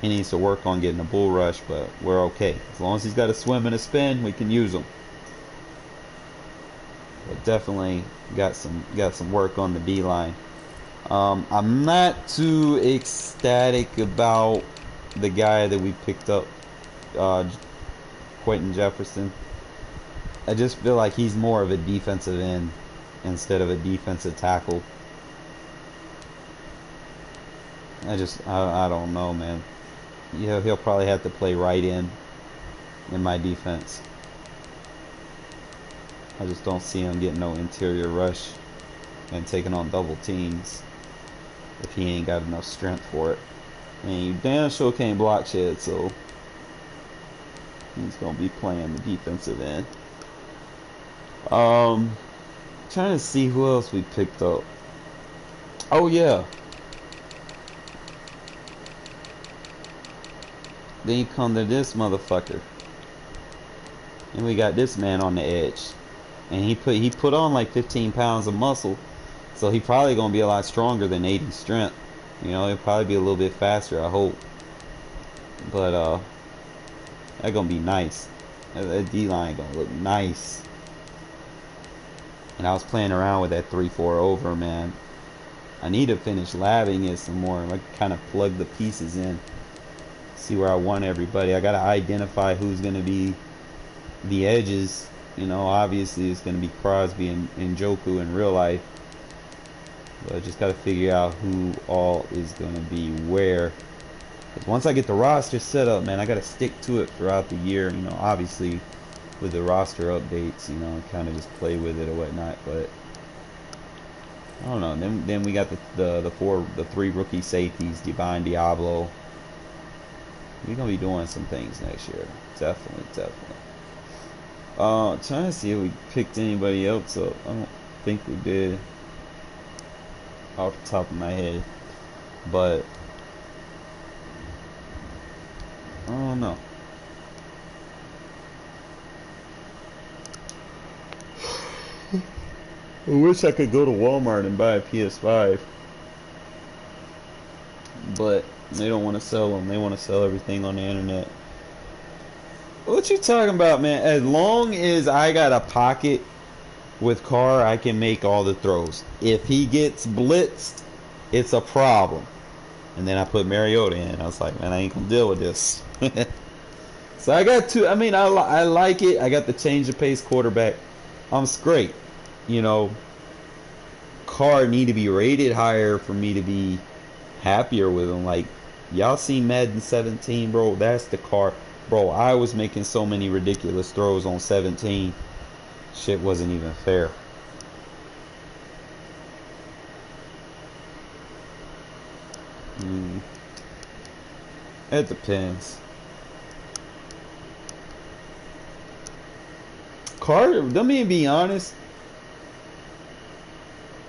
He needs to work on getting a bull rush, but we're okay. As long as he's got a swim and a spin, we can use him. But definitely got some work on the D-line. I'm not too ecstatic about the guy that we picked up, Quentin Jefferson. I just feel like he's more of a defensive end instead of a defensive tackle. I don't know, man. Yeah, he'll probably have to play right in my defense. I just don't see him getting no interior rush and taking on double teams if he ain't got enough strength for it. And you damn sure can't block shit, so he's gonna be playing the defensive end. Trying to see who else we picked up. Oh yeah. Then you come to this motherfucker. And we got this man on the edge. And he put on like 15 pounds of muscle. So he probably gonna be a lot stronger than 80 strength. You know, he'll probably be a little bit faster, I hope. But that's gonna be nice. That D-line gonna look nice. And I was playing around with that 3-4 over, man. I need to finish labbing it some more. Like kind of plug the pieces in. See where I want everybody. I gotta identify who's gonna be the edges. You know, obviously it's gonna be Crosby and Njoku in real life. But I just gotta figure out who all is gonna be where. Once I get the roster set up, man, I gotta stick to it throughout the year. You know, obviously with the roster updates, you know, kind of just play with it or whatnot. But I don't know. Then we got the three rookie safeties, Divine Diablo. We're gonna be doing some things next year. Definitely. Trying to see if we picked anybody else up. I don't think we did off the top of my head. But I don't know. I wish I could go to Walmart and buy a PS5. But they don't want to sell them. They want to sell everything on the internet. What you talking about, man? As long as I got a pocket with Carr, I can make all the throws. If he gets blitzed, it's a problem. And then I put Mariota in. I was like, man, I ain't gonna deal with this. So I got two. I mean, I like it. I got the change of pace quarterback. I'm straight. You know, Carr need to be rated higher for me to be happier with him. Like, y'all seen Madden 17, bro? That's the Carr. Bro, I was making so many ridiculous throws on 17. Shit wasn't even fair. It depends. Carter, let me be honest.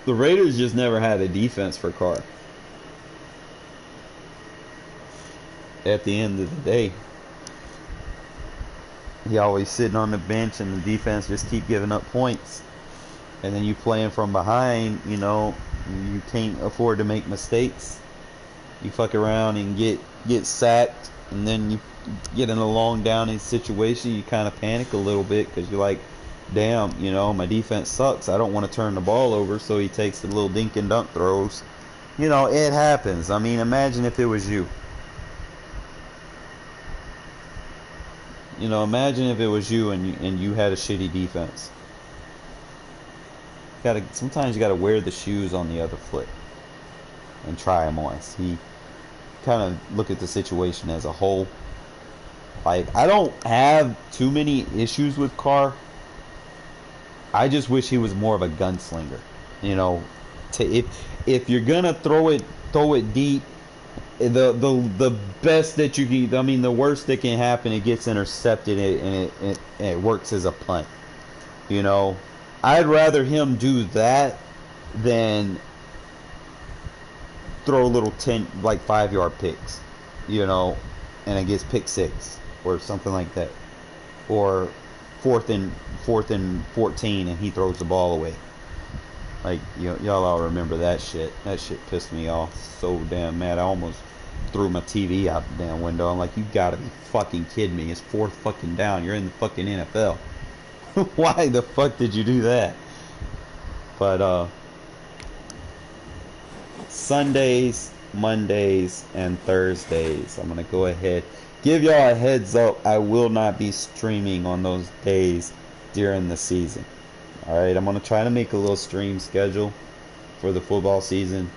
The Raiders just never had a defense for Carr. At the end of the day, he always sitting on the bench and the defense just keep giving up points. And then you playing from behind, you know, you can't afford to make mistakes. You fuck around and get sacked and then you get in a long downing situation, you kind of panic a little bit because you're like, damn, you know, my defense sucks. I don't want to turn the ball over, so he takes the little dink and dunk throws. You know, it happens. I mean, imagine if it was you. You know, imagine if it was you and you had a shitty defense. Sometimes you gotta wear the shoes on the other foot and try them on. See, kind of look at the situation as a whole. Like, I don't have too many issues with Carr. I just wish he was more of a gunslinger. You know, if you're gonna throw it deep. The best that you can, I mean, the worst that can happen, it gets intercepted and it works as a punt. You know, I'd rather him do that than throw little 5-yard picks, you know, and it gets pick 6 or something like that, or fourth and 14 and he throws the ball away. Like, y'all all remember that shit. That shit pissed me off so damn mad. I almost threw my TV out the damn window. I'm like, you gotta be fucking kidding me. It's 4th fucking down. You're in the fucking NFL. Why the fuck did you do that? But, Sundays, Mondays, and Thursdays, I'm gonna go ahead. Give y'all a heads up. I will not be streaming on those days during the season. Alright, I'm going to try to make a little stream schedule for the football season.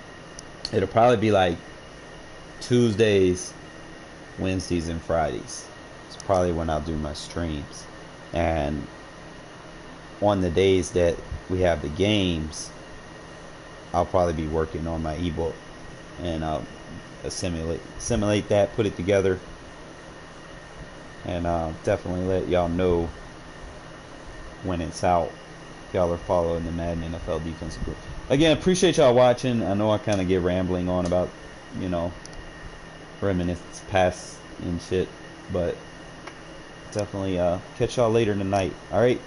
It'll probably be like Tuesdays, Wednesdays, and Fridays. It's probably when I'll do my streams. And on the days that we have the games, I'll probably be working on my ebook. And I'll assimilate that, put it together. And I'll definitely let y'all know when it's out. Y'all are following the Madden NFL defensive group. Again, appreciate y'all watching. I know I kind of get rambling on about, you know, reminiscence past and shit, but definitely catch y'all later tonight. All right.